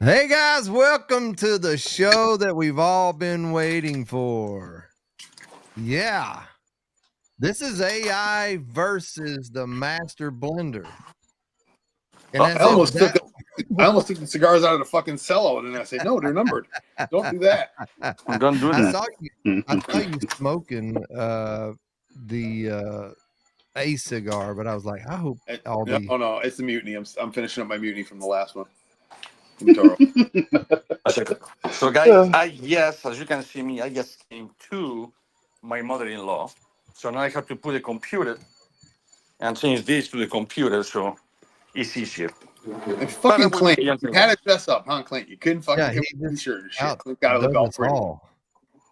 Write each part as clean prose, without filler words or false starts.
Hey guys, welcome to the show that we've all been waiting for. Yeah, this is AI versus the Master Blender. And I almost took the cigars out of the fucking cello, and then I say, "No, they're numbered. Don't do that. Don't do that." I saw you smoking the a cigar, but I was like, I hope all the. Oh no, it's the mutiny. I'm finishing up my mutiny from the last one. So, guys, yes, as you can see me, I just came to my mother-in-law. So now I have to put the computer and change this to the computer, so it's easier. And fucking Clint, you had to dress up, huh, Clint? You couldn't fucking get a t-shirt and shit. Clint got to look all pretty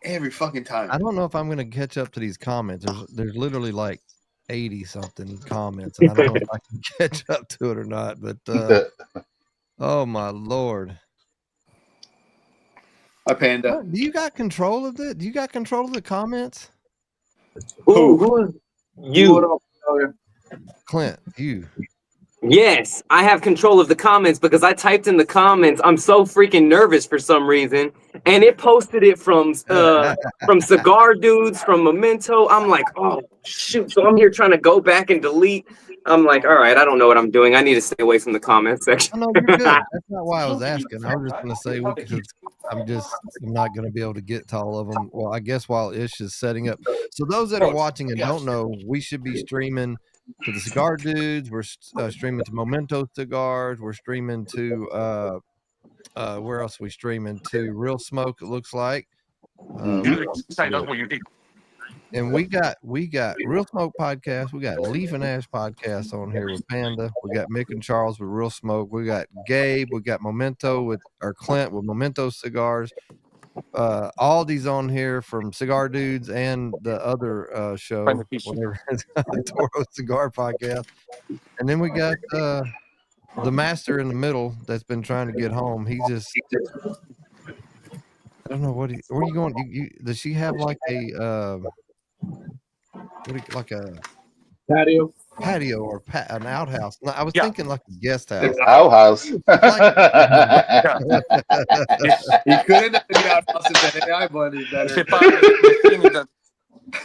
every fucking time. I don't know if I'm going to catch up to these comments. There's literally like 80 something comments, and I don't know if I can catch up to it or not. But oh my lord, my panda. Do you got control of it? Do you got control of the comments? Who is you? Clint, you. Yes, I have control of the comments because I typed in the comments. I'm so freaking nervous for some reason, and it posted it from Cigar Dudes, from Memento. I'm like, oh shoot! So I'm here trying to go back and delete. I'm like, all right, I don't know what I'm doing. I need to stay away from the comment section. No, you're good. That's not why I was asking. I was just going to say because I'm not going to be able to get to all of them. Well, I guess while Ish is setting up. So those that are watching and don't know, we should be streaming to the Cigar Dudes. We're streaming to Memento Cigars. We're streaming to where else are we streaming to? Real Smoke, it looks like. And we got Real Smoke Podcast. We got Leaf and Ash Podcast on here with Panda. We got Mick and Charles with Real Smoke. We got Gabe. We got Memento or Clint with Memento Cigars. Aldi's on here from Cigar Dudes and the other show, whatever, Toro Cigar Podcast. And then we got the Master in the middle that's been trying to get home. He just, I don't know where are you going? Does she have like a like a patio or an outhouse? No, I was thinking like a guest house. Outhouse. He could have done the outhouse if that AI blend is better. The thing is that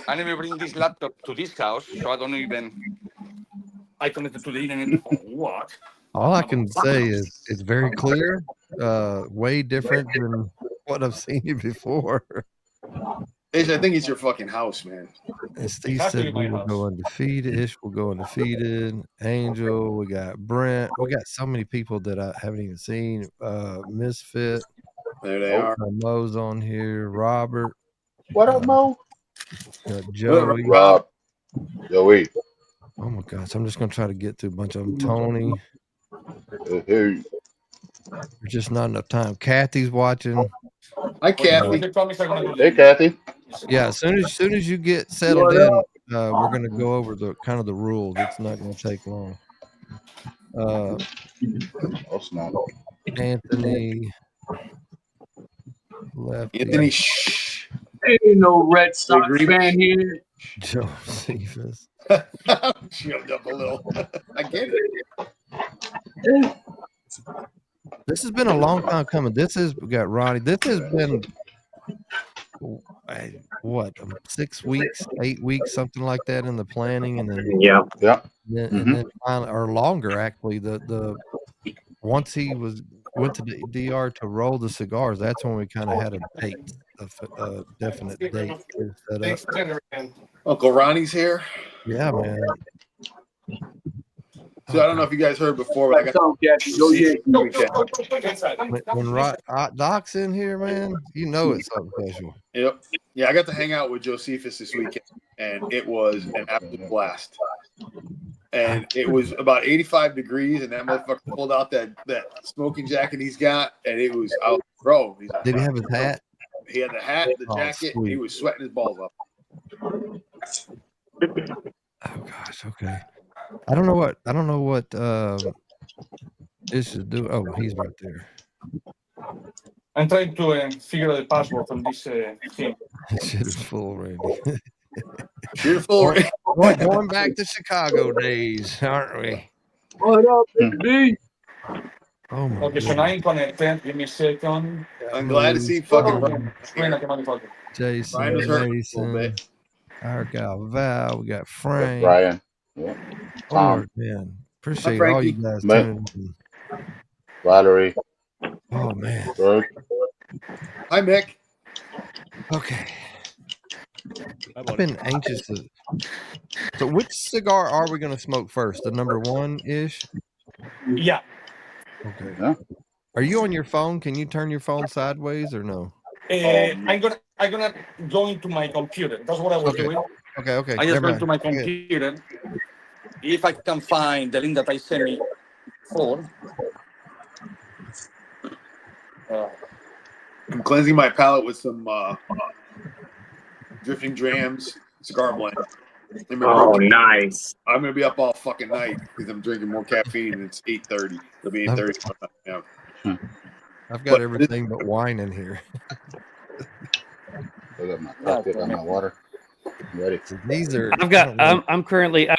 I never bring this laptop to this house, so I don't even. I connected to the internet. What? All I can say is it's very clear, way different than what I've seen you before. Ish, I think it's your fucking house, man. And Steve said we will go undefeated. Ish will go undefeated. Angel, we got Brent. We got so many people that I haven't even seen. Misfit. There they are. Mo's on here. Robert. What up, Mo? Joey. Rob. Joey. Oh my gosh, I'm just gonna try to get through a bunch of them. Tony. Hey. There's just not enough time. Kathy's watching. Hi, Kathy. Hey, Kathy. Yeah, as soon as you get settled in, we're gonna go over the kind of the rules. It's not gonna take long. Anthony. Left. Anthony. Shh. Ain't no Red Sox fan here. Josephus. Jumped up a little. I get it. This has been a long time coming. We got Ronnie. This has been what 6 weeks, 8 weeks, something like that in the planning, and then and then finally, or longer actually. The once he went to the DR to roll the cigars, that's when we kind of had a date, a definite date set up. Uncle Ronnie's here. Yeah, man. So I don't know if you guys heard before, but I got when Doc's in here, man, you know it's something special. Yep. Yeah, I got to hang out with Josephus this weekend, and it was an absolute blast. And it was about 85 degrees, and that motherfucker pulled out that smoking jacket he's got, and it was out, bro. Did he have his hat? He had the hat, the jacket, and he was sweating his balls up. Oh gosh, okay. I don't know what this should do. Oh, he's right there. I'm trying to figure out the password from this thing. Shit is full, Randy. Beautiful. Going back to Chicago days, aren't we? What up, baby? Oh my Okay, so now I'm connected. Give me a second. I'm glad to see fucking Ryan. Jason, Ryan was hurt a little Mason, bit. our gal Val, we got That's Frank. Brian. Yeah. Tom. Lord, man. Appreciate Hi, all you Frankie. guys Ma- tuning in. Valerie. Oh man. Berg. Hi, Mick. Okay. I've been anxious to. So, which cigar are we going to smoke first? The number 1-ish? Yeah. Okay. Yeah. Are you on your phone? Can you turn your phone sideways or no? I'm gonna go into my computer. That's what I was Okay. doing. Okay. I just Never go into mind. my computer. If I can find the link that I sent me for. I'm cleansing my palate with some Drifting Drams cigar blend. Oh, nice. I'm gonna be up all fucking night because I'm drinking more caffeine. And it's 8:30. It'll be 8:30. Yeah. I've got everything but wine in here. I got my coffee, I got my water. I'm ready. These are. I'm currently I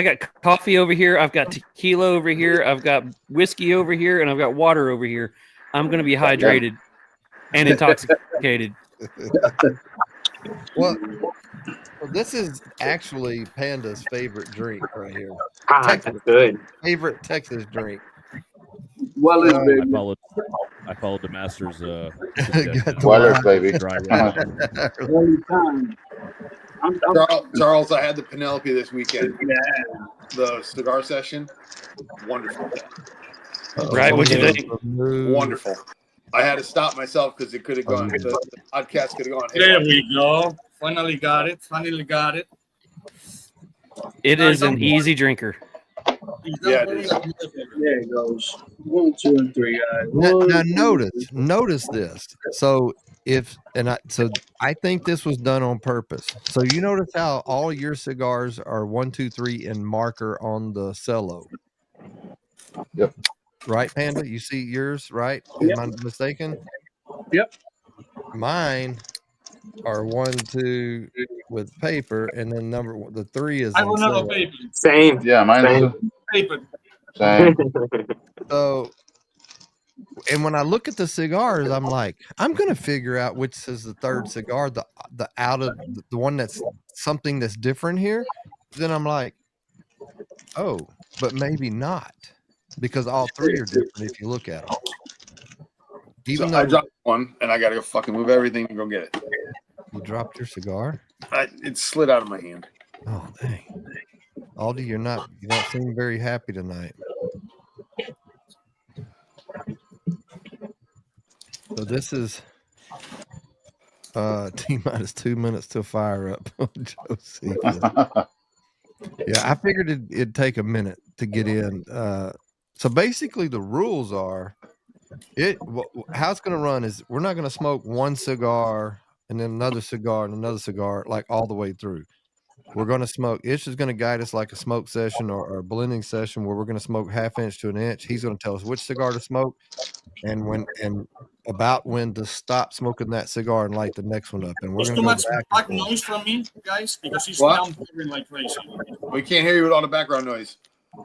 got coffee over here, I've got tequila over here, I've got whiskey over here, and I've got water over here. I'm gonna be hydrated and intoxicated. Well, this is actually Panda's favorite drink right here. That's good. Favorite Texas drink. Well, it's big. I followed the master's Weather, baby. Charles, I had the Penelope this weekend. The cigar session, wonderful. Right? What'd you think? Wonderful. I had to stop myself because it could have gone. The podcast could have gone. There we go. Finally got it. It is an easy drinker. Yeah, it is. There it goes. 1, 2, and 3, guys. Now notice this. So I think this was done on purpose. So you notice how all your cigars are 1, 2, 3 in marker on the cello. Yep. Right, Panda? You see yours, right? Yep. Am I mistaken? Yep. Mine are 1, 2 with paper, and then the 3 is. I will not cello. paper. Same. Yeah, mine is Paper. same. So, and when I look at the cigars, I'm like, I'm gonna figure out which is the third cigar, the out of the one that's something that's different here. Then I'm like, oh, but maybe not, because all 3 are different if you look at them. Even So though I dropped one, and I got to go fucking move everything and go get it. you dropped your cigar. It slid out of my hand. Oh dang, Aldi, you don't seem very happy tonight. So this is T-minus 2 minutes to fire up. Josie. Yeah, I figured it'd take a minute to get in. So basically the rules are how it's going to run is we're not going to smoke one cigar and then another cigar and another cigar like all the way through. We're going to smoke. Ish is going to guide us like a smoke session or a blending session where we're going to smoke 1/2 inch to 1 inch. He's going to tell us which cigar to smoke and when to stop smoking that cigar and light the next one up. And we're It's going too to much go back back and forth. noise from me, guys, because it's What? down here like crazy. We can't hear you with all the background noise.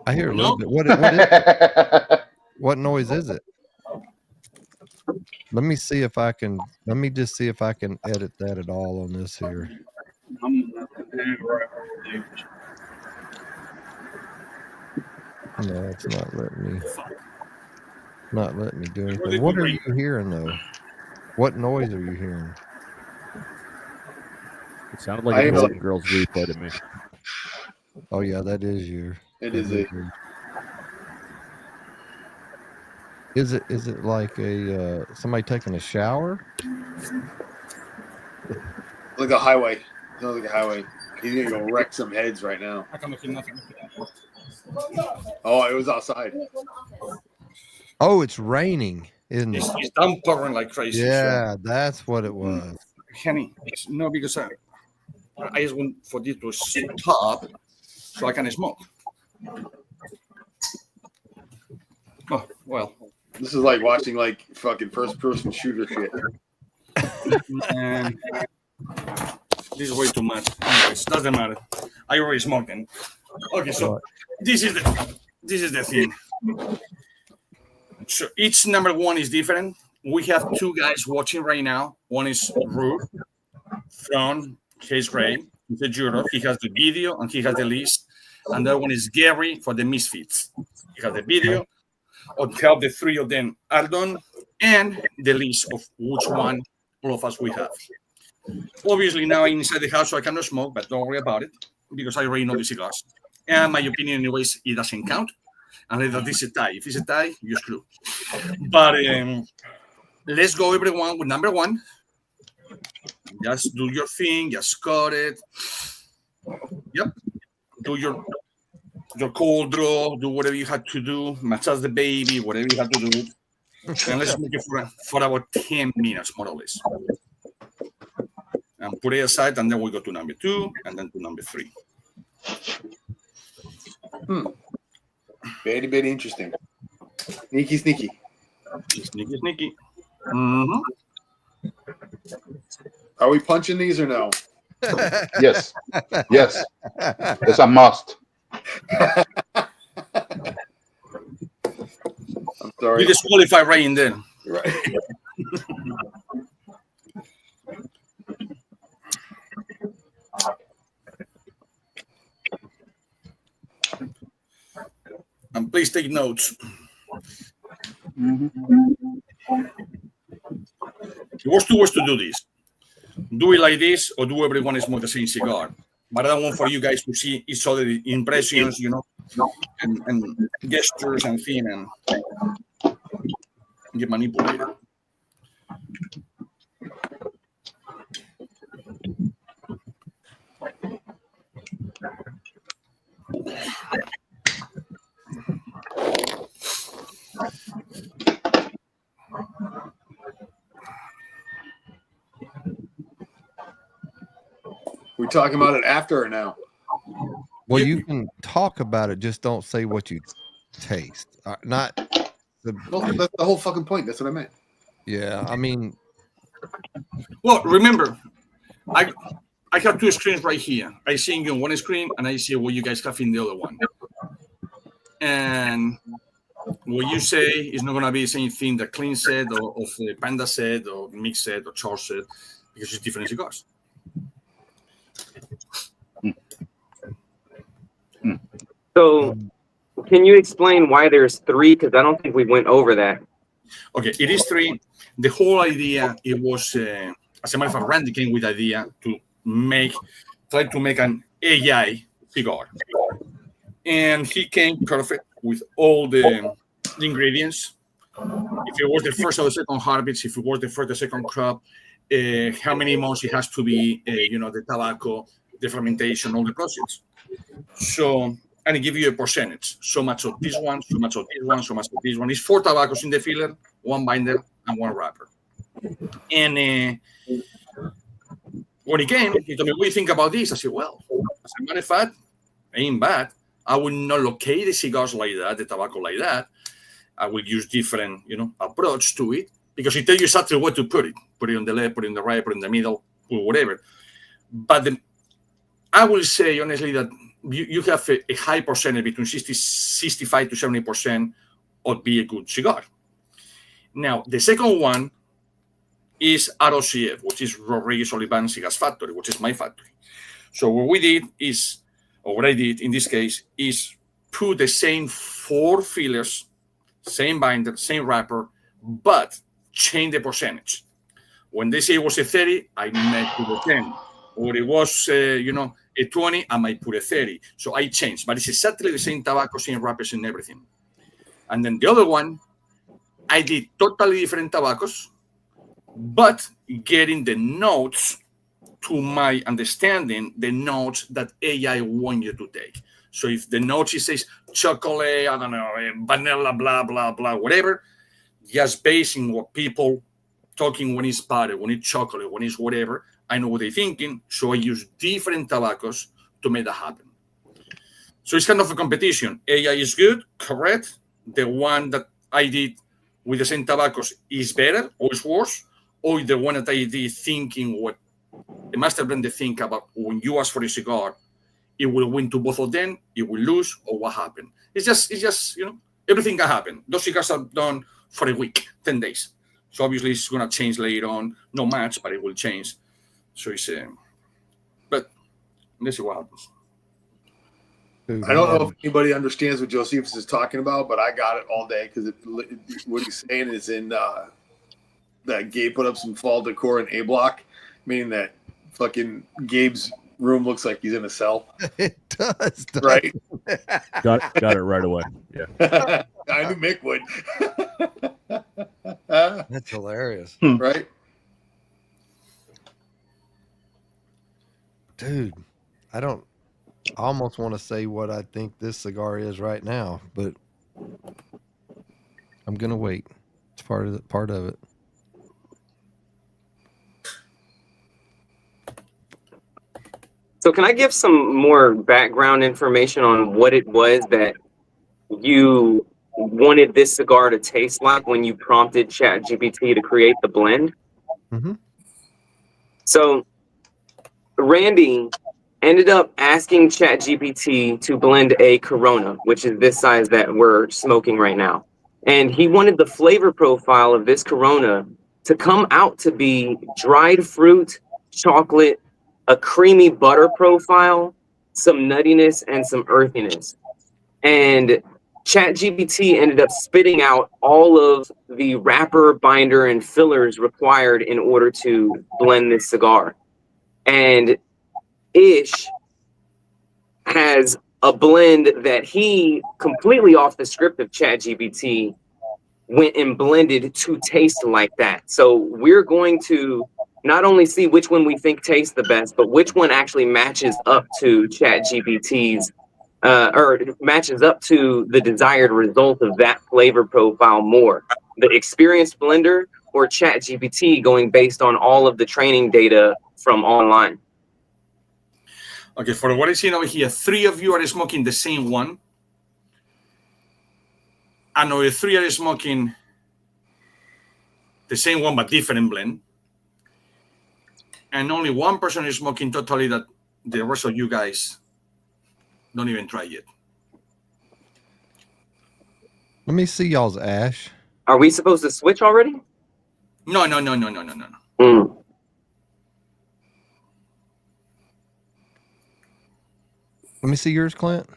I hear a No. little bit. What is it? What noise is it? Let me just see if I can edit that at all on this here. No, it's not letting me do anything. What are you hearing though? What noise are you hearing? It sounded like a Golden Girls replay to me. Oh yeah, that is you. It is it. Is it like a somebody taking a shower? Like a highway. Sounds like a highway. He's gonna go wreck some heads right now. I cannot hear nothing. Oh, it was outside. Oh, it's raining, isn't it? It's downpouring like crazy. Yeah, that's what it was. Henny, it's no because I just want for this to stop so I can smoke. Oh well. This is like watching like fucking first person shooter shit. And this is way too much. Anyways, doesn't matter. I already smoking. Okay, so this is the thing. So each number one is different. We have two guys watching right now. One is Ruth from Hayes Gray. He's a juror. He has the video and he has the list. And the other one is Gary for the Misfits. He has the video of how the three of them are done and the list of which one all of us we have. Obviously, now I'm inside the house, so I cannot smoke, but don't worry about it because I already know the cigars. And my opinion, anyways, it doesn't count. Unless this is a tie. If it's a tie, you screw. But let's go, everyone, with number one. Just do your thing. Just cut it. Yep. Do your cold draw. Do whatever you had to do. Massage the baby. Whatever you had to do. And let's make it for about 10 minutes, more or less. And put it aside, and then we go to number two, and then to number three. Very, very interesting. Sneaky, sneaky. Sneaky, sneaky. Mm-hmm. Are we punching these or no? Yes. Yes. It's a must. I'm sorry. You disqualify right in there. Right. And please take notes. What's two ways to do this? Do it like this, or do everyone smoke the same cigar? But I don't want for you guys to see each other impressions, and gestures and things, and get manipulated. We're talking about it after or now? Well, you can talk about it, just don't say what you taste. Not the. Well, that's the whole fucking point. That's what I meant. Yeah, I mean. Well, remember, I have two screens right here. I see you on one screen, and I see what you guys have in the other one. And what you say is not going to be the same thing that Clean said, or of the Panda said, or Mix said, or Charles said, because it's different cigars. So, can you explain why there's three? Because I don't think we went over that. Okay, it is three. The whole idea, it was, as a matter of fact, Randy came with the idea to try to make an AI cigar. And he came perfect with all the ingredients. If it was the first or the second harvest, if it was the first or second crop, how many months it has to be, the tobacco, the fermentation, all the process. So, and it gives you a percentage. So much of this one, so much of this one, so much of this one. It's 4 tobaccos in the filler, 1 binder, and 1 wrapper. And when he came, he told me, what do you think about this? I said, well, as a matter of fact, ain't bad. I will not locate the cigars like that, the tobacco like that. I will use different, approach to it, because it tells you exactly where to put it. Put it on the left, put it on the right, put it in the middle, or whatever. But I will say, honestly, that you have a high percentage between 65 to 70% of be a good cigar. Now, the second one is ROCF, which is Rodriguez Olivan Cigars Factory, which is my factory. So what we did is, or what I did in this case, is put the same 4 fillers, same binder, same wrapper, but change the percentage. When they say it was a 30, I might put a 10. Or it was, a 20, I might put a 30. So I changed. But it's exactly the same tobacco, same wrappers, and everything. And then the other one, I did totally different tobaccos, but getting the notes, to my understanding, the notes that AI want you to take. So if the note says chocolate, I don't know, vanilla, blah, blah, blah, whatever, just based on what people talking when it's butter, when it's chocolate, when it's whatever, I know what they're thinking. So I use different tobaccos to make that happen. So it's kind of a competition. AI is good, correct. The one that I did with the same tobaccos is better or is worse, or the one that I did thinking what the master blender think about when you ask for a cigar, it will win to both of them, it will lose, or what happened. It's just everything can happen. Those cigars are done for a week, 10 days. So obviously it's going to change later on. No match, but it will change. So it's but let's see what happens. I don't know if anybody understands what Josephus is talking about, but I got it all day because what he's saying is in that Gabe put up some fall decor in A block, meaning that fucking Gabe's room looks like he's in a cell. It does, right? Got it right away. Yeah, I knew Mick would. That's hilarious, right? Dude, I almost want to say what I think this cigar is right now, but I'm gonna wait. It's part of it. So can I give some more background information on what it was that you wanted this cigar to taste like when you prompted ChatGPT to create the blend? Mm-hmm. So Randy ended up asking ChatGPT to blend a Corona, which is this size that we're smoking right now. And he wanted the flavor profile of this Corona to come out to be dried fruit, chocolate, a creamy butter profile, some nuttiness, and some earthiness. And ChatGPT ended up spitting out all of the wrapper, binder, and fillers required in order to blend this cigar. And Ish has a blend that he, completely off the script of ChatGPT, went and blended to taste like that. So we're going to not only see which one we think tastes the best, but which one actually matches up to ChatGPT's or matches up to the desired result of that flavor profile more. The experienced blender or ChatGPT going based on all of the training data from online. Okay, for what I see over here, 3 of you are smoking the same one. And the 3 are smoking the same one but different blend. And only 1 person is smoking totally that the rest of you guys don't even try yet. Let me see y'all's ash. Are we supposed to switch already? No. Mm. Let me see yours, Clint.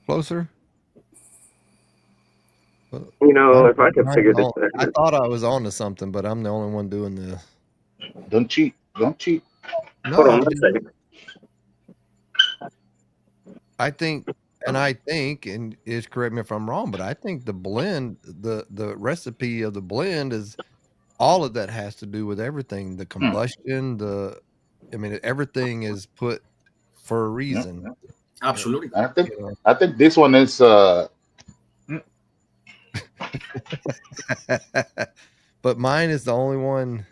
Closer. You know, if I could figure this out. I thought I was on to something, but I'm the only one doing this. Don't cheat. Don't cheat. No, Hold on 1 second. I think, and is correct me if I'm wrong, but I think the blend, the recipe of the blend is all of that has to do with everything. The combustion, everything is put for a reason. Absolutely. I think this one is but mine is the only one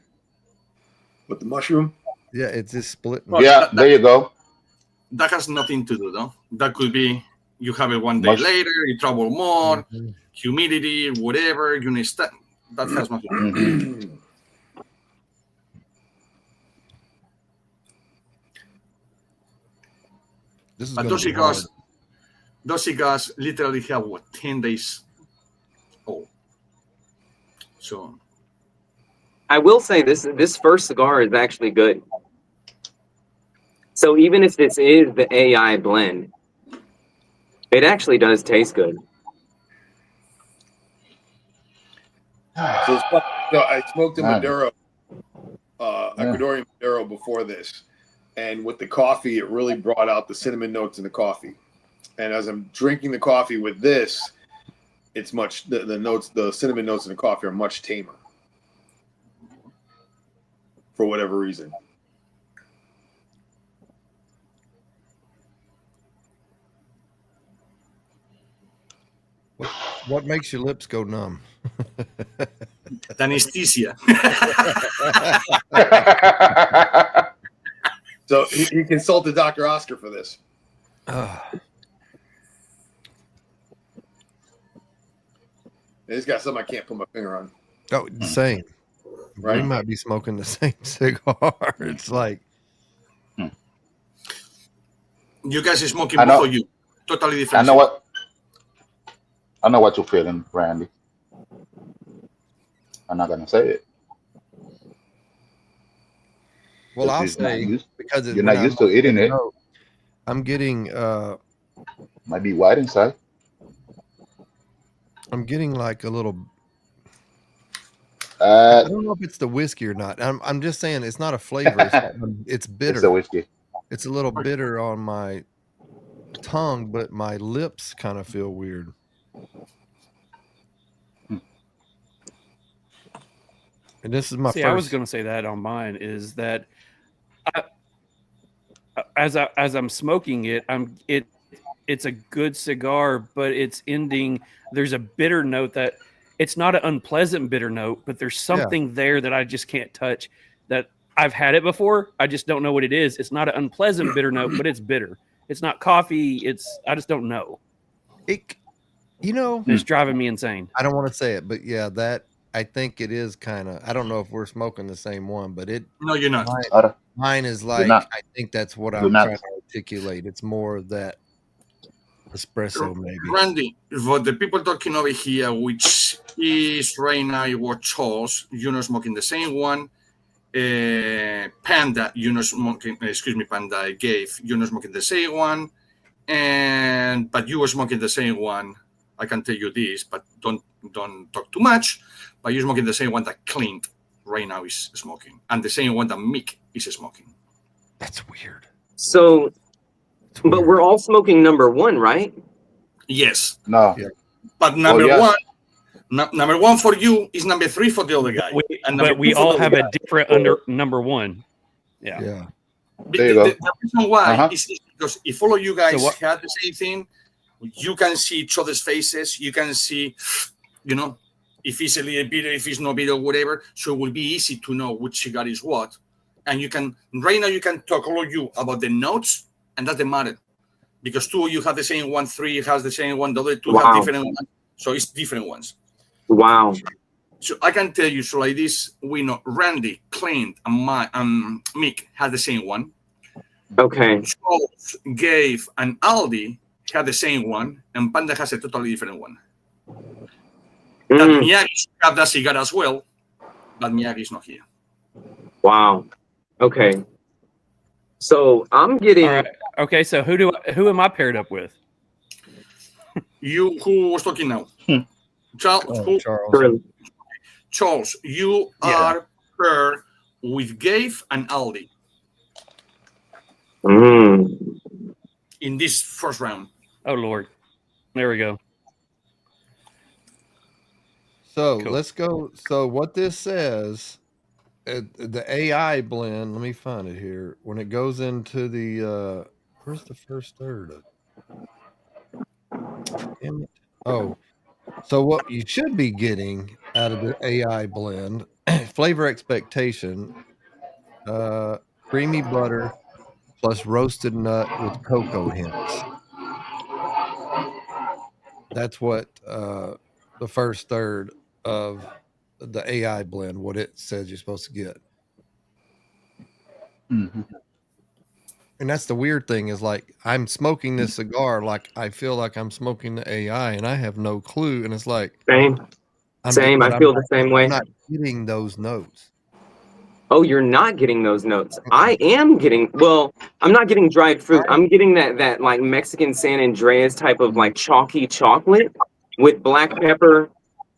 with the mushroom. Yeah, it's just split. Yeah, there you go. That has nothing to do, though. That could be you have it 1 day later, you travel more, humidity, whatever, you need that. That has nothing to do. But those cigars literally have 10 days old. So I will say this first cigar is actually good. So even if this is the AI blend, it actually does taste good. So I smoked a Maduro, Ecuadorian Maduro before this. And with the coffee, it really brought out the cinnamon notes in the coffee. And as I'm drinking the coffee with this, it's much, the cinnamon notes in the coffee are much tamer. For whatever reason. What makes your lips go numb? Anesthesia. So he consulted Dr. Oscar for this. He's got something I can't put my finger on. Oh, same. Right? We might be smoking the same cigar. It's like you guys are smoking both of you. Totally different. I know what you're feeling, Randy. I'm not gonna say it. Well, I'll Because you're not say used- because you're not used to eating it. I'm getting Might be white inside. I'm getting like a little. I don't know if it's the whiskey or not. I'm just saying it's not a flavor. It's bitter. It's a whiskey. It's a little bitter on my tongue, but my lips kind of feel weird. And this is my See, first. I was going to say that on mine is that as I'm smoking it, it's a good cigar, but it's ending. There's a bitter note that it's not an unpleasant bitter note, but there's something there that I just can't touch. That I've had it before. I just don't know what it is. It's not an unpleasant bitter note, but it's bitter. It's not coffee. I just don't know. It's driving me insane. I don't want to say it, but yeah, I think it is kind of. I don't know if we're smoking the same one, but No, you're not. Mine is like. not. I think that's what I'm trying to articulate. It's more of that espresso, maybe. Randy, for the people talking over here, which is right now what Charles, smoking the same one. Panda, smoking. Excuse me, Panda gave smoking the same one, but you were smoking the same one. I can tell you this, but don't talk too much. But you're smoking the same one that Clint right now is smoking, and the same one that Mick is smoking. That's weird. So, but we're all smoking number one, right? Yes. No. Yeah. But number one for you is number 3 for the other guy. But we all have a different number one. Yeah. Yeah. There you go. The reason why is because if all of you guys had the same thing, you can see each other's faces. You can see, if it's a little bitter, if it's not bitter, whatever. So it will be easy to know which cigar is what. And right now you can talk all of you about the notes, and that doesn't matter. Because 2 of you have the same one, 3 has the same one, the other 2 have different ones. So it's different ones. Wow. So I can tell you, so like this, we know Randy, Clint, and Mick had the same one. Okay. Charles, Gabe, and Aldi had the same one, and Panda has a totally different one. That Miyagi have that cigar as well, but Miyagi is not here. Wow. Okay. So I'm getting. Right. Okay. So who am I paired up with? You, who was talking now? Charles. Charles, you are paired with Gabe and Aldi in this first round. Oh Lord, there we go. So let's go. So what this says, the AI blend. Let me find it here. When it goes into the, where's the first third of? Damn it. Oh, so what you should be getting out of the AI blend, flavor expectation, creamy butter plus roasted nut with cocoa hints. That's what the first third of the AI blend, what it says you're supposed to get. Mm-hmm. And that's the weird thing is like I'm smoking this cigar like I feel like I'm smoking the AI and I have no clue. And it's like same. I feel the same way. I'm not getting those notes. Oh, you're not getting those notes. I am getting. Well, I'm not getting dried fruit. I'm getting that like Mexican San Andreas type of like chalky chocolate with black pepper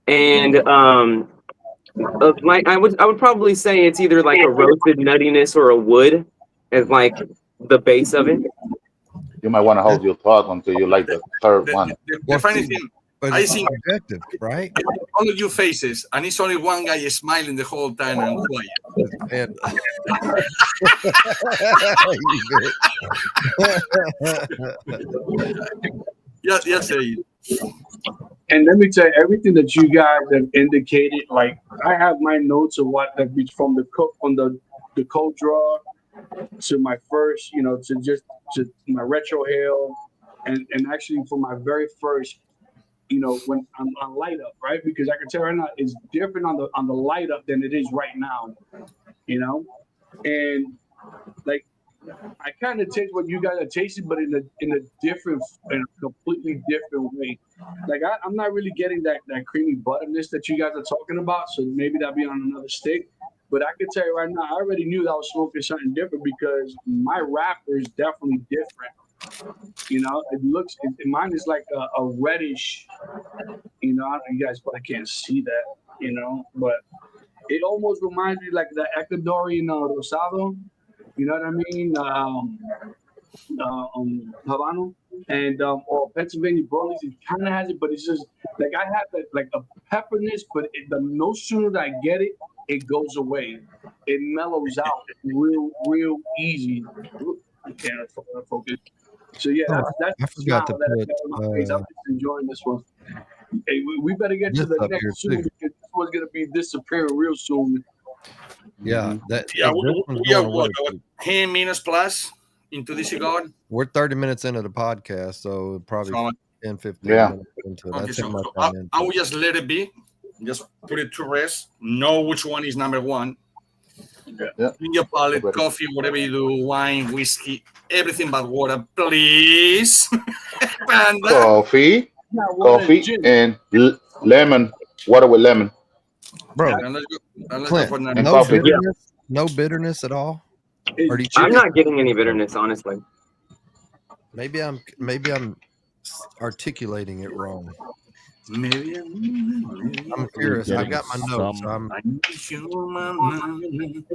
and like I would probably say it's either like a roasted nuttiness or a wood as like the base of it. You might want to hold your thought until you like the third one. The funny thing, but I it's see objective, right? all of your faces, and it's only one guy smiling the whole time and quiet. And Yes, And let me tell you, everything that you guys have indicated, like I have my notes of what that be from the cold draw to my first, to my retro hail, and actually for my very first, when I'm on light up, right? Because I can tell right now it's different on the light up than it is right now, and like I kind of taste what you guys are tasting, but in a completely different way. Like I'm not really getting that creamy butterness that you guys are talking about. So maybe that'll be on another stick. But I can tell you right now, I already knew that I was smoking something different because my wrapper is definitely different. You know, mine is like a reddish. You know, you guys probably can't see that. You know, but it almost reminds me like the Ecuadorian rosado. You know what I mean? Habano and or Pennsylvania Brothers. It kind of has it, but it's just like I have like a pepperness, but no sooner that I get it, it goes away. It mellows out real easy. I can't focus. So yeah, that's I forgot to put. I'm just enjoying this one. Hey, we better get to the next soon because this one's gonna be disappearing real soon. Yeah, we are what, 10 minutes plus into the cigar? We're 30 minutes into the podcast, so probably 10, 15 minutes into it. Okay, so I will just let it be. Just put it to rest. Know which one is number one. Yeah. In your palate, coffee, whatever you do, wine, whiskey, everything but water, please. Coffee, and lemon. Water with lemon. Bro, Clint, no bitterness at all. I'm not getting any bitterness, honestly. Maybe I'm articulating it wrong. Maybe I'm curious. I got my notes.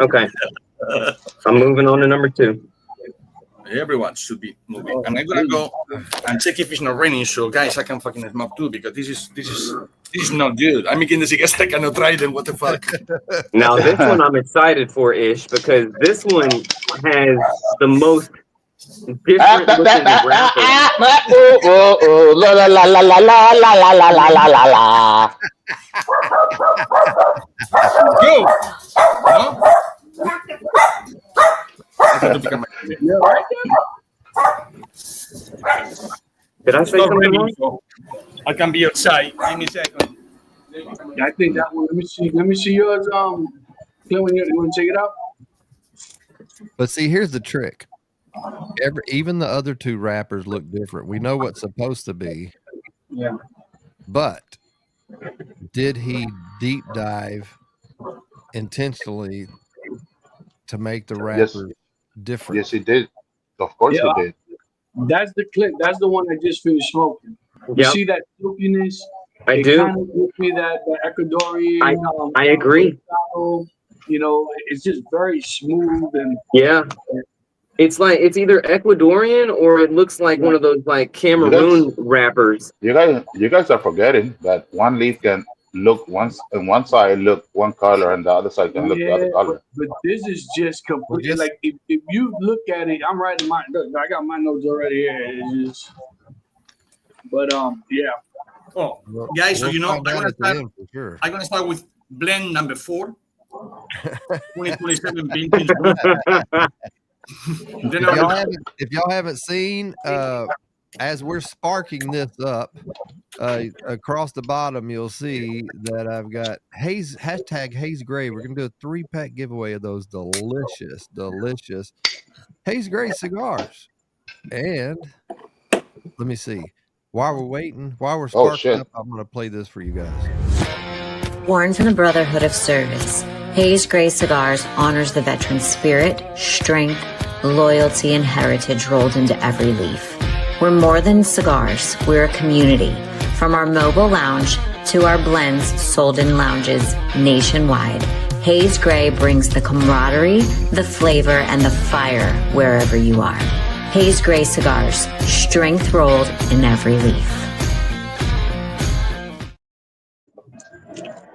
Okay. I'm moving on to number 2. Everyone should be moving. And I'm gonna go and check if it's not raining. So guys, I can fucking smoke too because this is not good. I'm making the cigars. I cannot try them. What the fuck? Now this one I'm excited for, Ish, because this one has the most different looking wrapper. La la la la la la la la la la la la. Go. Did I say something wrong? I can be outside. Give me a second. I think that one. Let me see yours. You want to check it out? But see, here's the trick. Even the other 2 wrappers look different. We know what's supposed to be. Yeah. But did he deep dive intentionally to make the wrapper different? Yes, he did. Of course he did. That's the clip. That's the one I just finished smoking. You see that silkiness? I do. Kind of gives me that Ecuadorian. I agree. You know, it's just very smooth and it's like it's either Ecuadorian or it looks like one of those like Cameroon wrappers. You guys are forgetting that one leaf can look on one side look one color and the other side can look the other color. But this is just completely like if you look at it, I'm writing my look, I got my notes already here. It's just, but yeah. Oh, guys, so you know I'm gonna start with blend number 4. 2027 vintage. If y'all haven't seen, as we're sparking this up, across the bottom, you'll see that I've got Haze Gray. We're gonna do a 3-pack giveaway of those delicious Haze Gray cigars. And let me see. While we're sparking up, I'm gonna play this for you guys. Born from the Brotherhood of Service, Haze Gray Cigars honors the veteran's spirit, strength, loyalty, and heritage rolled into every leaf. We're more than cigars, we're a community. From our mobile lounge to our blends sold in lounges nationwide, Haze Gray brings the camaraderie, the flavor, and the fire wherever you are. Haze Gray Cigars, strength rolled in every leaf.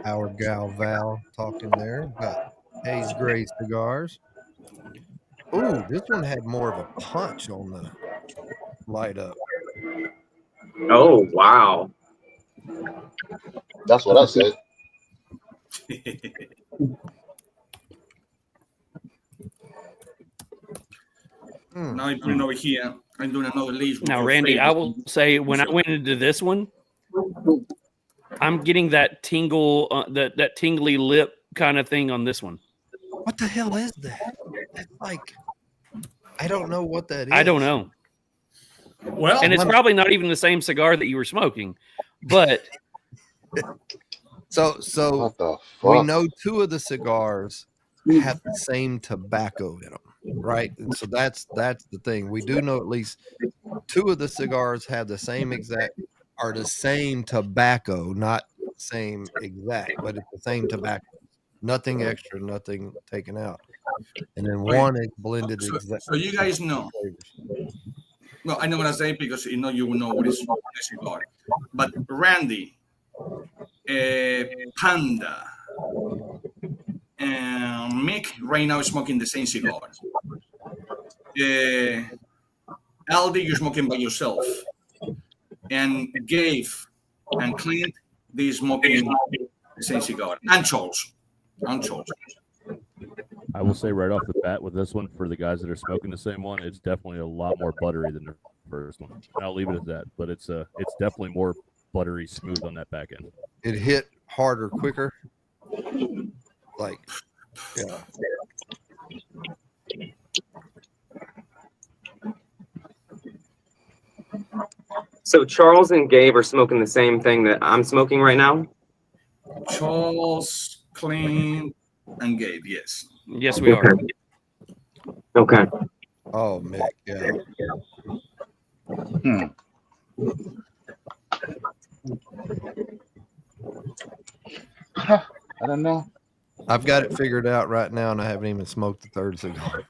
Our gal Val talking there about Haze Gray cigars. Ooh, this one had more of a punch on the light up. Oh, wow. That's what I said. Now I'm putting over here. I'm doing another leaf. Now, Randy, I will say when I went into this one, I'm getting that tingle, that tingly lip kind of thing on this one. What the hell is that? It's like I don't know what that is. I don't know. Well, And it's probably not even the same cigar that you were smoking, but So What the we fuck? know two of the cigars have the same tobacco in them, right? And so that's the thing. We do know at least two of the cigars have the same tobacco, not same exact, but it's the same tobacco. Nothing extra, nothing taken out. And then one is blended exact. So you guys know. Well, I'm not gonna say it because you will know what is a cigar. But Randy, Panda, and Mick right now is smoking the same cigar. Aldi, you're smoking by yourself. And Gabe and Clint, they smoking the same cigar. And Charles. I will say right off the bat with this one, for the guys that are smoking the same one, it's definitely a lot more buttery than the first one. I'll leave it at that, but it's definitely more buttery smooth on that back end. It hit harder, quicker. Like, yeah. So Charles and Gabe are smoking the same thing that I'm smoking right now? Charles, Clint, and Gabe, yes. yes, we are. Okay. Oh, Mick, yeah. I don't know. I've got it figured out right now, and I haven't even smoked the third cigar.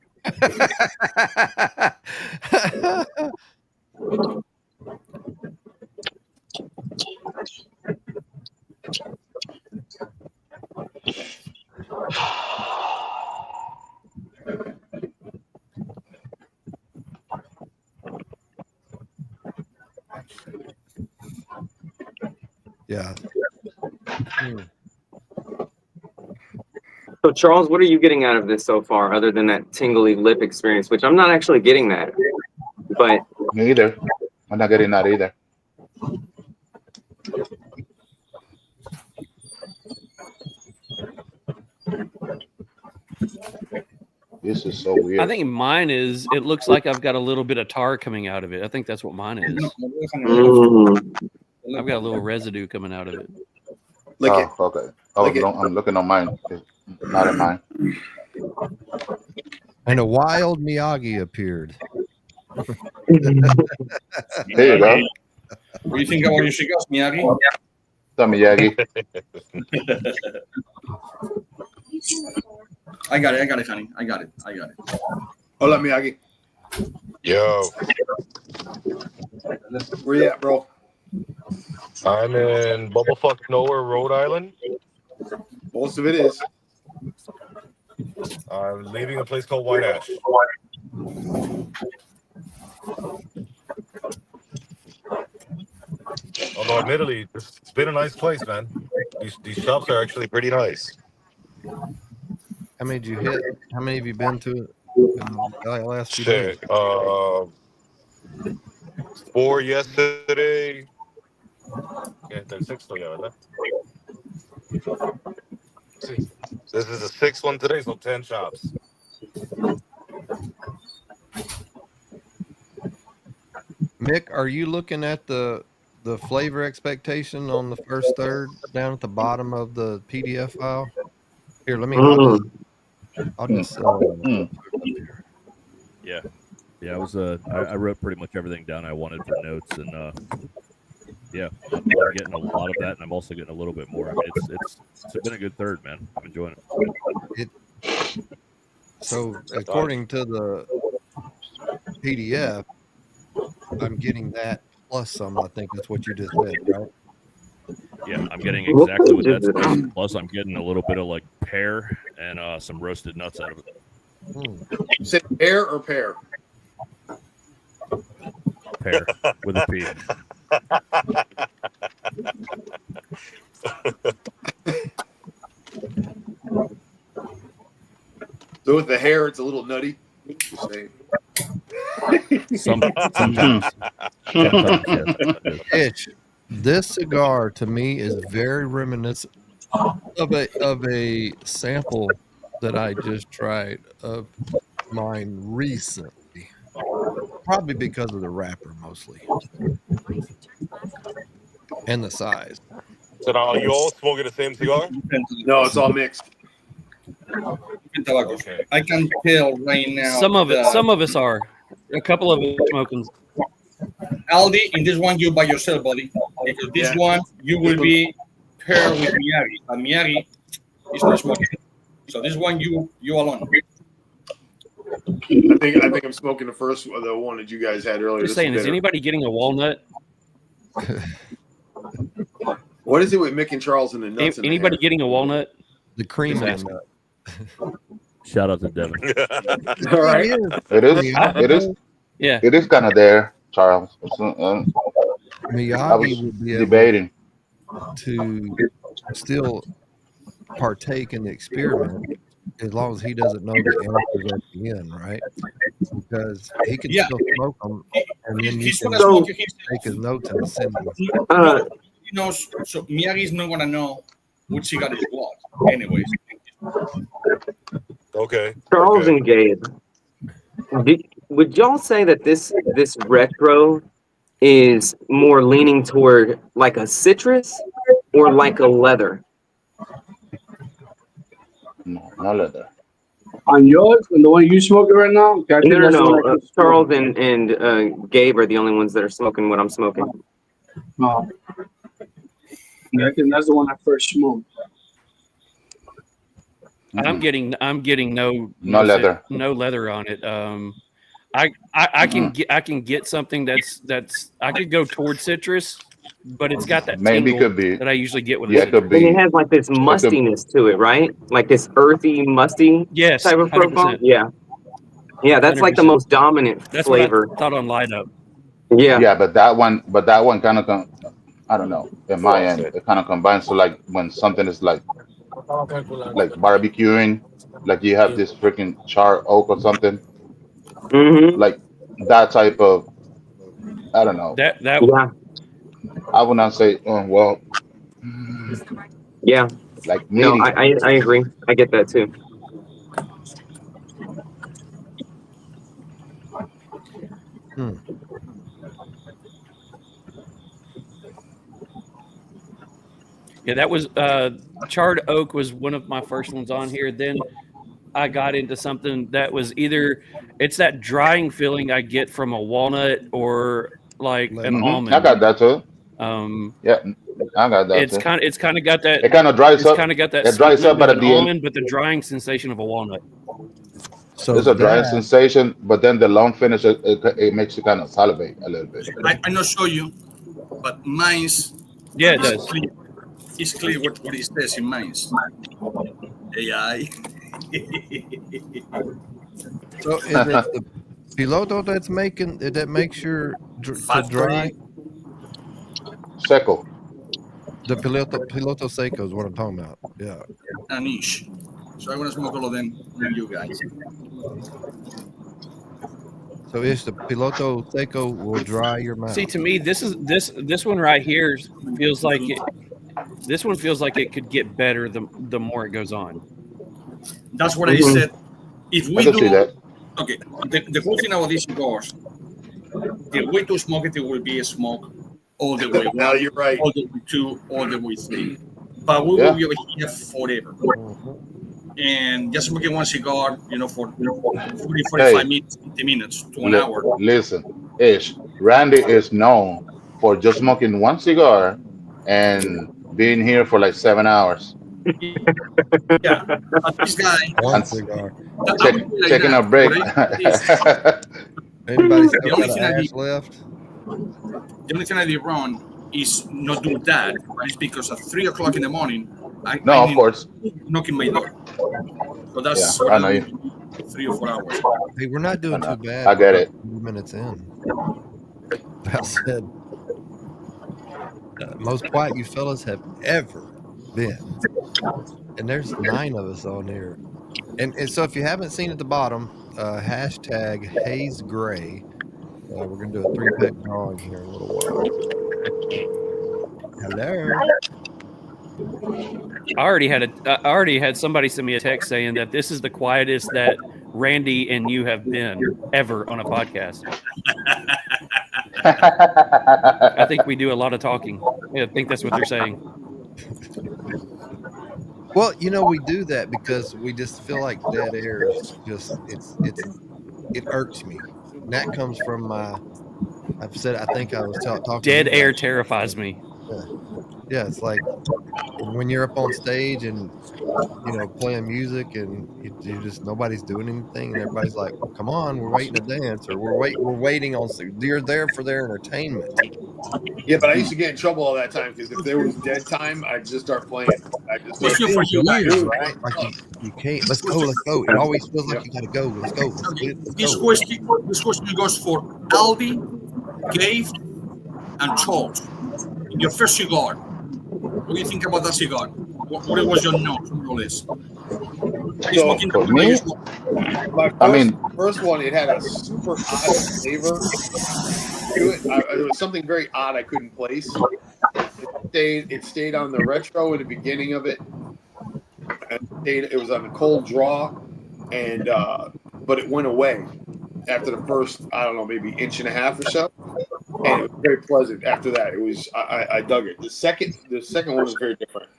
Yeah. So Charles, what are you getting out of this so far, other than that tingly lip experience, which I'm not actually getting that, but Me either. I'm not getting that either. This is so weird. I think mine is. It looks like I've got a little bit of tar coming out of it. I think that's what mine is. I've got a little residue coming out of it. Okay. I'm looking on mine. It's not in mine. And a wild Miyagi appeared. There you go. What do you think about your cigars, Miyagi? Tell me, Yagi. I got it, honey. I got it. Hola, Miyagi. Yo, Where you at, bro? I'm in Bumblefuck Nowhere, Rhode Island. Most of it is. I'm leaving a place called White Ash. Although, admittedly, it's been a nice place, man. These shops are actually pretty nice. How many did you hit? How many have you been to in the last few days? Shit. 4 yesterday. Yeah, there's 6 todavía, ¿verdad? Sí. This is the 6th one today, so 10 shops. Mick, are you looking at the flavor expectation on the first third down at the bottom of the PDF file? Here, let me. I'll just Yeah. I was I wrote pretty much everything down I wanted for notes, and yeah, I'm getting a lot of that, and I'm also getting a little bit more. I mean, it's been a good third, man. I'm enjoying it. So according to the PDF, I'm getting that plus some. I think that's what you just said, right? Yeah, I'm getting exactly what that's supposed. Plus, I'm getting a little bit of like pear and some roasted nuts out of it. You said pear or pear? Pear with a P. So with the hair, it's a little nutty. Sometimes. Itch. This cigar to me is very reminiscent of a sample that I just tried of mine recently. probably because of the wrapper mostly, and the size. So now, are you all smoking the same cigar? No, it's all mixed. Okay. I can tell right now. Some of us are. A couple of us smoking. Aldi, in this one you by yourself, buddy. Because this one you will be paired with Miyagi, and Miyagi is not smoking. So this one you alone. I think I'm smoking the one that you guys had earlier. Just saying, is anybody getting a walnut? What is it with Mick and Charles and the nuts? Anybody getting a walnut? The cream and nut. Shout out to Devin. All right. It is. Yeah. It is kind of there, Charles. Miyagi would be debating to still partake in the experiment as long as he doesn't know the answers at the end, right? Because he can still smoke them, and then you can take his notes and send them. He knows. So Miyagi is not gonna know which cigar is what. Anyways. Okay. Charles and Gabe, would y'all say that this retro is more leaning toward like a citrus or like a leather? No, not leather. On yours, and the one you smoking right now? No. Charles and Gabe are the only ones that are smoking what I'm smoking. No. Yeah, I think that's the one I first smoked. I'm getting no leather. No leather on it. I can get something that's I could go towards citrus, but it's got that maybe tingle could be that I usually get with it. And it has like this mustiness to it, right? Like this earthy, musty type of profile. 100%. Yeah, that's 100%. Like the most dominant flavor. What I thought on light up. Yeah, but that one kind of I don't know. In my end, it kind of combines to like when something is like barbecuing, like you have this freaking char oak or something, like that type of. I don't know. That I would not say. Well. Yeah. Like no, I agree. I get that too. Yeah, that was charred oak was one of my first ones on here. Then I got into something that was either it's that drying feeling I get from a walnut or like an almond. I got that too. Yeah, I got that. It's kind of got that. It kind of dries up. Kind of got that. It dries up at the almond, end, but the drying sensation of a walnut. So it's a drying sensation, but then the long finish it makes you kind of salivate a little bit. I not show you, but mine's. Yeah, it does. It's clear what it says in mine's. AI. So is it the piloto that makes your to dry? Seco. The piloto seco is what I'm talking about. Yeah. Anish. So I want to smoke all of them with you guys. So is the piloto seco will dry your mouth? See, to me, this one right here feels like it. This one feels like it could get better the more it goes on. That's what I said. If we do that. Okay, the whole thing about these cigars, the way to smoke it will be a smoke all the way. Now you're right. All the way 2, all the way 3. But we will be over here forever. And just smoking one cigar, for 40, 45 minutes, 50 minutes to an hour. Listen, Randy is known for just smoking one cigar and being here for like 7 hours. Yeah, this guy. One cigar. Taking a break. Anybody still got ash left? The only thing I did wrong is not do that. It's because at 3 o'clock in the morning, of course, knocking my door. So that's I know you. 3 or 4 hours. Hey, we're not doing too bad. I get it. 2 minutes in. That said, most quiet you fellas have ever been. And there's 9 of us on here. And so if you haven't seen at the bottom, hashtag Haze Gray. We're going to do a 3-pack drawing here in a little while. Hello. I already had somebody send me a text saying that this is the quietest that Randy and you have been ever on a podcast. I think we do a lot of talking. Yeah, I think that's what they're saying. Well, we do that because we just feel like dead air is just it irks me. And that comes from I've said I think I was talking. Dead air terrifies me. Yeah, it's like when you're up on stage and playing music and you just nobody's doing anything and everybody's like, well, come on, we're waiting to dance, or we're waiting on. You're there for their entertainment. Yeah, but I used to get in trouble all that time because if there was dead time, I'd just start playing. I just What's your for you guys? Right? Like you can't. Let's go. It always feels like you got to go. Let's go. This question goes for Aldi, Gabe, and Charles. Your first cigar. What do you think about that cigar? What was your note on your list? So for me, first one, it had a super odd flavor to it. There was something very odd I couldn't place. It stayed on the retro at the beginning of it. It was on a cold draw, and but it went away after the first, I don't know, maybe inch and a half or so, and it was very pleasant. After that, it was I dug it. The second one was very different,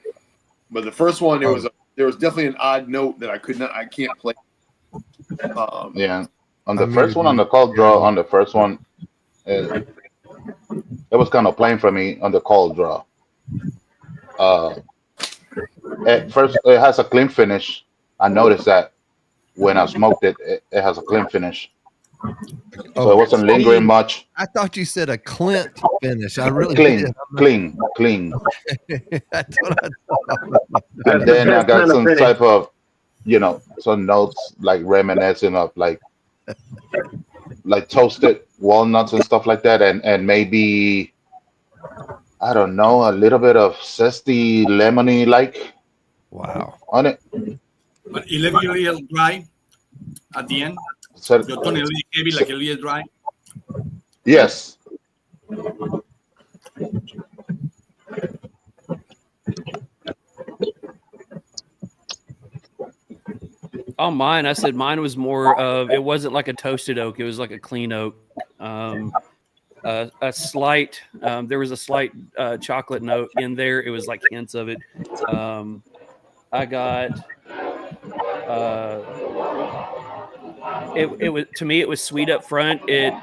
but the first one there was definitely an odd note that I can't play. Yeah, on the first one, on the cold draw, on the first one, it was kind of plain for me on the cold draw. At first, it has a clean finish. I noticed that when I smoked it, it has a clean finish. So it wasn't lingering much. I thought you said a Clint finish. I really clean. That's what I thought. And then I got some type of, some notes like reminiscent of like toasted walnuts and stuff like that, and maybe I don't know, a little bit of zesty lemony on it. But it left you a little dry at the end. Your tone a little heavy, like a little dry. Yes. On mine, I said mine was more of, it wasn't like a toasted oak. It was like a clean oak. A slight, there was a slight chocolate note in there. It was like hints of it. I got, it was, to me, it was sweet up front. It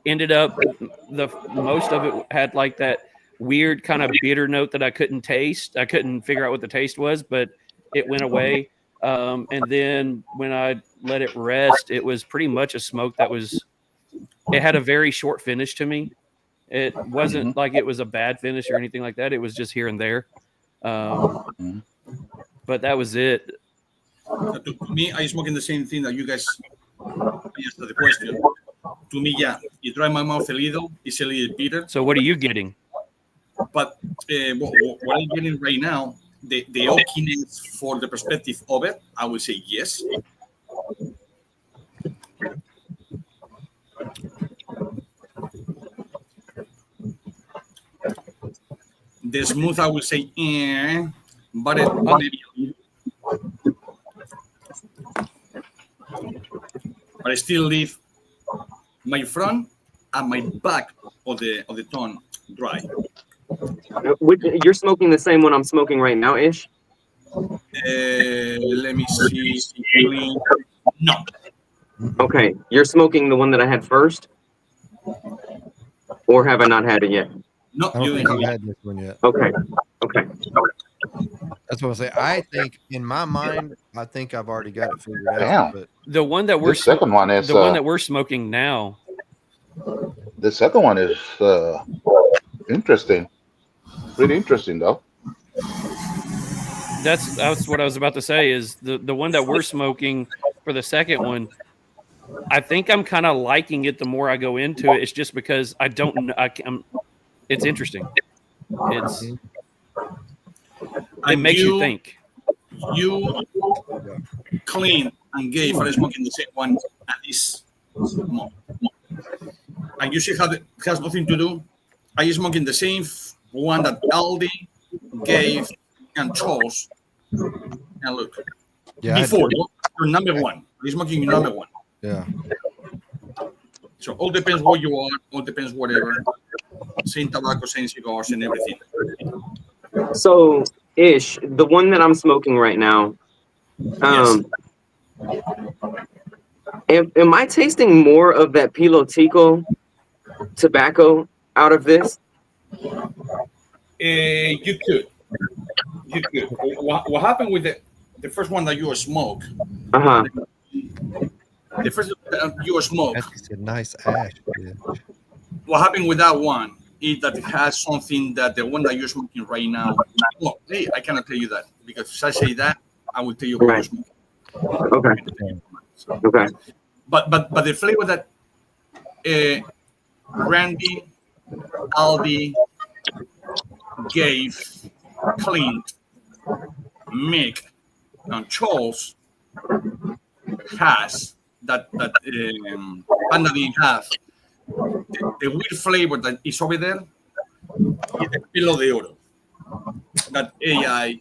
ended up, most of it had like that weird kind of bitter note that I couldn't taste. I couldn't figure out what the taste was, but it went away. And then when I let it rest, it was pretty much a smoke that was, it had a very short finish to me. It wasn't like it was a bad finish or anything like that. It was just here and there. But that was it. To me, I'm smoking the same thing that you guys answered the question. To me, yeah, it dry my mouth a little. It's a little bitter. So what are you getting? But what I'm getting right now, the oakiness for the perspective of it, I would say yes. The smooth, I would say, but it maybe. But I still leave my front and my back of the tongue dry. You're smoking the same one I'm smoking right now, Ish? Let me see. No. Okay, you're smoking the one that I had first? Or have I not had it yet? No, I don't think you had this one yet. Okay. That's what I say. I think in my mind, I think I've already got it figured out. Damn. But The one that we're The second one is the one that we're smoking now. the second one is interesting. Pretty interesting though. That's what I was about to say. Is the one that we're smoking for the second one? I think I'm kind of liking it the more I go into it. It's just because I don't know. It's interesting. It makes you think. You clean and gay for smoking the same one at this moment. And you see how it has nothing to do. Are you smoking the same one that Aldi gave and chose? And look, yeah, before your number one, you're smoking your number one. Yeah. So all depends what you are, all depends whatever. Same tobacco, same cigars, and everything. So, Ish, the one that I'm smoking right now, am I tasting more of that Pilotico tobacco out of this? You could. What happened with the first one that you smoke? The first you smoke. That's a nice ash. Yeah. What happened with that one is that it has something that the one that you're smoking right now. Well, hey, I cannot tell you that because if I say that, I will tell you what you're smoking. Okay. But the flavor that Randy, Aldi, Gabe, Clint, Mick, and Charles has that Panda didn't have. The weird flavor that is over there is the Pilo de Oro that AI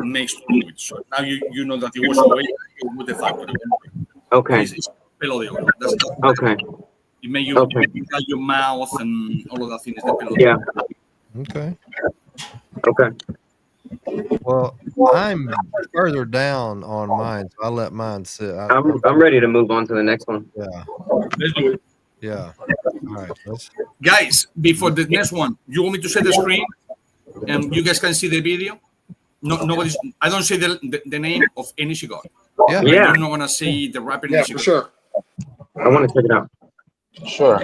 makes to do it. So now you know that it was away with the factory. Okay. It's Pilo de Oro. That's okay. It made you dry your mouth and all of that thing is the Pilo de Oro. Okay. Okay. Well, I'm further down on mine, so I'll let mine sit. I'm ready to move on to the next one. Yeah. Let's do it. Yeah. All right. Guys, before the next one, you want me to share the screen and you guys can see the video? No, nobody's. I don't say the name of any cigar. Yeah. You're not gonna see the wrapper. Yeah, for sure. I want to check it out. Sure.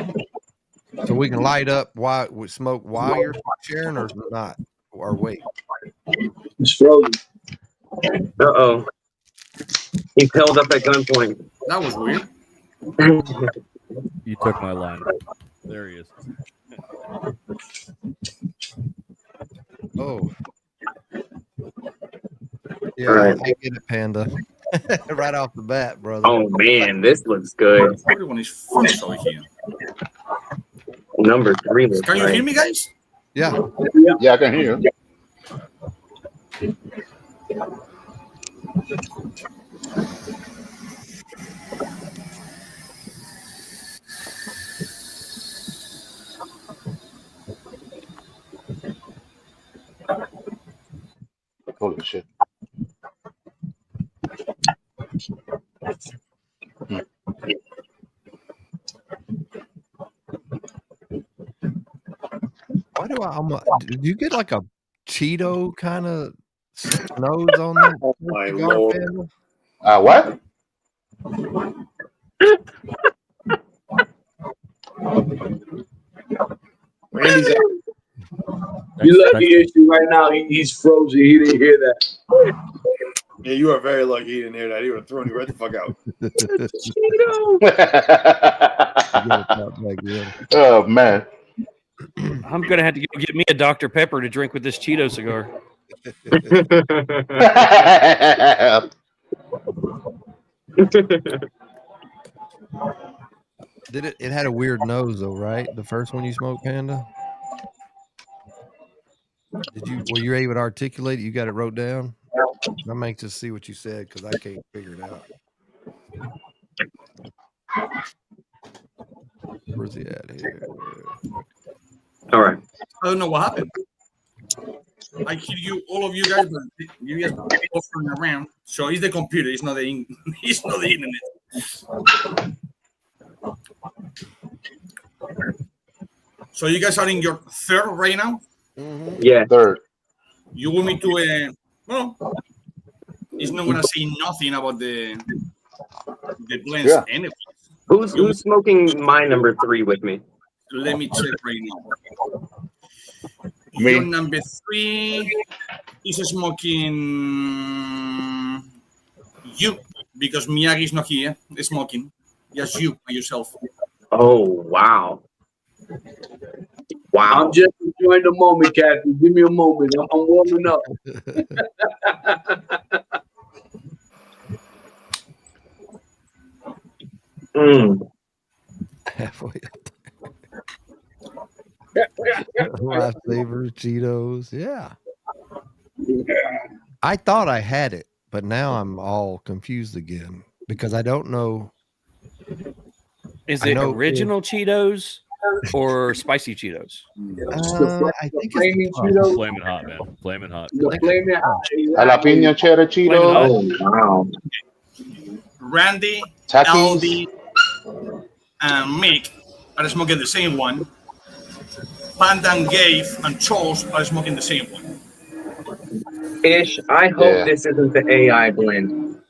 So we can light up while we smoke while you're sharing, or not, or wait. It's frozen. Uh-oh. He's held up at gunpoint. That was weird. You took my line. There he is. Oh. Yeah, right. I get it, Panda. Right off the bat, brother. Oh, man, this looks good. Everyone is fresh over here. Number 3 looks Can you hear me, guys? Yeah. Yeah, I can hear you. Holy shit. Why do did you get like a Cheeto kind of nose on that? Oh my Lord. What? Randy's out. You lucky issue right now. He's frozen. He didn't hear that. Yeah, you are very lucky he didn't hear that. He would have thrown you right the fuck out. Oh man. I'm gonna have to go get me a Dr. Pepper to drink with this Cheeto cigar. It had a weird nose though, right? The first one you smoked, Panda? Were you able to articulate it? You got it wrote down? I'm anxious to see what you said because I can't figure it out. Where's he at here? All right. I don't know what happened. I hear you, all of you guys, but you guys offering around. So it's the computer. It's not the it's not the internet. So you guys are in your third right now? Mm-hmm. Yeah. Third. You want me to well, it's not gonna say nothing about the blends anyway. Who's smoking my number 3 with me? Let me check right now. Me. Your number 3 is smoking you because Miyagi is not here. Smoking, just you by yourself. Oh wow! Wow! I'm just enjoying the moment, Kathy. Give me a moment. I'm warming up. Halfway up. Lifesavers, Cheetos. Yeah. I thought I had it, but now I'm all confused again because I don't know Is it original Cheetos or spicy Cheetos? I think flaming it's Cheetos. Flaming hot, man. Flaming hot. The flaming hot. Jalapeno cheddar Cheetos. Oh wow. Randy, Takis. Aldi, and Mick are smoking the same one. Panda and Gabe and Charles are smoking the same one. Ish, I hope this isn't the AI blend.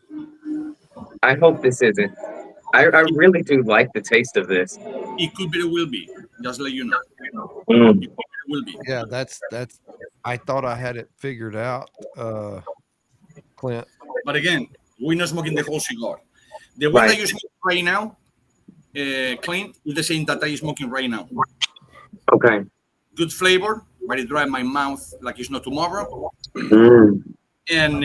I hope this isn't. I really do like the taste of this. It could be, it will be. Just let you know. Mm. It will be. Yeah, that's. I thought I had it figured out, Clint. But again, we're not smoking the whole cigar. The one that you're smoking right now, Clint, is the same that I'm smoking right now. Okay. Good flavor, but it dry my mouth like it's not tomorrow. Mm. And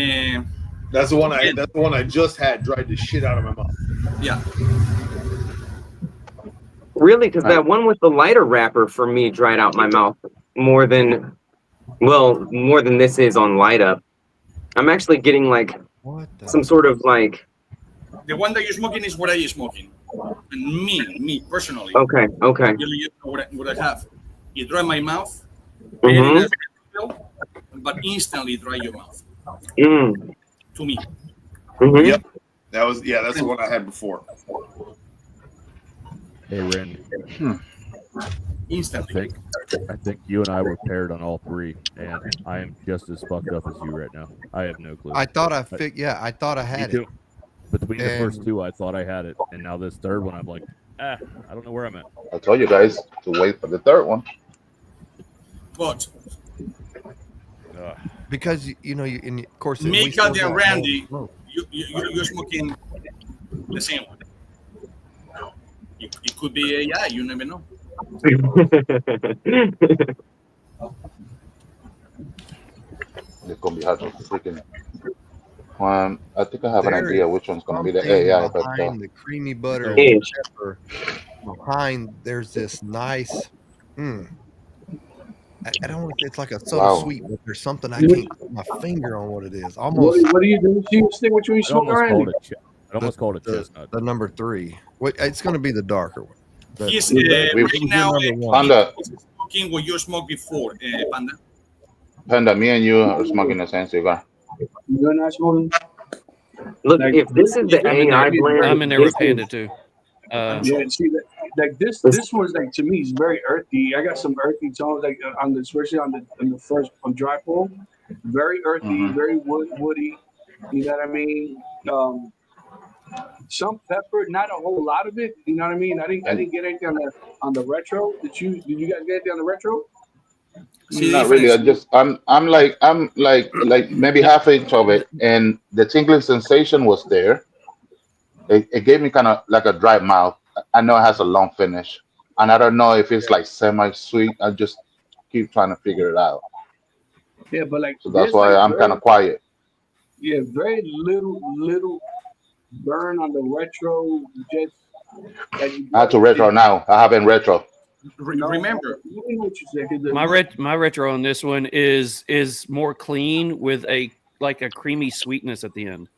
that's the one I just had dried the shit out of my mouth. Yeah. Really, because that one with the lighter wrapper for me dried out my mouth more than this is on light up. I'm actually getting like some sort of like. The one that you're smoking is what I is smoking, and me personally. Okay. You know what I have. It dry my mouth, but instantly dry your mouth. Mm. To me. Mm-hmm. Yep. That's the one I had before. Hey, Randy. Instantly. I think you and I were paired on all three, and I am just as fucked up as you right now. I have no clue. I thought I thought I had it. Between the first two, I thought I had it, and now this third one, I'm like, I don't know where I'm at. I told you guys to wait for the third one. But because of course, Mika and Randy, you're smoking the same one. It could be AI. You never know. It's gonna be hard to freaking. I think I have an idea which one's gonna be the AI. But behind the creamy butter and pepper, behind there's this nice. I don't know if it's like a subtle sweet, but there's something I can't put my finger on what it is. Almost. What do you do? You stick with you smoke around? I almost called it chestnut. The number 3. It's going to be the darker one. He's right now smoking what you smoked before, Panda. Panda, me and you are smoking the same cigar. You're not smoking. Look, if this is the AI blend, I'm in there with Panda too. See, like this one's like, to me, it's very earthy. I got some earthy tones, like especially on the first on dry pull, very earthy, very woody. You know what I mean? Some pepper, not a whole lot of it. You know what I mean? I didn't get anything on the retro. Did you guys get anything on the retro? Not really. I'm like maybe half inch of it, and the tingling sensation was there. It gave me kind of like a dry mouth. I know it has a long finish, and I don't know if it's like semi-sweet. I just keep trying to figure it out. Yeah, but like so that's why I'm kind of quiet. Yeah, very little burn on the retro. Just I have to retro now. I haven't retro. Remember, my retro on this one is more clean with a creamy sweetness at the end.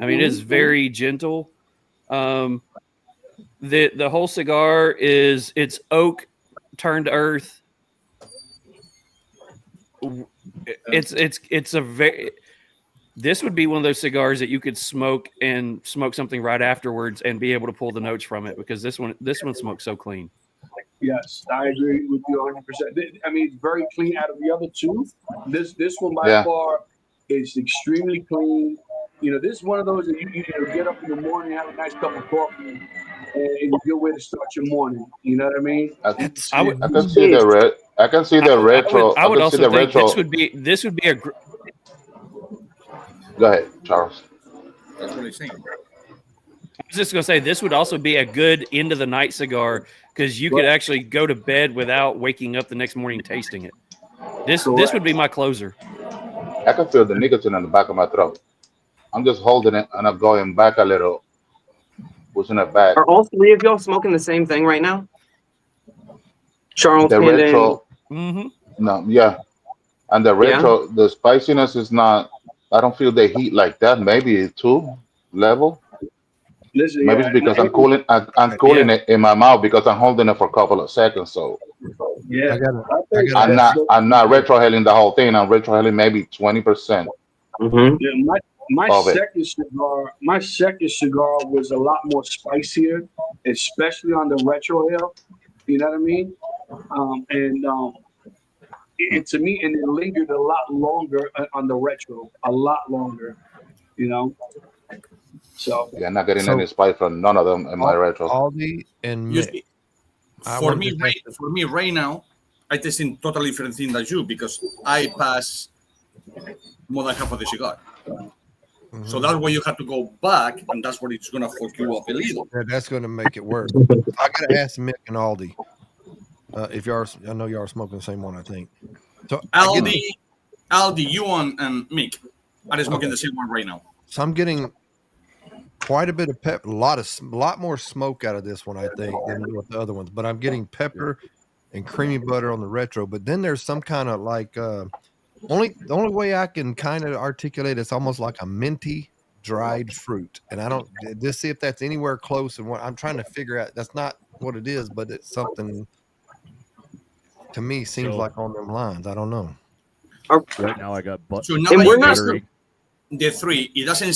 I mean, it is very gentle. The whole cigar it's oak turned earth. It's a very. This would be one of those cigars that you could smoke something right afterwards and be able to pull the notes from it, because this one smokes so clean. Yes, I agree with you 100%. I mean, it's very clean out of the other two. This one by far is extremely clean. You know, this is one of those that you get up in the morning, have a nice cup of coffee, and it's a good way to start your morning. You know what I mean? I can see the red. I can see the retro. I would also think this would be a. Go ahead, Charles. That's what he's saying. I was just going to say, this would also be a good end of the night cigar, because you could actually go to bed without waking up the next morning tasting it. This would be my closer. I can feel the nicotine on the back of my throat. I'm just holding it and I'm going back a little, pushing it back. Are all three of y'all smoking the same thing right now? Charles, the Panda, retro. No, yeah. And the retro, the spiciness is not, I don't feel the heat like that. Maybe 2 level. Listen, Maybe it's because I'm cooling. I'm cooling it in my mouth because I'm holding it for a couple of seconds. So yeah, I'm not retrohaling the whole thing. I'm retrohaling maybe 20%. Yeah, my of it. second cigar was a lot more spicier, especially on the retrohale. You know what I mean? It to me, and it lingered a lot longer on the retro, a lot longer. You know. So yeah, I'm not getting any spice from none of them in my retro. Aldi and Mick. For me right now, I tasting totally different thing than you because I pass more than half of the cigar. Mm-hmm. So that's why you have to go back, and that's what it's gonna fuck you up a little. Yeah, that's gonna make it worse. I gotta ask Mick and Aldi if you are. I know you are smoking the same one. I think. So Aldi, you and Mick are smoking the same one right now. So I'm getting quite a bit of pepper, a lot more smoke out of this one, I think, than with the other ones. But I'm getting pepper and creamy butter on the retro. But then there's some kind of like the only way I can kind of articulate it's almost like a minty dried fruit. And I don't just see if that's anywhere close. And what I'm trying to figure out, that's not what it is, but it's something to me seems like on them lines. I don't know. Right now I got So now and we're not the three. It doesn't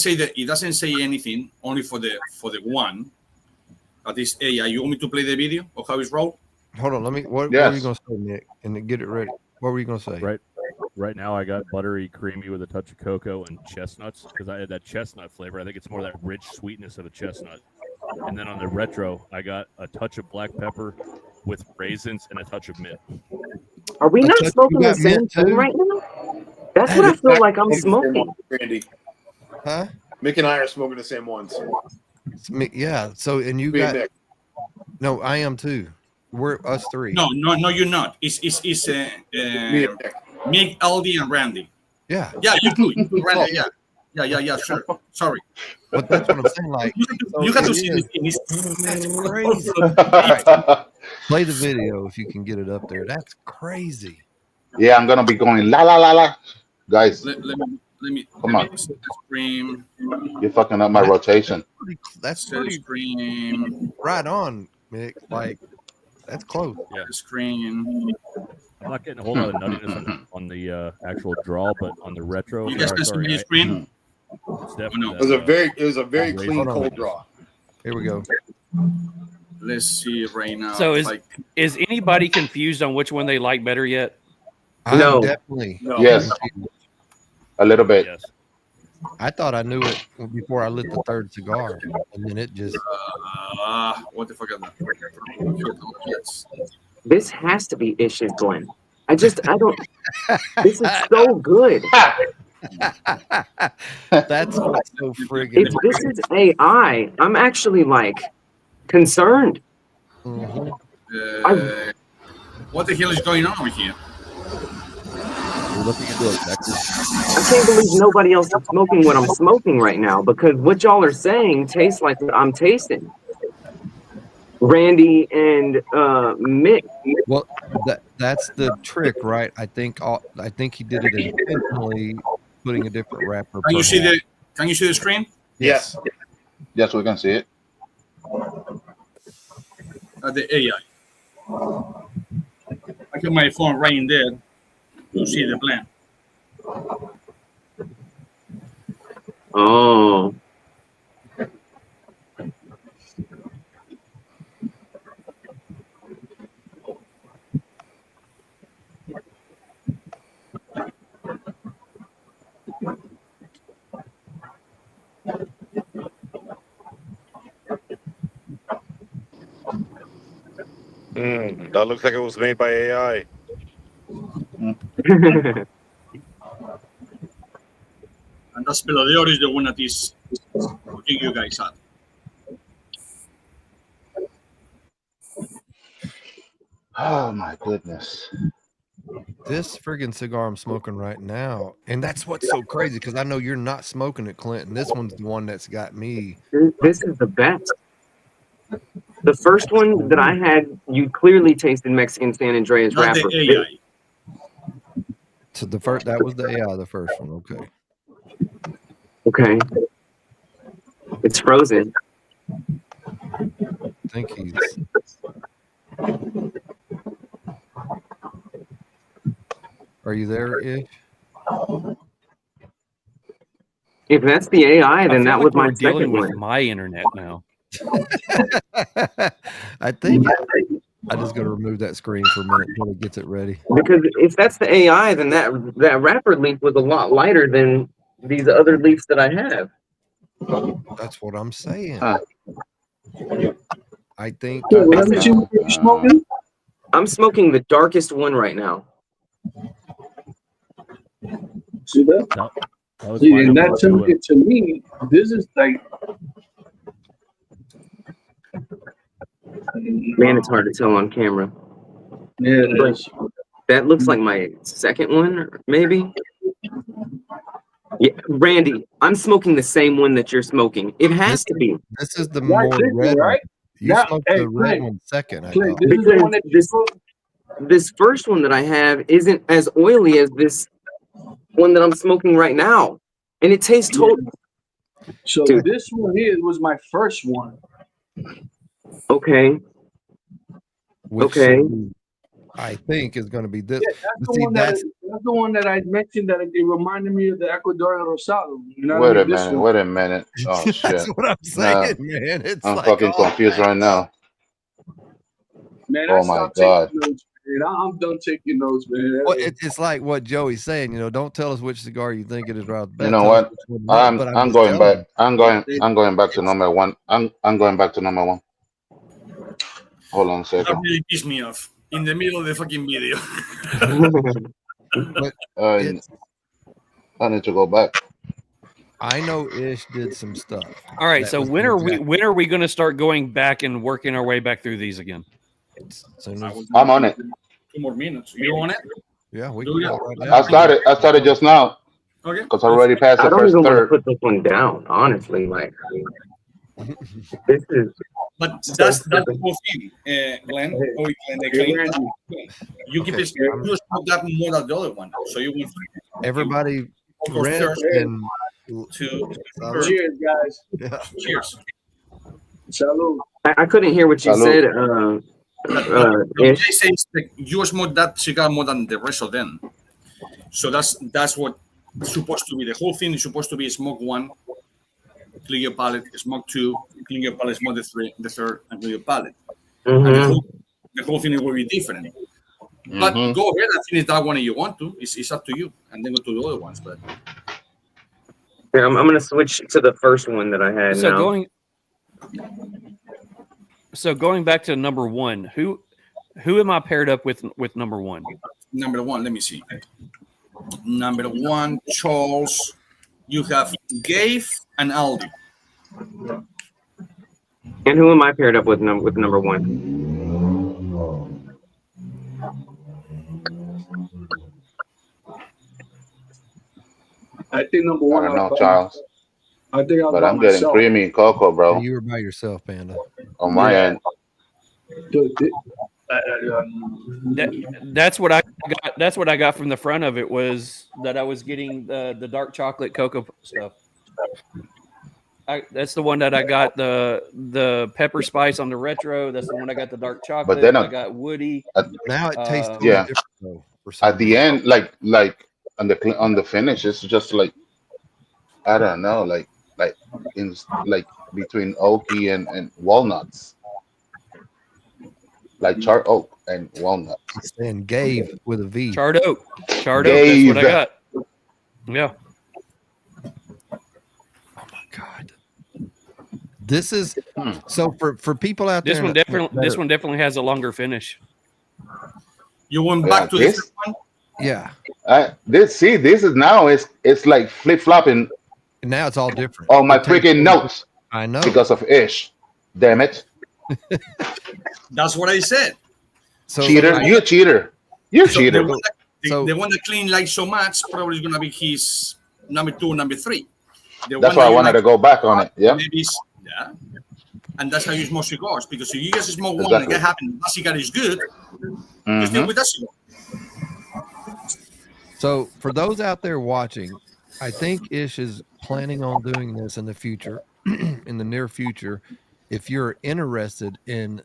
say anything. Only for the one. That is AI. You want me to play the video of how it's rolled? Hold on. What were you gonna say, Nick? And then get it ready. What were you gonna say? Right now I got buttery, creamy with a touch of cocoa and chestnuts because I had that chestnut flavor. I think it's more that rich sweetness of a chestnut. And then on the retro, I got a touch of black pepper with raisins and a touch of mint. Are we not smoking the same thing right now? That's what I feel like I'm smoking. Randy. Huh? Mick and I are smoking the same ones. Yeah. So, and you got... No, I am too. We're us three. No, you're not. It's Mick, Aldi, and Randy. Yeah. Yeah, you do, Randy. Yeah. Sure. Sorry. But that's what I'm saying. Like, you have to see this. That's crazy. Right. Play the video if you can get it up there. That's crazy. Yeah, I'm gonna be going la la la la, guys. Let me come on. Scream. You're fucking up my rotation. That's pretty right on, Mick. Like that's close. Yeah, scream. I'm not getting a whole lot of nuttiness on the actual draw, but on the retro. You guys can see me screen. It was a very clean cold draw. Here we go. Let's see right now. So is anybody confused on which one they like better yet? No, definitely. No. Yes, a little bit. Yes. I thought I knew it before I lit the third cigar, and then it just. What the fuck is that? This has to be Ish's blend. I don't. This is so good. That's what's so friggin'. If this is AI, I'm actually like concerned. What the hell is going on over here? We're looking into a vector. I can't believe nobody else is smoking what I'm smoking right now because what y'all are saying tastes like what I'm tasting. Randy and Mick. Well, that's the trick, right? I think he did it intentionally, putting a different wrapper. Can you see the screen? Yes. Yes, we can see it. The AI. I got my phone right in there to see the plan. Oh. That looks like it was made by AI. And that's Pelador is the one that is looking you guys at. Oh my goodness. This friggin' cigar I'm smoking right now, and that's what's so crazy because I know you're not smoking it, Clinton. This one's the one that's got me. This is the best. The first one that I had, you clearly tasted Mexican San Andreas Not wrapper. the AI. So that was the AI, the first one. Okay. Okay. It's frozen. think he's. Are you there, Ish? If that's the AI, then that was my we're dealing second with one. my internet now. I think I'm just going to remove that screen for a minute until it gets it ready. Because if that's the AI, then that wrapper leaf was a lot lighter than these other leaves that I have. That's what I'm saying. I think. Let me see what you're smoking. I'm smoking the darkest one right now. See that? That was See, my and number that two one. to me, this is like. Man, it's hard to tell on camera. Yeah, it is. That looks like my second one, maybe. Yeah, Randy, I'm smoking the same one that you're smoking. It has to be. This is the more red right? one. You smoked the red one second, I thought. This is the one that you smoked. This first one that I have isn't as oily as this one that I'm smoking right now. And it tastes totally. So Dude. this one here was my first one. Okay. Which Okay. I think is going to be this. Yeah, that's the one that I mentioned that it reminded me of the Ecuador Rosado. You know Wait what I a mean? This minute. one. Wait a minute. Oh shit. That's what I'm saying, man. It's I'm like fucking all confused right now. Man, Oh I my stopped God. taking notes, man. I'm done taking notes, man. Well, it's like what Joey's saying. Don't tell us which cigar you think it is right off the bat. You know Tell what? us which one it is. But I'm just going telling back. I'm going back to number one. I'm going back to number one. Hold on a That second. really pissed me off in the middle of the fucking video. But I need to go back. I know Ish did some stuff. All right, That so was when the are we exact- going to start going back and working our way back through these again? As soon as, I'm on it. 2 more minutes. You on it? yeah, we Do can ya? go right now. I started just now Okay. because I already passed I the don't first even want to third. put this one down, honestly. Like, this is. But that's the whole thing, Glenn. You keep it. You smoke that more than the other one, so you went Everybody, from red third and to third. Cheers, guys. yeah. Cheers. Salud. I couldn't hear what you Salud. said. They Ish. say that you smoke that cigar more than the rest of them. So that's what it's supposed to be. The whole thing is supposed to be smoke one, clean your palate, smoke two, clean your palate, smoke the third, and clean your palate. Mhm. And the whole thing will be different. But go ahead and finish that one if you want to. It's up to you, and then go to the other ones. But Yeah, I'm going to switch to the first one that I had So now. going back to number one, who am I paired up with number one? number one, let me see. Number one, Charles. You have Gabe and Aldi. And who am I paired up with number one? I think number one. I don't know, Charles. I think But I'm getting creamy cocoa, bro. You were by yourself, Panda. On my end. That's what I got. That's what I got from the front of it, was that I was getting the dark chocolate cocoa stuff. That's the one that I got the pepper spice on the retro. That's the one I got the dark chocolate. But then I got woody. Now it tastes yeah. different though. For some At the end, like on the finish, it's just like I don't know, like between oaky and walnuts, like charred oak and walnut. And Gabe with a V. Charred oak. Charred oak. That's what I got. Yeah. God. This is so for people out there. This one definitely has a longer finish. You went back to this one? Yeah. This is now it's like flip flopping. Now it's all different. Oh my freaking notes! I know because of Ish. Damn it! That's what I said. So cheater, you cheater. You're so cheater. The one that clean like so much probably is gonna be his number 2, number 3. That's why I wanted to go back on it. Yeah. Yeah. And that's how you smoke cigars, because if you guys smoke one and get happy, that cigar is good, you still with that cigar. So for those out there watching, I think Ish is planning on doing this in the future, in the near future. if you're interested in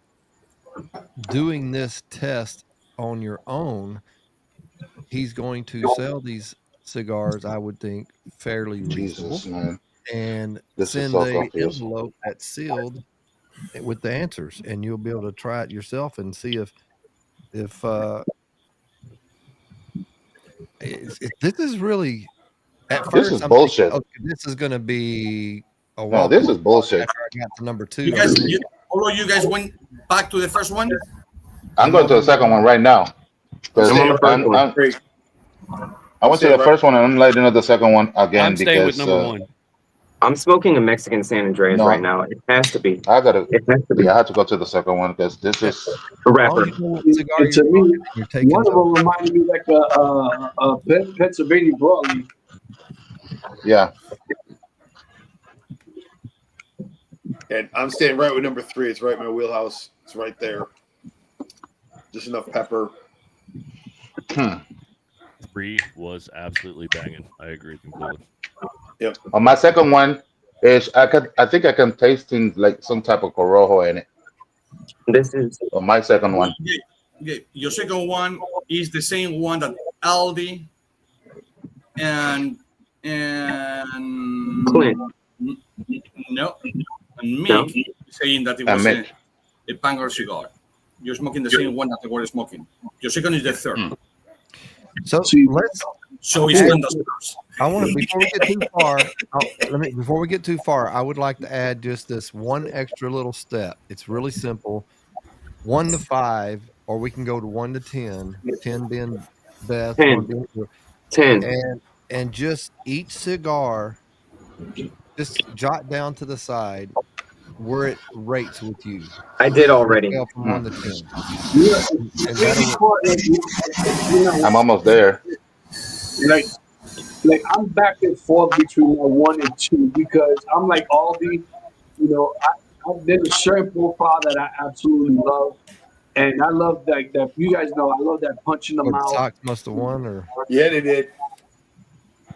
doing this test on your own, he's going to sell these cigars, I would think, fairly reasonable, Jesus, man. and This is send so a confusing. envelope that's sealed with the answers, and you'll be able to try it yourself and see if this is really at This first is I'm bullshit. thinking, okay, this is going to be a No, this is bullshit. After I got to number 2, You guys, all of you guys went back to the first one. I'm going to the second one right now. Because I went to the first one and I'm lighting up the second one again. I'm staying with because, number 1. I'm smoking a Mexican San Andreas No. right now. It has to be. I gotta. It has to be. Yeah, I had to go to the second one because this is A rapper. And to me, one of them reminded me like a Pennsylvania broadleaf. yeah. And I'm staying right with number 3. It's right in my wheelhouse. It's right there. Just enough pepper. 3 was absolutely banging. I agree completely. Yep. On my second one is I think I can taste things like some type of Corojo in it. This is on my second one. Okay. Your second one is the same one that Aldi and Clint. No, and Mick saying that it was a Bangor cigar. You're smoking the same one that they were smoking. Your second is the third. So let's. So it's I want to before we get too far. I would like to add just this one extra little step. It's really simple. 1 to 5, or we can go to 1 to 10. 10 being best. 10. 10. And just each cigar, just jot down to the side where it rates with you. I did already. From 1 to 10. I'm almost there. Like I'm back and forth between 1 and 2 because I'm like Aldi, there's a certain profile that I absolutely love, and I love that. You guys know I love that punch in the mouth. Sox must have won, or yeah, they did.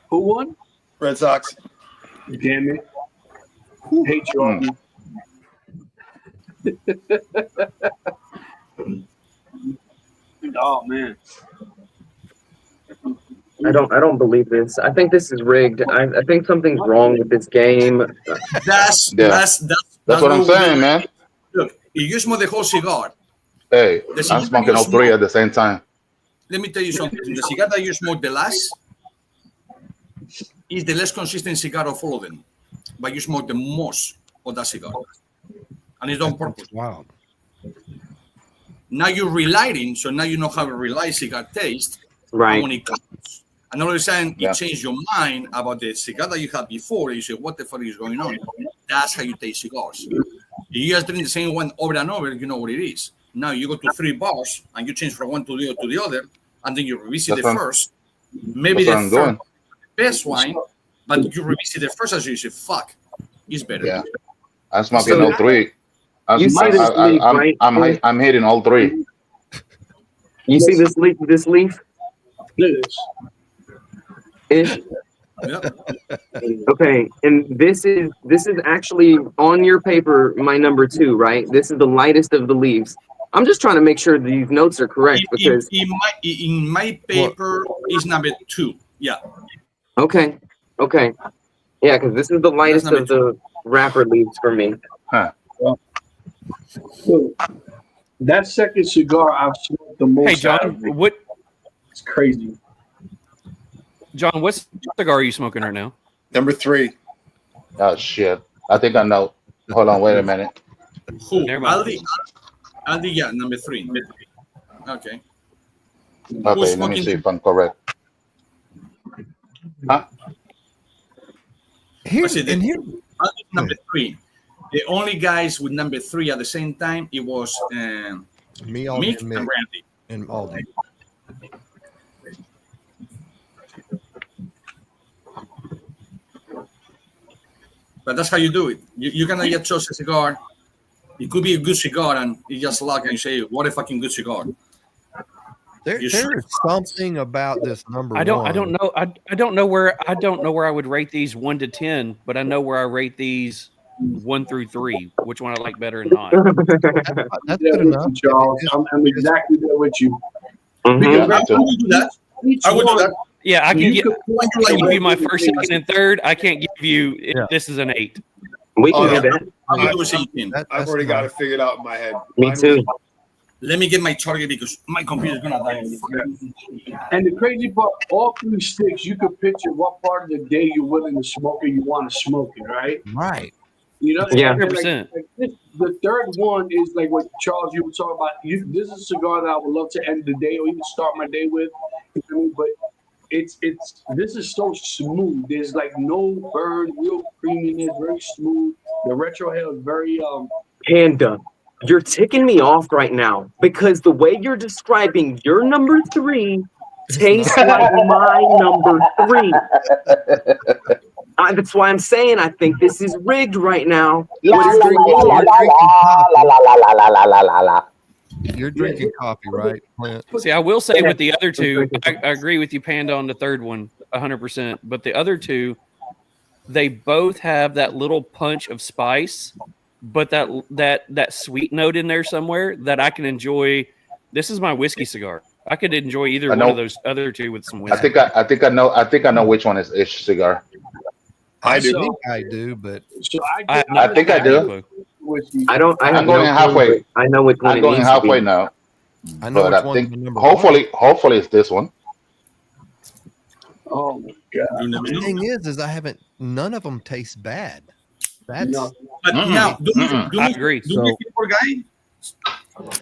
Who won? Red Sox. Damn it! Hate you, Aldi. Oh man. I don't believe this. I think this is rigged. I think something's wrong with this game. That's what I'm saying, man. Look, if you smoke the whole cigar. Hey, I'm smoking all 3 at the same time. Let me tell you something. The cigar that you smoke the last is the less consistent cigar of all of them, but you smoke the most of that cigar, and it's on purpose. Wow. Now you're relighting, so now you know how a relight cigar tastes. Right. When it comes. And all of a sudden, it changed your mind about the cigar that you had before. You say, what the fuck is going on? That's how you taste cigars. If you just drink the same one over and over, you know what it is. Now you go to 3 bars, and you change from one to the other, and then you revisit the first. Maybe the third best wine, but you revisit the first as you say, fuck, it's better. Yeah. I'm smoking all 3. I'm hitting all 3. You see this leaf? This leaf? Ish. Yep. Okay, and this is actually on your paper my number 2, right? This is the lightest of the leaves. I'm just trying to make sure these notes are correct because in my paper is number 2. Yeah. Okay. Yeah, because this is the lightest of the wrapper leaves for me. Huh. So that second cigar I've smoked the most. Hey, John, what? It's crazy. John, what cigar are you smoking right now? Number 3. Oh shit! I think I know. Hold on, wait a minute. Who? Aldi, yeah, number 3. Okay. Okay, let me see if I'm correct. Huh? Number 3. The only guys with number 3 at the same time, it was me, Mick and Randy. And Aldi. But that's how you do it. You cannot just choose a cigar. It could be a good cigar, and you just look and you say, "What a fucking good cigar!" There is something about this number. I don't know where I would rate these 1 to 10, but I know where I rate these 1 through 3, which one I like better or not. That's good enough. Charles. I'm exactly there with you. I would do that. I would do that. Yeah, I can give you my like first, second, and third. I can't give you this is an 8. We can do that. I've already got it figured out in my head. Me too. Let me get my target because my computer's gonna die. And the crazy part, all 3 sticks, you could picture what part of the day you're willing to smoke it, you want to smoke it, right? Right. You know, Yeah, and 100%. The third one is like what Charles, you were talking about. This is a cigar that I would love to end the day or even start my day with. You know what I mean? But this is so smooth. There's like no burn, real creaminess, very smooth. The retro hair is very Panda, you're ticking me off right now because the way you're describing your number 3 tastes like my number 3. That's why I'm saying I think this is rigged right now. You're drinking coffee, right, Clint? See, I will say with the other 2, I agree with you, Panda, on the third one, 100%. But the other 2, they both have that little punch of spice, but that sweet note in there somewhere that I can enjoy. This is my whiskey cigar. I could enjoy either one of those other 2 with some whiskey. I think I know which one is Ish cigar. I do, but I think I do. I'm going halfway. I know which one. I'm going halfway now. I know but which I think one. hopefully it's this one. Oh my god! The thing is I none of them taste bad. That's But now, I agree. Do me a favor, guy.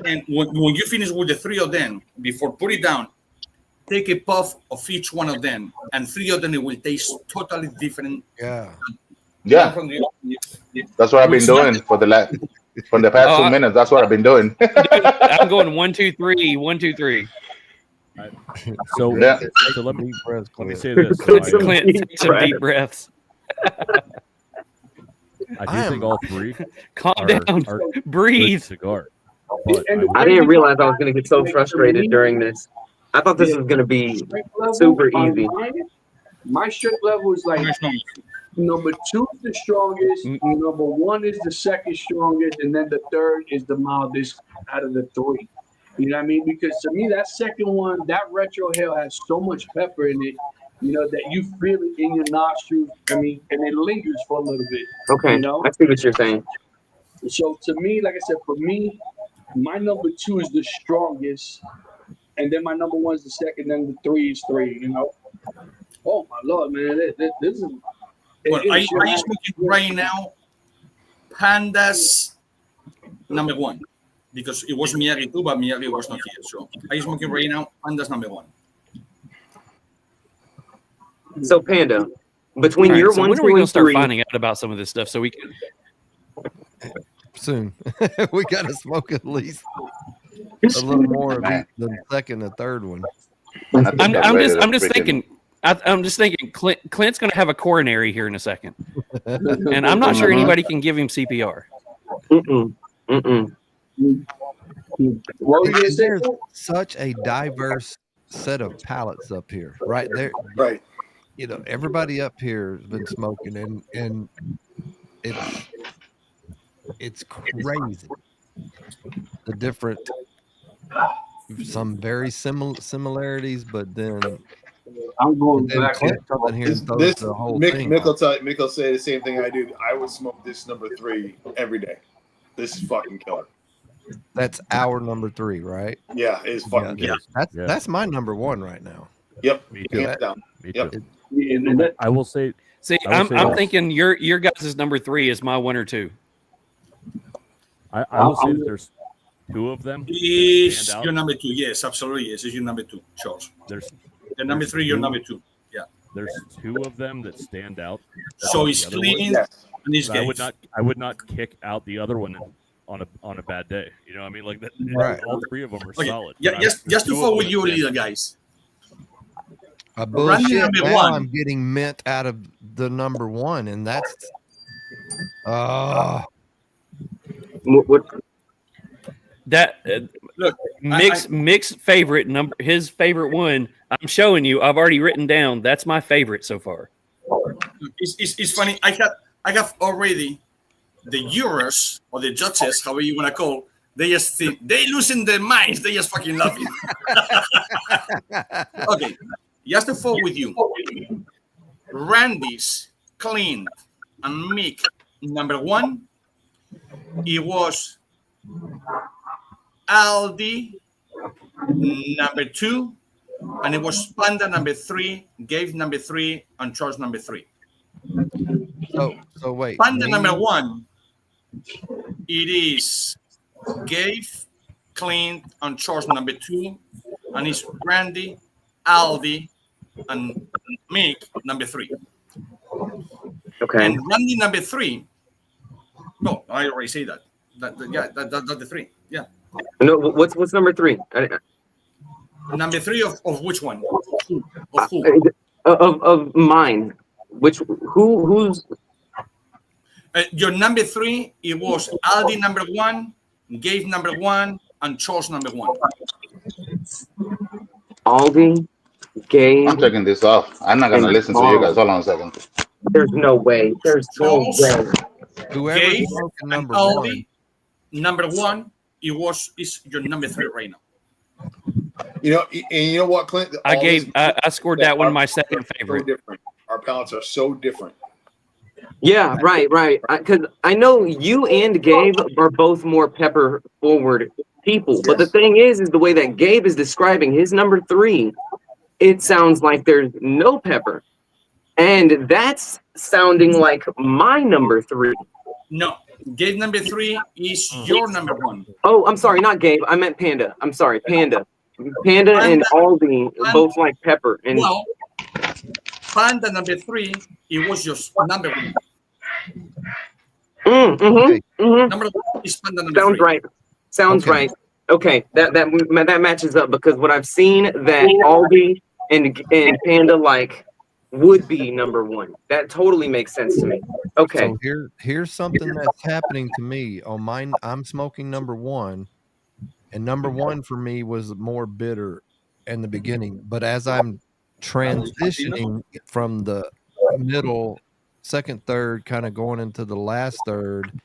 And when you finish with the 3 of them, before put it down, take a puff of each one of them, and 3 of them it will taste totally different. Yeah. That's what I've been doing for the past 2 minutes. That's what I've been doing. I'm going 1, 2, 3, 1, 2, 3. So let me say this. Clint, take some deep breaths. I do think all 3 calm are down, breathe. Cigar. I didn't realize I was going to get so frustrated during this. I thought this was going to be super easy. My strength level is like number 2 is the strongest, number 1 is the second strongest, and then the third is the mildest out of the 3. You know what I mean? Because to me, that second one, that retro hair has so much pepper in it, that you feel it in your nostrils. I mean, and it lingers for a little bit. Okay, I see what you're saying. So to me, like I said, for me, my number 2 is the strongest, and then my number 1 is the second, then the 3 is 3. Oh my lord, man, this is. Well, I smoking right now Panda's number 1 because it was Miyagi too, but Miyagi was not here. So I smoking right now Panda's number 1. So Panda, between your 1, when 2, are we going to start 3, finding out about some of this stuff so we can? Soon. We got to smoke at least a little more of each, the second and third one. I'm just thinking. I'm just thinking Clint's going to have a coronary here in a second, and I'm not sure anybody can give him CPR. There's such a diverse set of palates up here, right there. Right. Everybody up here has been smoking, and it's crazy. The different, some very similarities, but then. I'm going back. Mick will say the same thing I do. I would smoke this number 3 every day. This is fucking killer. That's our number 3, right? Yeah, it's fucking killer. That's my number 1 right now. Yep. Me too. Hands down. Yep. I will say. See, I'm thinking your guys' number 3 is my 1 or 2. I will say that there's 2 of them. Is your number 2? Yes, absolutely. Yes, is your number 2, Charles. There's the number 3, your number 2. Yeah. There's 2 of them that stand out. So he's clean. And he's I would not kick out the other one on a bad day. You know what I mean? Like that. Right. All 3 of them are solid. Yeah, just to follow your leader, guys. Bullshit. Now I'm getting mint out of the number 1, and that's what that look. Mick's favorite number, his favorite one. I'm showing you. I've already written down. That's my favorite so far. It's funny. I have already the jurors or the judges, however you want to call, they just think they losing their minds. They just fucking laughing. Okay, just to fall with you. Randy's, Clint, and Mick, number 1. It was Aldi, number 2, and it was Panda, number 3, Gabe, number 3, and Charles, number 3. So wait. Panda, number 1, it is Gabe, Clint, and Charles, number 2, and it's Randy, Aldi, and Mick, number 3. Okay. And Randy, number 3. No, I already say that. That's the 3. Yeah. No, what's number 3? Number 3 of which one? Of who? Of mine. Who's your number 3? It was Aldi number 1, Gabe number 1, and Charles number 1. Aldi, Gabe. I'm taking this off. I'm not gonna listen to you guys. Hold on a second. There's no way. There's no way. Gabe and Aldi, number 1. Is your number 3 right now. You know what, Clint? I scored that one my second favorite. So different. Our palates are so different. Yeah, right. Because I know you and Gabe are both more pepper forward people, but the thing is the way that Gabe is describing his number 3, it sounds like there's no pepper, and that's sounding like my number 3. No, Gabe number 3 is your number 1. Oh, I'm sorry, not Gabe. I meant Panda. I'm sorry, Panda and Aldi both like pepper. And well, Panda number 3, it was your number 1. Number 1 is Panda number 3. Sounds right. Sounds right. Okay, that matches up, because what I've seen that Aldi and Panda like would be number 1. That totally makes sense to me. Okay. So here's something that's happening to me on mine. I'm smoking number 1, and number 1 for me was more bitter in the beginning. But as I'm transitioning from the middle, second, third, kind of going into the last third,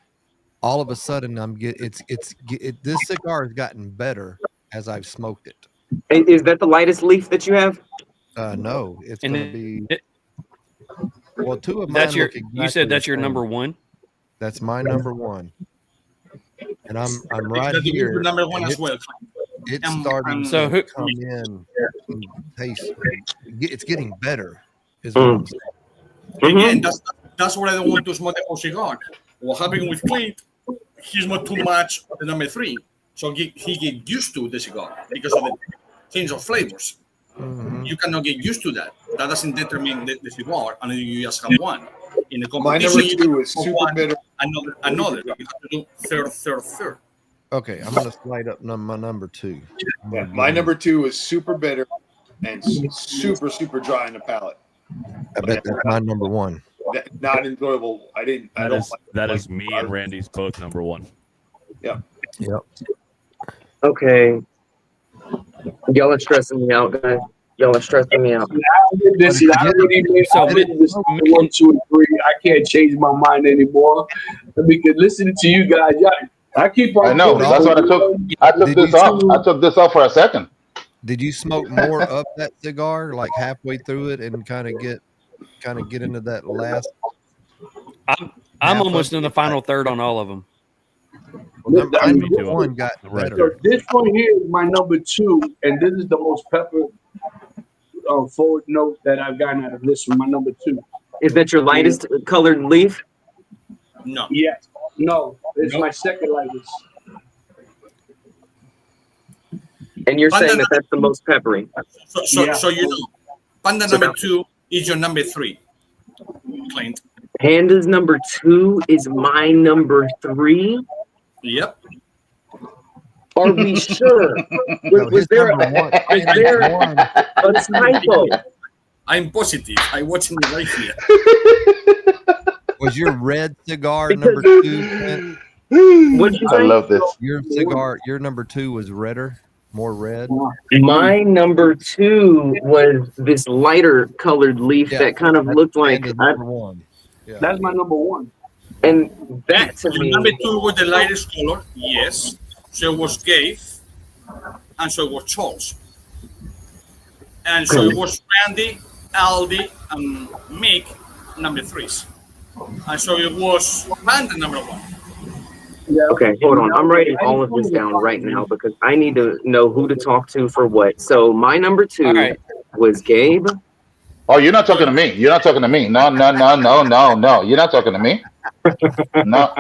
all of a sudden this cigar has gotten better as I've smoked it. Is that the lightest leaf that you have? No, it's going to be. Well, 2 of mine. That's you said that's your number 1. That's my number 1, and I'm right here. Your number 1 as well. It's starting to come in and taste. It's getting better. Is what I'm saying. Again, that's what I don't want to smoke the whole cigar. What happened with Clint? He smoked too much of the number 3, so he get used to the cigar because of the change of flavors. You cannot get used to that. That doesn't determine the cigar, and you just have one. In the competition, my number 2 is super bitter. Another. You have to do third. Okay, I'm gonna slide up my number 2. Yeah, my number 2 is super bitter and super dry in the palate. I bet that's my number 1. Not enjoyable. That is me and Randy's both number 1. Yeah. Yep. Okay. Y'all are stressing me out, guys. Y'all are stressing me out. This is already so 1, 2, and 3. I can't change my mind anymore because listening to you guys, I keep on. I know. That's what I took. I took this off. I took this off for a second. Did you smoke more of that cigar, like halfway through it, and kind of get into that last? I'm almost in the final third on all of them. Well, number 1 got better. So this one here is my number 2, and this is the most pepper forward note that I've gotten out of this one. My number 2. Is that your lightest colored leaf? No. Yes. No. It's my second lightest. And you're saying that that's the most peppery. So you know, Panda number 2 is your number 3, Clint. Panda's number 2 is my number 3. Yep. Are we sure? Was there a typo? I'm positive. I watching it right here. Was your red cigar number 2? What did you say? I love this. Your cigar, your number 2 was redder, more red. My number 2 was this lighter colored leaf that kind of looked like. Number 1. Yeah. That's my number 1. And that to me, number 2 was the lightest color, yes. So it was Gabe, and so it was Charles. And so it was Randy, Aldi, and Mick, number 3s. And so it was Panda, number 1. okay, hold on. I'm writing all of this down right now because I need to know who to talk to for what. So my number 2 was Gabe. Oh, you're not talking to me. You're not talking to me. No. You're not talking to me. No.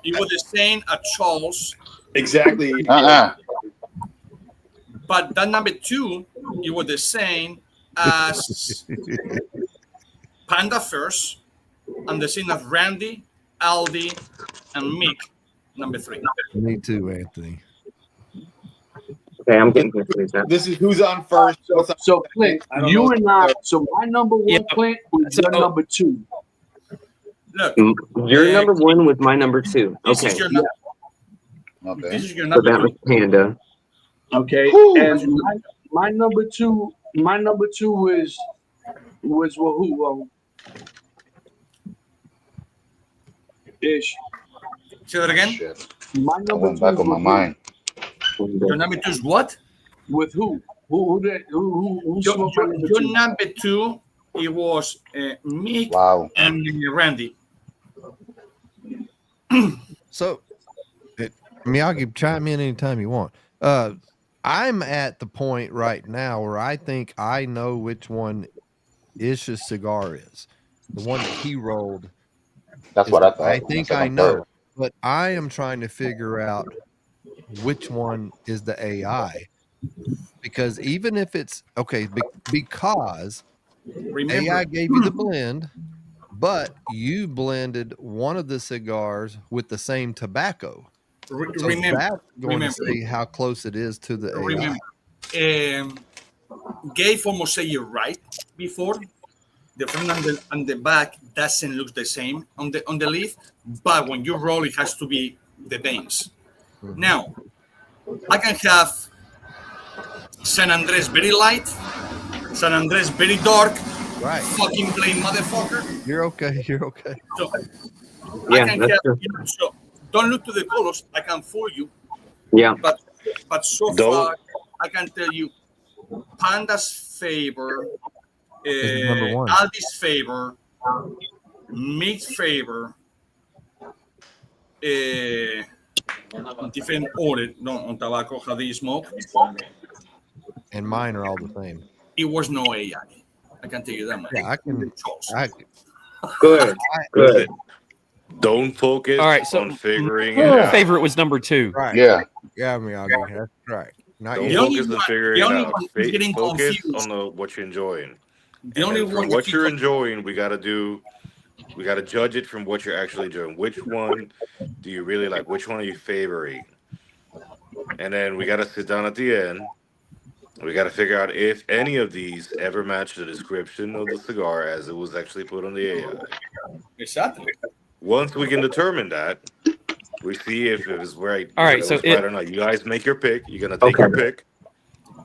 You were the same as Charles. Exactly. But that number 2, you were the same as Panda first, and the same as Randy, Aldi, and Mick, number 3. Me too, Anthony. Okay, I'm getting confused now. This is who's on first. So Clint, you and I. So my number 1, Clint, was your number 2. Look, your number 1 was my number 2. This Okay. is your number. Okay. This is your So number that was 2. Panda. Okay, and my number 2 was who? Ish. Say that again. Shit. My I number went 2 back on my mind. Your number 2 is what? with who? Who smoked my number 2? Your number 2, it was Mick and Randy. So, Miyagi, chime in anytime you want. I'm at the point right now where I think I know which one Ish's cigar is. The one that he rolled. That's what I thought. I think I know, but I am trying to figure out which one is the AI. Because even if it's okay, because Remember, AI gave you the blend, but you blended one of the cigars with the same tobacco. So remember, that's going to see how close it is to the AI. remember, Gabe almost said it right before. The front and the back doesn't look the same on the leaf, but when you roll, it has to be the veins. Mm-hmm. Now, I can have San Andres very light, San Andres very dark, right? Fucking plain motherfucker. You're okay. You're okay. So, Yeah, I can that's have, true. so don't look to the colors. I can fool you. Yeah. But so far, I can tell you, Panda's favor, number 1. Aldi's favor, Mick's favor, different order, no, on tobacco, how they smoke. And mine are all the same. It was no AI. I can tell you that much. Yeah, I can. Good. Good. Don't focus All right, so on figuring it my out. favorite was number 2. Right. Yeah. Yeah, Miyagi. That's right. Not Don't you. focus on figuring it out. who's getting Focus confused. on what you're enjoying. The only And from one what you're enjoying, we got to judge it from what you're actually enjoying. Which one do you really like? Which one are you favoring? And then we got to sit down at the end. We got to figure out if any of these ever match the description of the cigar as it was actually put on the AI. Exactly. Once we can determine that, we see if it was right. All right, so right or not. You guys make your pick. You're gonna take your pick,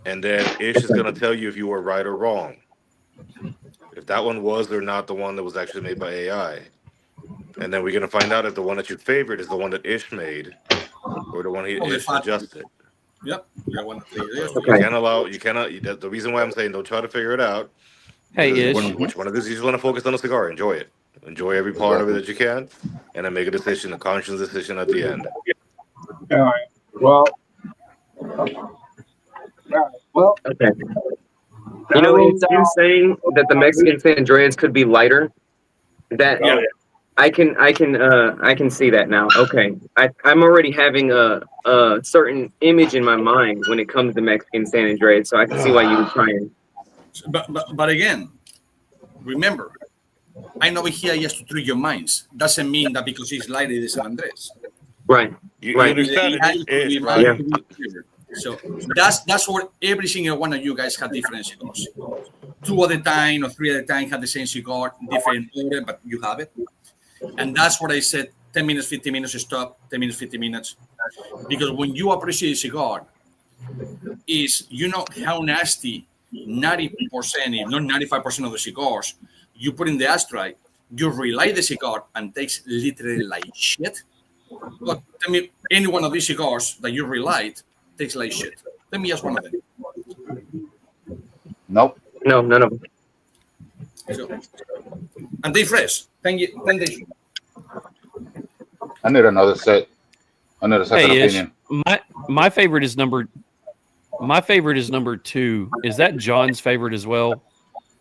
and then Ish is gonna tell you if you were right or wrong. If that one was or not the one that was actually made by AI, and then we're gonna find out if the one that you favored is the one that Ish made, or the one Ish adjusted. Yep. You can't allow. You cannot. The reason why I'm saying don't try to figure it out. Hey, Ish. Which one of these you just want to focus on the cigar? Enjoy it. Enjoy every part of it that you can, and then make a decision, a conscious decision at the end. All right. Well. Okay. You know, you saying that the Mexican San Andreas could be lighter. That I can see that now. Okay, I'm already having a certain image in my mind when it comes to Mexican San Andreas, so I can see why you were trying. But again, remember, I know here just to trick your minds. Doesn't mean that because it's lighter, it's San Andres. Right. You understand it, right? Yeah. So that's what every single one of you guys have different cigars. 2 at a time or 3 at a time have the same cigar, different order, but you have it. And that's what I said, 10 minutes, 15 minutes, stop, 10 minutes, 15 minutes. Because when you appreciate a cigar, is you know how nasty 90%, if not 95% of the cigars you put in the ashtray you relight the cigar and takes literally like shit. But tell me, any one of these cigars that you relight takes like shit. Tell me just one of them. Nope. No, none of them. So, and they fresh. 10 days. I need another set. I need a second Hey, opinion. my favorite is number 2. Is that John's favorite as well?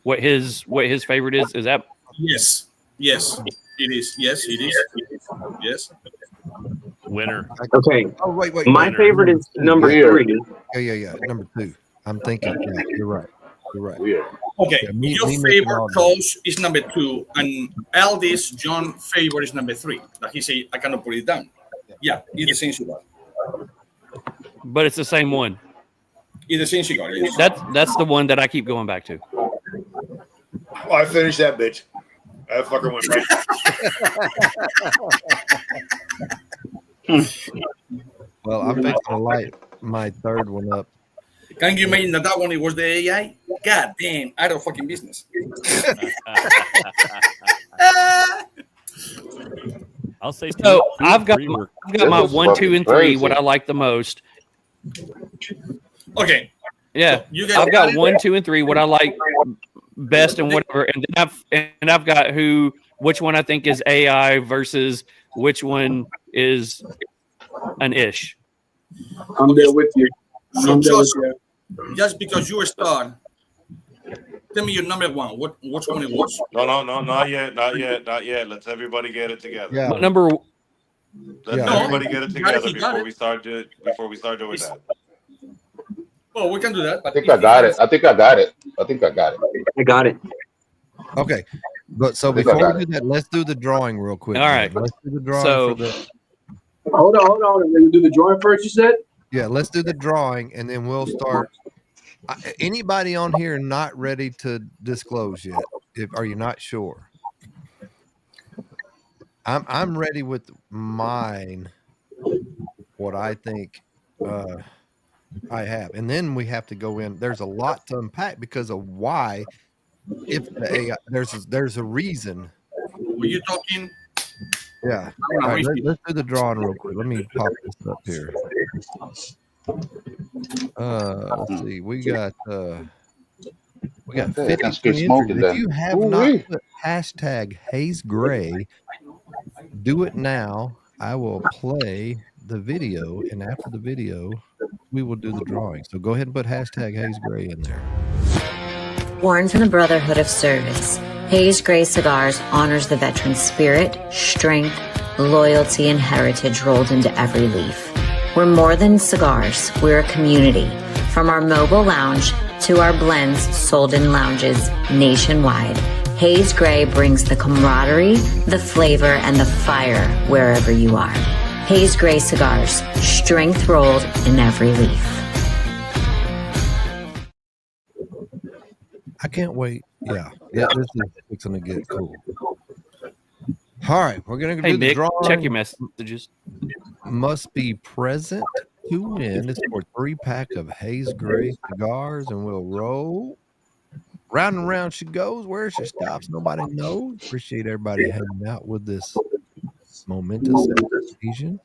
What his favorite is? Is that? Yes, it is. Yes, it is. Yes. Winner. Okay. Oh, wait. My winner. favorite is number Weird. 3. Yeah. Number 2. I'm thinking. Yeah, you're right. Weird. Okay, Yeah, me your making favorite all that. close is number 2, and Aldis John favorite is number 3. That he say I cannot put it down. Yeah, it's the same cigar. But it's the same one. It's the same cigar. Yes. That's the one that I keep going back to. Oh, I finished that bitch. That fucker went right. Well, I'm fixing to light my third one up. Can you imagine that one? It was the AI. God damn, out of fucking business. I'll say So I've got my This is 1, 2, and 3. crazy. What I like the most. Okay. Yeah, You guys I've got it? 1, 2, and 3. What I like best and whatever, and then I've got which one I think is AI versus which one is an ish. I'm there with you. So just because you start, tell me your number 1. Which one it was? No, not yet. Let's everybody get it together. Yeah. What number? Let's Yeah. everybody get it He got it, together he got before we start doing that. Oh, we can do that. I think I got it. I got it. Okay. But so I think I before got we do that, let's do the drawing real quick. All right. Let's do the drawing So- for the. Hold on. Let me do the drawing first, you said? Yeah, let's do the drawing and then we'll start. Anybody on here not ready to disclose yet? Are you not sure? I'm ready with mine. What I think I have, and then we have to go in. There's a lot to unpack because of why. If the AI, there's a reason. Were you talking? Yeah. All right, let's do the drawing real quick. Let me pop this up here. Let's see. We got I can 50 keep smoking entries. then. If you have not put hashtag Haze Gray, do it now. I will play the video, and after the video, we will do the drawing. So go ahead and put hashtag Haze Gray in there. Born from the Brotherhood of Service, Haze Gray Cigars honors the veteran's spirit, strength, loyalty, and heritage rolled into every leaf. We're more than cigars, we're a community. From our mobile lounge to our blends sold in lounges nationwide, Haze Gray brings the camaraderie, the flavor, and the fire wherever you are. Haze Gray Cigars, strength rolled in every leaf. I can't wait. Yeah, this is fixing to get cool. All right, we're gonna Hey, do the Mick, drawing. check your messages. Must be present to win. It's for a 3-pack of Haze Gray cigars, and we'll roll. Round and round she goes. Where she stops, nobody knows. Appreciate everybody hanging out with this momentous occasion.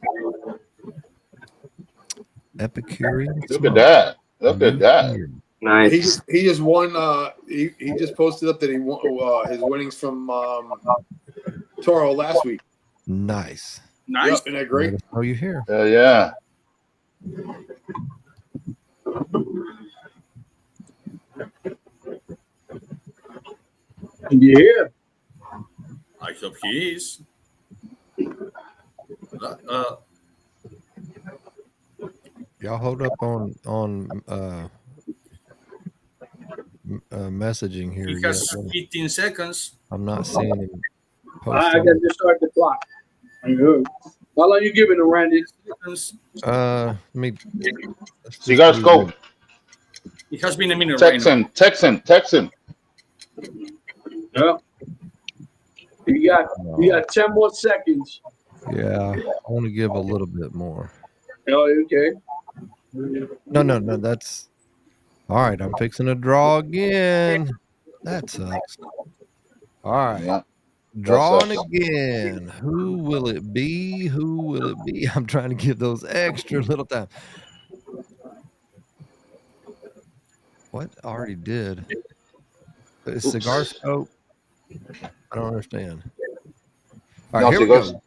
Epicurean. Look at that. Look at that. Nice. He just won. He just posted up that he won his winnings from Toro last week. Nice. Nice. Yep, isn't that great? Oh, you here? Yeah. Yeah. I hope he is. Y'all hold up on messaging here. He Yet. has 15 seconds. I'm not seeing him. Post I got to start the clock. Good. How long you giving him, Randy? Let me. Cigar Scope. It has been a minute right now. Texan. Yeah. You got 10 more seconds. Yeah, I want to give a little bit more. Oh, okay. No. That's all right. I'm fixing to draw again. That sucks. All right. Yeah. Drawing again. Who will it be? Who will it be? I'm trying to give those extra little time. What? I already did. It's cigar scope. I don't understand. All right, here we go. It's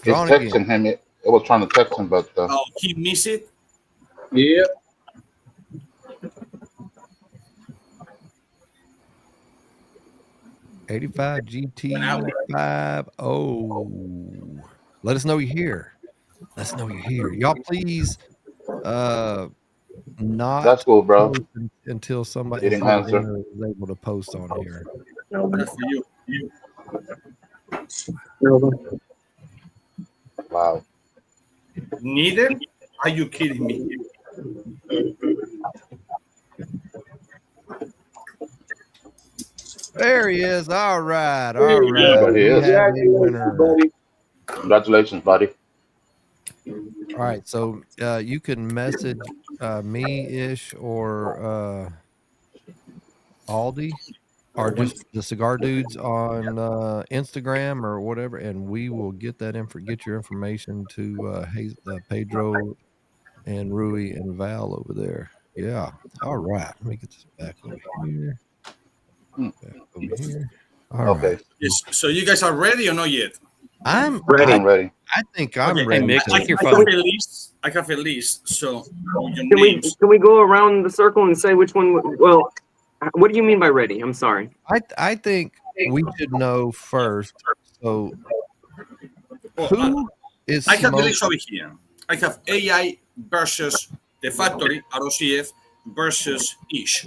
texting him. It was trying to text him, but he missed it. Yeah. '85 GT 5. Oh, let us know you're here. Let us know you're here, y'all. Please, not. That's cool, bro. Until somebody didn't answer is able to post on here. That's for you. Wow. Neither? Are you kidding me? There he is. All right. All There right. he is. We have a winner. Congratulations, buddy. All right. So you can message me-ish or Aldi or just the Cigar Dudes on Instagram or whatever, and we will get that get your information to Pedro and Rui and Val over there. Yeah. All right. Let me get this back over here. Back over here. All right. Yes. So you guys are ready or not yet? I'm ready. I'm ready. I think I'm Hey, ready. Mick, I check your have phone. a list. So your Can we go around the circle and say which one? Well, what do you mean by ready? I'm sorry. I think we should know first. So who is I have the smoking? list over here. I have AI versus the factory, ROCF versus Ish.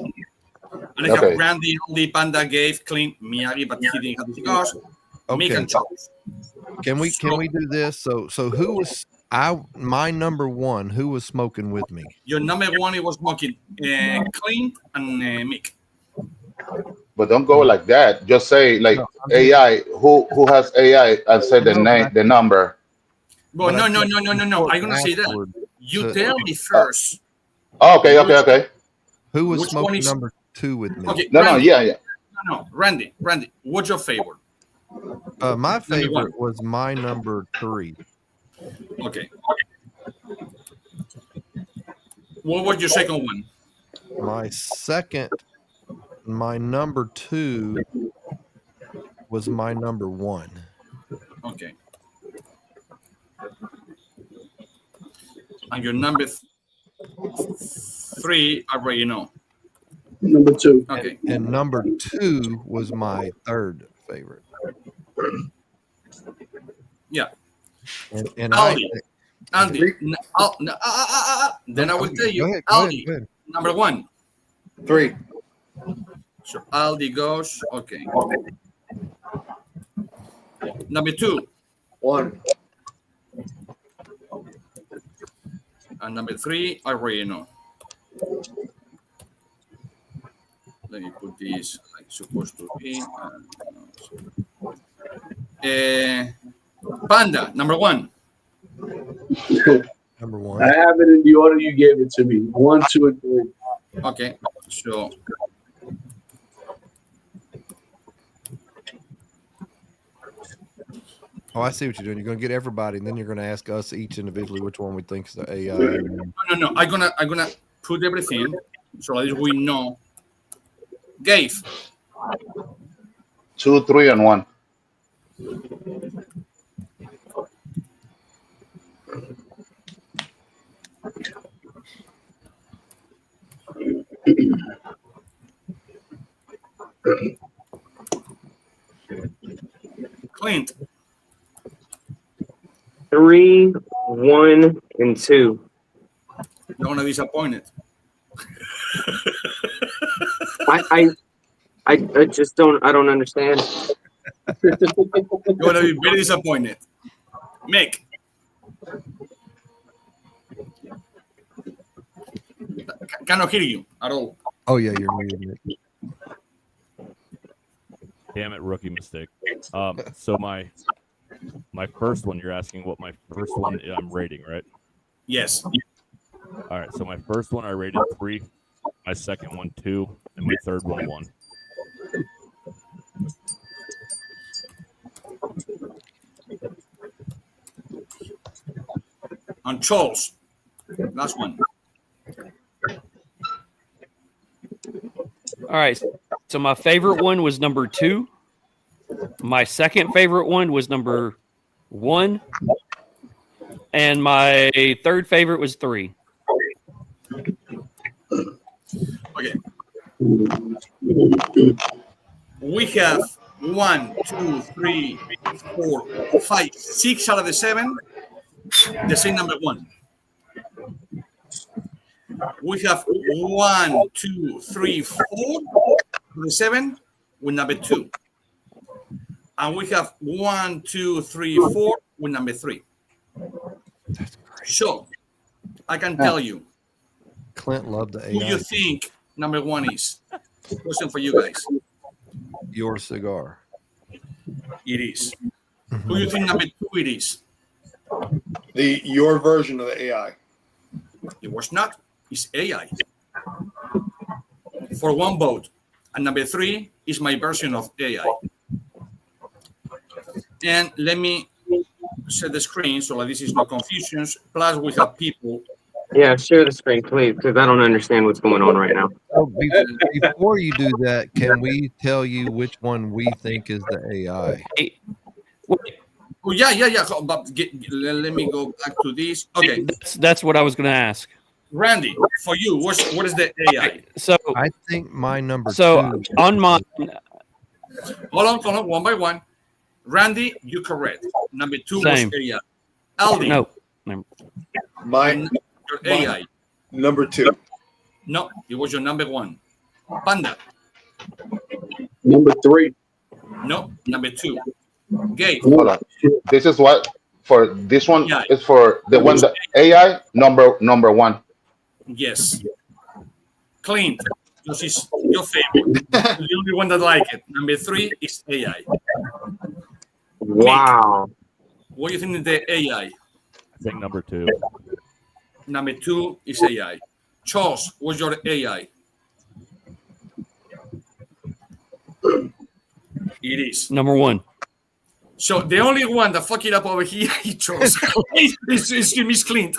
And I have Randy, Aldi, Panda, Gabe, Clean, Miyagi, but he didn't have the cigars. Mick and Charles. Can we do this? So who was my number one? Who was smoking with me? Your number one, it was smoking Clean and Mick. But don't go like that. Just say like AI. Who has AI and say the name, the number. Well, no. I'm gonna say that. You tell me first. Okay. Who was smoking number two with me? Okay, No, yeah. No, Randy, what's your favorite? My favorite was my number 3. Okay. What was your second one? My number 2 was my number 1. Okay. And your number 3, I already know. Number 2. Okay. And number 2 was my third favorite. Yeah. And Aldi. Then I will tell you. Go Aldi, ahead. number 1. 3. So Aldi goes. Okay. Number 2. 1. And number 3, I already know. Let me put this like supposed to be. Panda, number 1. Number 1. I have it in the order you gave it to me. 1, 2, and 3. Okay, so Oh, I see what you're doing. You're going to get everybody, and then you're going to ask us each individually which one we think is the AI. no. I'm gonna put everything so at least we know. Gabe. 2, 3, and 1. Clint. 3, 1, and 2. Don't want to be disappointed. I just don't. I don't understand. You're going to be very disappointed. Mick. Cannot hear you at all. Oh, yeah, you're muted. Damn it, rookie mistake. So my first one, you're asking what my first one I'm rating, right? Yes. All right, so my first one I rated 3, my second one 2, and my third one 1. And Charles, last one. All right. So my favorite one was number 2. My second favorite one was number 1. And my third favorite was 3. Okay. We have 1, 2, 3, 4, 5, 6 out of the 7. The same number 1. We have 1, 2, 3, 4 to the 7 with number 2. And we have 1, 2, 3, 4 with number 3. So I can tell you Clint loved the AI. who you think number 1 is. Question for you guys. Your cigar. It is. Who you think number 2 it is? Your version of the AI. It was not. It's AI. For 1 vote. And number 3 is my version of AI. And let me set the screen so that this is no confusions. Plus, we have people. Yeah, share the screen, please, because I don't understand what's going on right now. So before you do that, can we tell you which one we think is the AI? Oh, yeah. But let me go back to this. Okay. That's what I was going to ask. Randy, for you, what is the AI? So I think my number 2. On mine. Hold on, one by one. Randy, you're correct. Number 2 Same. was AI. Aldi. No. My AI. Number 2. No, it was your number 1. Panda. Number 3. No, number 2. Gabe. Hold on. This is what for this one Yeah. is for the one that AI number 1. Yes. Clint. This is your favorite. The only one that like it. Number 3 is AI. Wow. What do you think of the AI? I think number 2. Number 2 is AI. Charles, what's your AI? It is. Number 1. So the only one that fuck it up over here is Charles. is Miss Clint.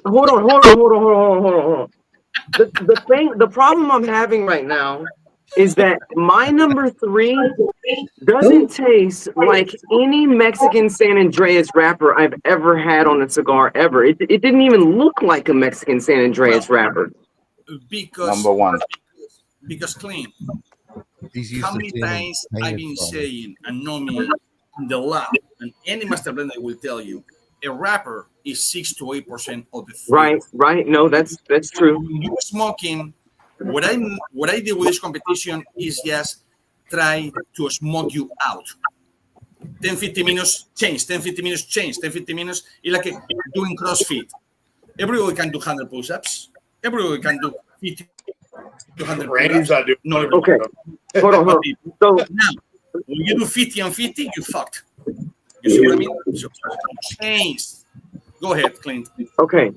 Hold on. The problem I'm having right now is that my number 3 doesn't taste like any Mexican San Andreas wrapper I've ever had on a cigar ever. It didn't even look like a Mexican San Andreas wrapper. Because Number 1. Because Clint, He's how many times I've been saying, and know me in the lab, and any master blender will tell you, a wrapper is 6 to 8% of the flavor. Right. No, that's true. When you're smoking, what I do with this competition is just try to smoke you out. 10-15 minutes, change. 10-15 minutes, change. 10-15 minutes. It's like doing CrossFit. Everybody can do 100 push-ups. Everybody can do 50 to 100 Randy's not doing. No, Okay. Hold on. So now, when you do 50 and 50, you fucked. You see what I mean? So change. Go ahead, Clint. okay.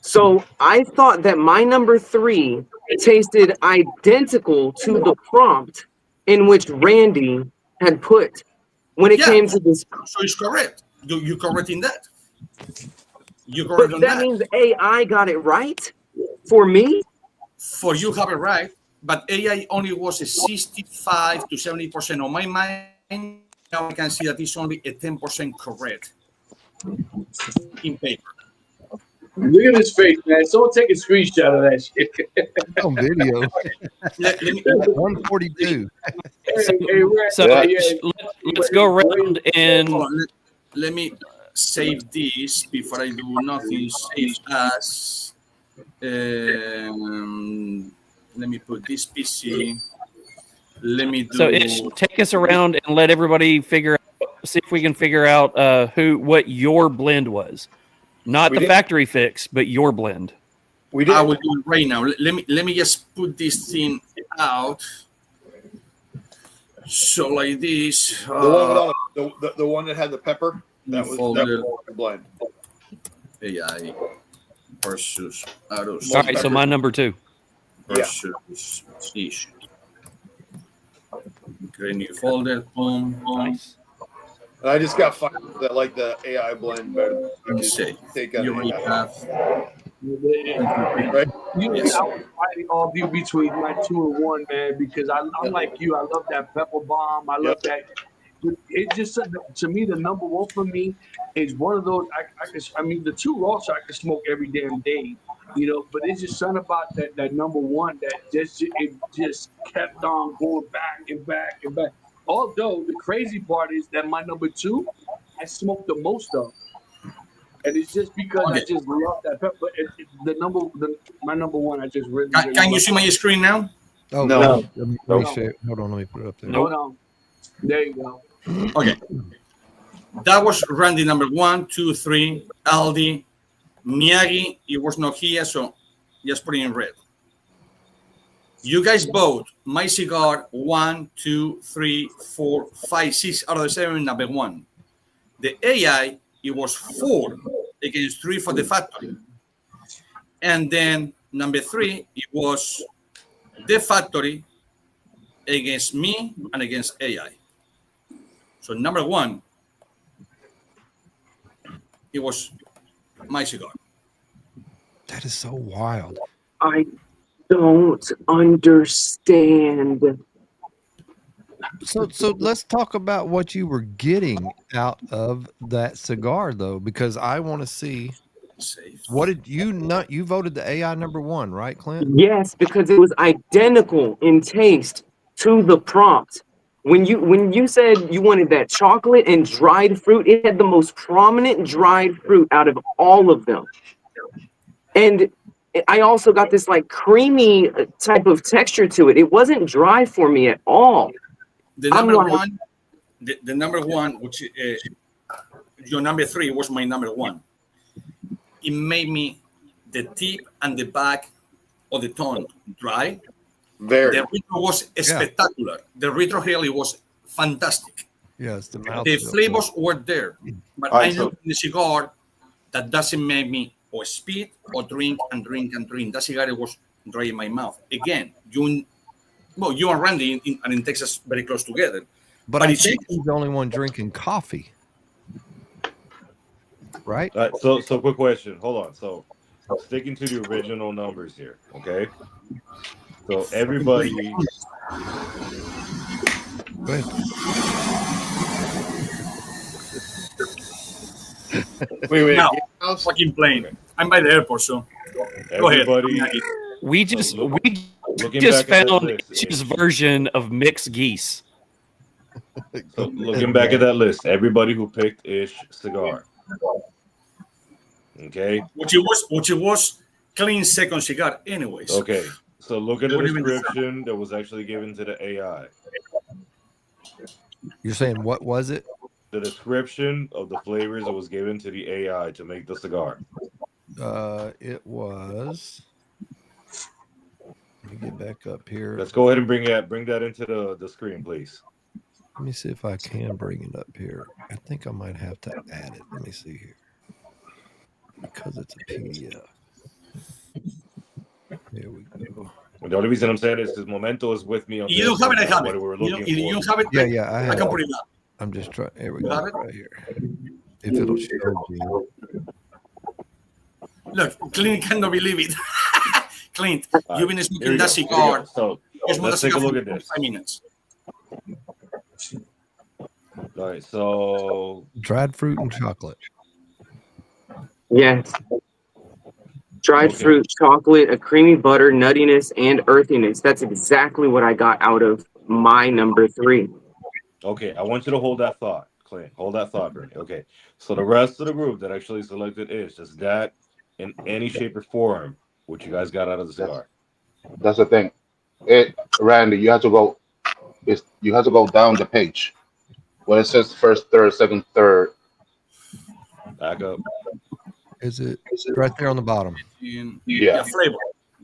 So I thought that my number 3 tasted identical to the prompt in which Randy had put when it came to this. So it's correct. You're correct in that. You're correct But on that that. means AI got it right for me. For you have it right, but AI only was a 65 to 70% on my mind. Now I can see that it's only a 10% correct in paper. Look at his face, man. Someone take a screenshot of that shit. On video. Let me, 142. Let's go around and hold on, let me save this before I do nothing. Save as. Let me put this PC. Let me do. so Ish, take us around and let everybody see if we can figure out what your blend was. Not the factory fix, but your blend. We did. I will do it right now. Let me just put this thing out. So like this. The one without the one that had the pepper. That was the blend. AI versus Aros. All right, so my number 2. Versus ish. Create new folder. Boom. Nice. And I just got fired that like the AI blend better. Let me see. Take out You already have. right? Yes. I was fighting all of you between my 2 and 1, man, because I'm like you. I love that pepper bomb. I love that. It just to me, the number one for me is one of those. I mean, the 2 also I can smoke every damn day, you know. But it's just something about that number one that it just kept on going back and back and back. Although the crazy part is that my number 2, I smoked the most of, and it's just because I just love that pepper. My number 1, I just really. Can you see my screen now? Oh no. Let me share. Hold on, let me put it up there. Hold on. There you go. Okay. That was Randy number 1, 2, 3. Aldi, Miyagi. It was not here, so just put it in red. You guys vote my cigar 1, 2, 3, 4, 5, 6 out of the 7 number 1. The AI, it was 4 against 3 for the factory. And then number 3, it was the factory against me and against AI. So number 1, it was my cigar. That is so wild. I don't understand. So let's talk about what you were getting out of that cigar, though, because I want to see. What did you not? You voted the AI number 1, right, Clint? Yes, because it was identical in taste to the prompt. When you said you wanted that chocolate and dried fruit, it had the most prominent dried fruit out of all of them. And I also got this like creamy type of texture to it. It wasn't dry for me at all. The number 1, the number 1, which your number 3 was my number 1. It made me the tip and the back of the tongue dry. Very. The retro was spectacular. The retro really was fantastic. Yes, the flavors were there, but I know in the cigar that doesn't make me or spit or drink and drink and drink. That cigar was dry in my mouth. Again, you and Randy in Texas very close together. But I think he's the only one drinking coffee, right? So quick question. Hold on. So sticking to the original numbers here, okay? So everybody. Go ahead. Wait. Now, fucking plane. Okay. I'm by the airport, so everybody, go ahead. We just found his version of mixed geese. So looking back at that list, everybody who picked Ish cigar. Okay. Which it was clean second cigar anyways. Okay. So look at the description that was actually given to the AI. You're saying what was it? The description of the flavors that was given to the AI to make the cigar. It was. Let me get back up here. Let's go ahead and bring that into the screen, please. Let me see if I can bring it up here. I think I might have to add it. Let me see here. Because it's a PDF. There we go. The only reason I'm saying this is because Momento is with me on you don't have it, I have it. What we're looking you don't have it? Yeah, I can put it up. I'm just trying. Here we go. Right here. If it'll show you. Look, Clint cannot believe it. Clint, you've been smoking that cigar. So let's take a look at this. 5 minutes. All right, so dried fruit and chocolate. Yes. Dried fruit, chocolate, a creamy butter, nuttiness, and earthiness. That's exactly what I got out of my number 3. Okay, I want you to hold that thought, Clint. Hold that thought, Bernie. Okay, so the rest of the group that actually selected is that in any shape or form what you guys got out of the cigar? That's the thing. Randy, you have to go down the page. When it says first, third, second, third. Back up. Is it right there on the bottom? Yeah, flavor.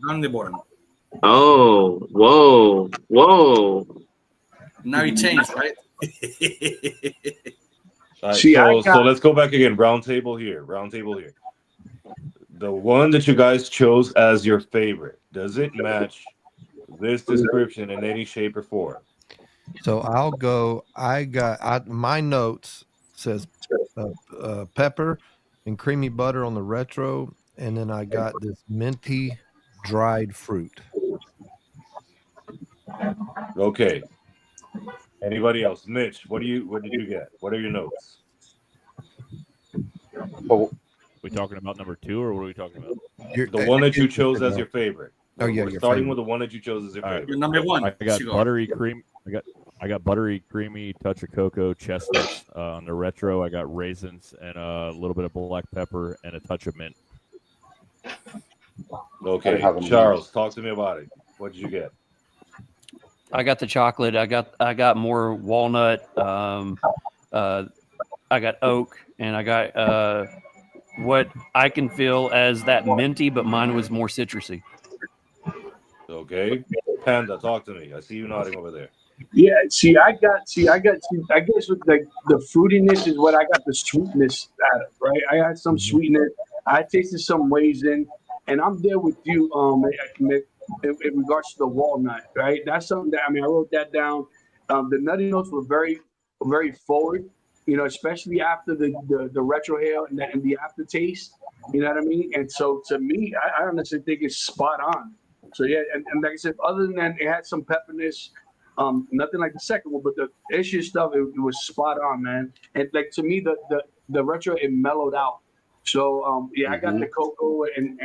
On the bottom. Oh, whoa. Now it changed, right? All right, so let's go back again. Round table here. The one that you guys chose as your favorite, does it match this description in any shape or form? So I'll go. My notes says pepper and creamy butter on the retro, and then I got this minty dried fruit. Okay. Anybody else? Mitch, what did you get? What are your notes? Oh, we talking about number 2, or what are we talking about? The one that you chose as your favorite. Oh yeah, we're starting with the one that you chose as your favorite. Your number one. I got buttery cream. I got buttery, creamy, touch of cocoa, chestnuts on the retro. I got raisins and a little bit of black pepper and a touch of mint. Okay, Charles, talk to me about it. What did you get? I got the chocolate. I got more walnut. I got oak, and I got what I can feel as that minty, but mine was more citrusy. Okay, Panda, talk to me. I see you nodding over there. Yeah, I guess with the fruitiness is what I got the sweetness out of, right? I had some sweetness. I tasted some raisin, and I'm there with you, in regards to the walnut, right? That's something that, I wrote that down. The nutty notes were very, very forward, especially after the retro hail and the aftertaste, you know what I mean? And so to me, I honestly think it's spot on. So yeah, and like I said, other than that, it had some pepperness, nothing like the second one, but the issue stuff, it was spot on, man. And like to me, the retro, it mellowed out. So I got the cocoa and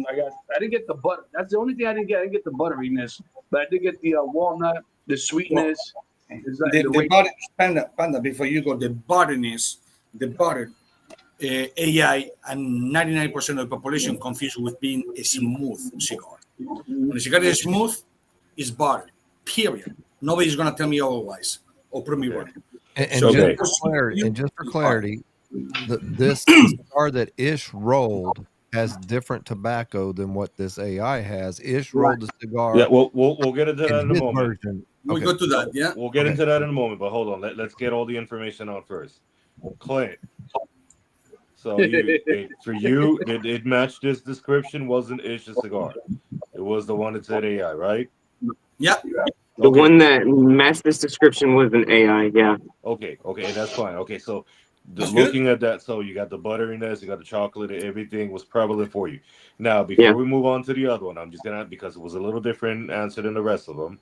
I didn't get the butter. That's the only thing I didn't get. I didn't get the butteriness, but I did get the walnut, the sweetness. The butter, Panda, before you go, the butteriness, the butter, AI and 99% of the population confused with being a smooth cigar. When a cigar is smooth, it's butter. Period. Nobody's gonna tell me otherwise or prove me wrong. And just for clarity, this cigar that Ish rolled has different tobacco than what this AI has. Ish rolled the cigar. Yeah, we'll get into that in a moment. Version. We'll go to that. Yeah, we'll get into that in a moment. But hold on, let's get all the information out first. Clint. So for you, did it match this description? Wasn't Ish a cigar? It was the one that said AI, right? Yeah. The one that matched this description was an AI, yeah. Okay, that's fine. Okay, so looking at that, so you got the butteriness, you got the chocolate, everything was prevalent for you. Now, before we move on to the other one, I'm just gonna, because it was a little different answer than the rest of them.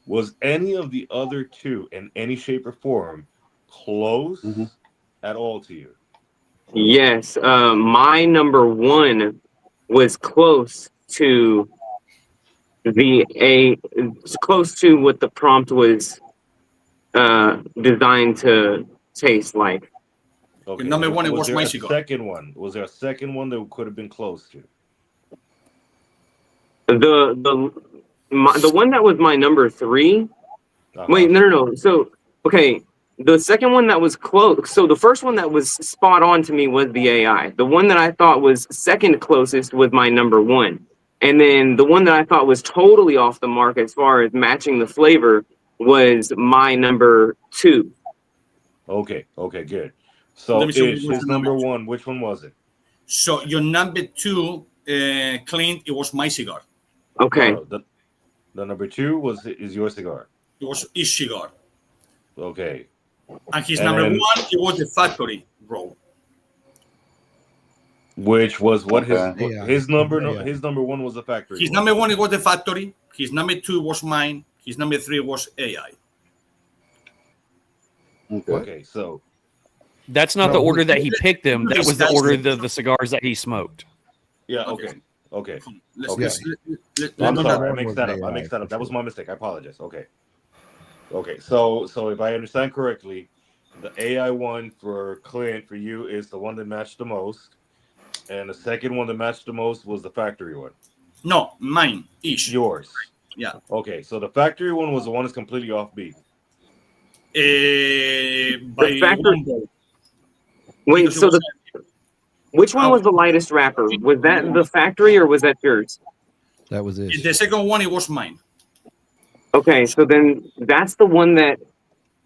Was any of the other two in any shape or form close at all to you? Yes, my number one was close to close to what the prompt was designed to taste like. Okay. Number one, it was my cigar. Was there a second one that could have been close to? The one that was my number 3. Wait, no. So, okay. The second one that was close. So the first one that was spot on to me was the AI. The one that I thought was second closest was my number 1. And then the one that I thought was totally off the mark as far as matching the flavor was my number 2. Okay, good. So his number 1, which one was it? So your number 2, Clint, it was my cigar. Okay. The number 2 is your cigar. It was his cigar. Okay. And his number 1, it was the factory roll. Which was what his number 1 was the factory. His number 1 it was the factory. His number 2 was mine. His number 3 was AI. Okay, so that's not the order that he picked them. That was the order of the cigars that he smoked. Yeah. Okay. I'm sorry. I mixed that up. That was my mistake. I apologize. Okay. So if I understand correctly, the AI one for Clint for you is the one that matched the most. And the second one that matched the most was the factory one. No, mine. Yours. Yeah. Okay, so the factory one was the one that's completely offbeat. By factory. Wait, so which one was the lightest wrapper? Was that the factory or was that yours? That was it. The second one, it was mine. Okay, so then that's the one that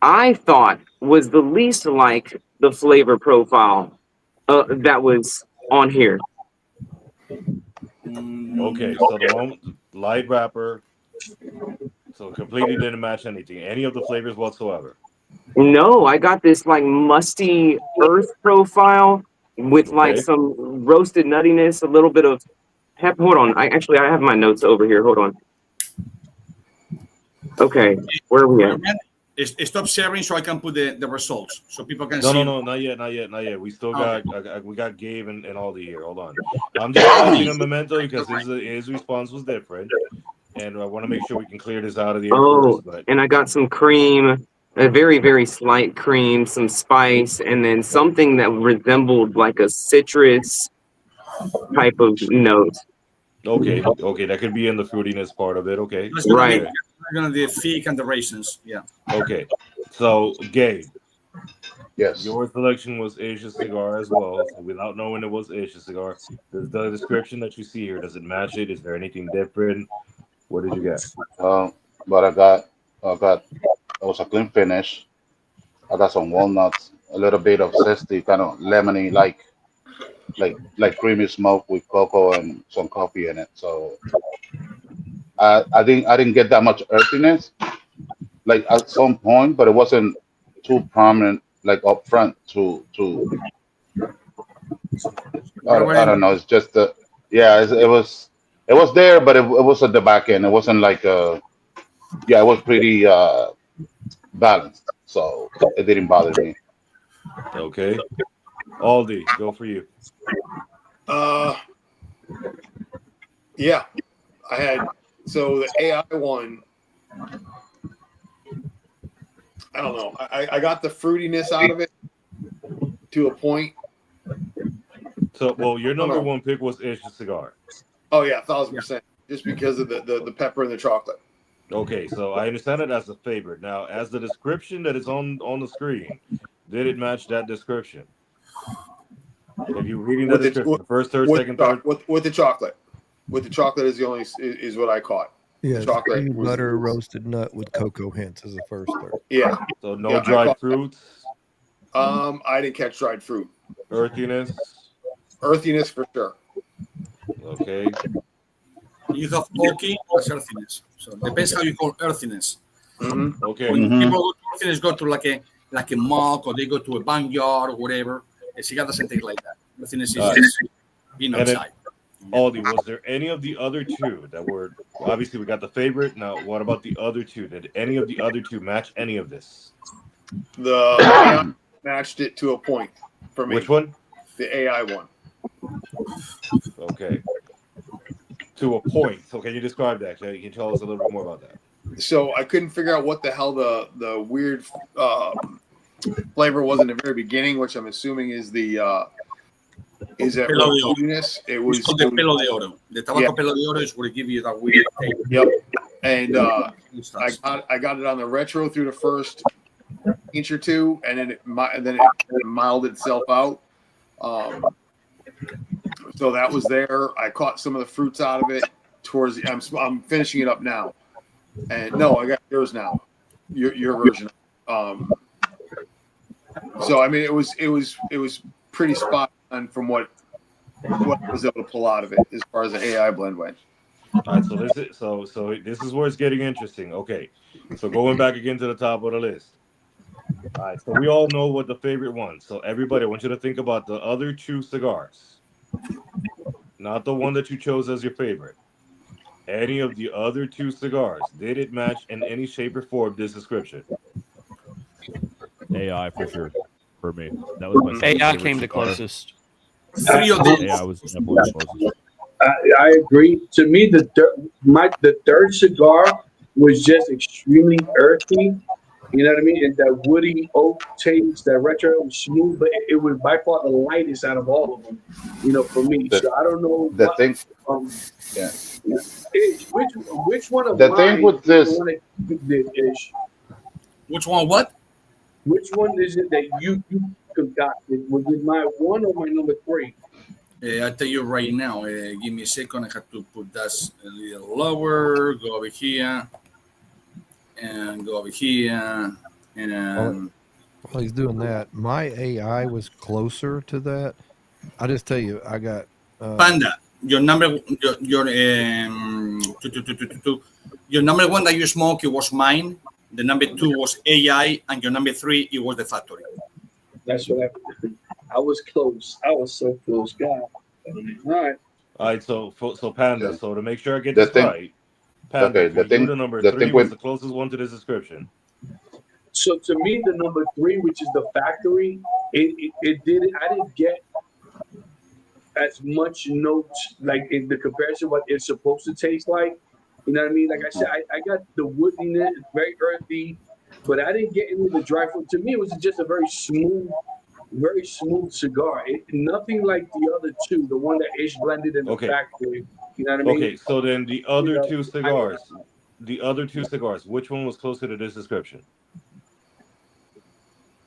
I thought was the least like the flavor profile that was on here. Okay, so the one light wrapper, so completely didn't match anything, any of the flavors whatsoever. No, I got this like musty earth profile with like some roasted nuttiness, a little bit of pep. Hold on, I have my notes over here. Hold on. Okay, where are we at? Stop sharing so I can put the results so people can see. No, not yet. We still got we got Gabe and Aldi here. Hold on. I'm just asking a memento because his response was different, and I want to make sure we can clear this out of the air first. But and I got some cream, a very, very slight cream, some spice, and then something that resembled like a citrus type of note. Okay, that could be in the fruitiness part of it. Okay, right. We're gonna do the fig and the raisins. Yeah. Okay, so Gabe. Yes. Your selection was Asia Cigar as well. So without knowing it was Asia Cigar, does the description that you see here, does it match it? Is there anything different? What did you get? But I got it was a clean finish. I got some walnuts, a little bit of zesty, kind of lemony, like creamy smoke with cocoa and some coffee in it. So I didn't get that much earthiness, like at some point, but it wasn't too prominent, like up front. I don't know. It's just it was there, but it was at the back end. It wasn't like it was pretty balanced, so it didn't bother me. Okay, Aldi, go for you. Yeah, I had. So the AI one, I don't know. I got the fruitiness out of it to a point. So, well, your number one pick was Asia Cigar. Oh yeah, 1,000%. Just because of the pepper and the chocolate. Okay, so I understand it as a favorite. Now, as the description that is on the screen, did it match that description? If you reading the description, the first, third, second, third, with the chocolate. With the chocolate is what I caught. Yeah, chocolate butter, roasted nut with cocoa hints is the first third. Yeah. So no dried fruits. I didn't catch dried fruit. Earthiness for sure. Okay. You have oaky or earthiness. So it depends how you call earthiness. Mm-hmm. Okay. When people go to earthiness, go to like a malt, or they go to a vineyard or whatever. A cigar doesn't taste like that. Earthiness is just being outside. Aldi, was there any of the other two that were obviously we got the favorite? Now, what about the other two? Did any of the other two match any of this? The AI matched it to a point for me. Which one? The AI one. Okay. To a point. So can you describe that? Can you tell us a little bit more about that? So I couldn't figure out what the hell the weird flavor was in the very beginning, which I'm assuming is the fruitiness. It was called the pelo de oro. The tobacco pelo de oro is what give you that weird taste. Yep. And I got it on the retro through the first inch or two, and then it mild itself out. So that was there. I caught some of the fruits out of it towards the. I'm finishing it up now, and no, I got yours now. Your version. So I mean, it was pretty spot on from what I was able to pull out of it as far as the AI blend went. All right, so this is where it's getting interesting. Okay, so going back again to the top of the list. All right, so we all know what the favorite one. So everybody, I want you to think about the other two cigars, not the one that you chose as your favorite. Any of the other two cigars, did it match in any shape or form this description? AI for sure. For me, that was my AI came the closest. Three of these. AI was definitely the closest. I agree. To me, the third cigar was just extremely earthy. You know what I mean? And that woody oak taste, that retro was smooth, but it was by far the lightest out of all of them. You know, for me. So I don't know. Which one of the thing with this? Which one? What? Which one is it that you concocted? Was it my one or my number three? I'll tell you right now. Give me a second. I have to put that a little lower. Go over here. And go over here. And while he's doing that, my AI was closer to that. I just tell you, I got Panda. Your number one that you smoke, it was mine. the number 2 was AI, and your number 3 it was the factory. That's what I was close. I was so close, God. All right. So Panda. So to make sure I get The this thing- right, Panda, Okay, the number 3 was the closest one to this description. So to me, the number 3, which is the factory, it didn't. I didn't get as much notes like in the comparison what it's supposed to taste like. You know what I mean? Like I said, I got the woodiness, very earthy, but I didn't get any of the dry fruit. To me, it was just a very smooth cigar. Nothing like the other 2, the one that Ish blended in the factory. You know what I mean? Okay, so then the other 2 cigars, which one was closer to this description?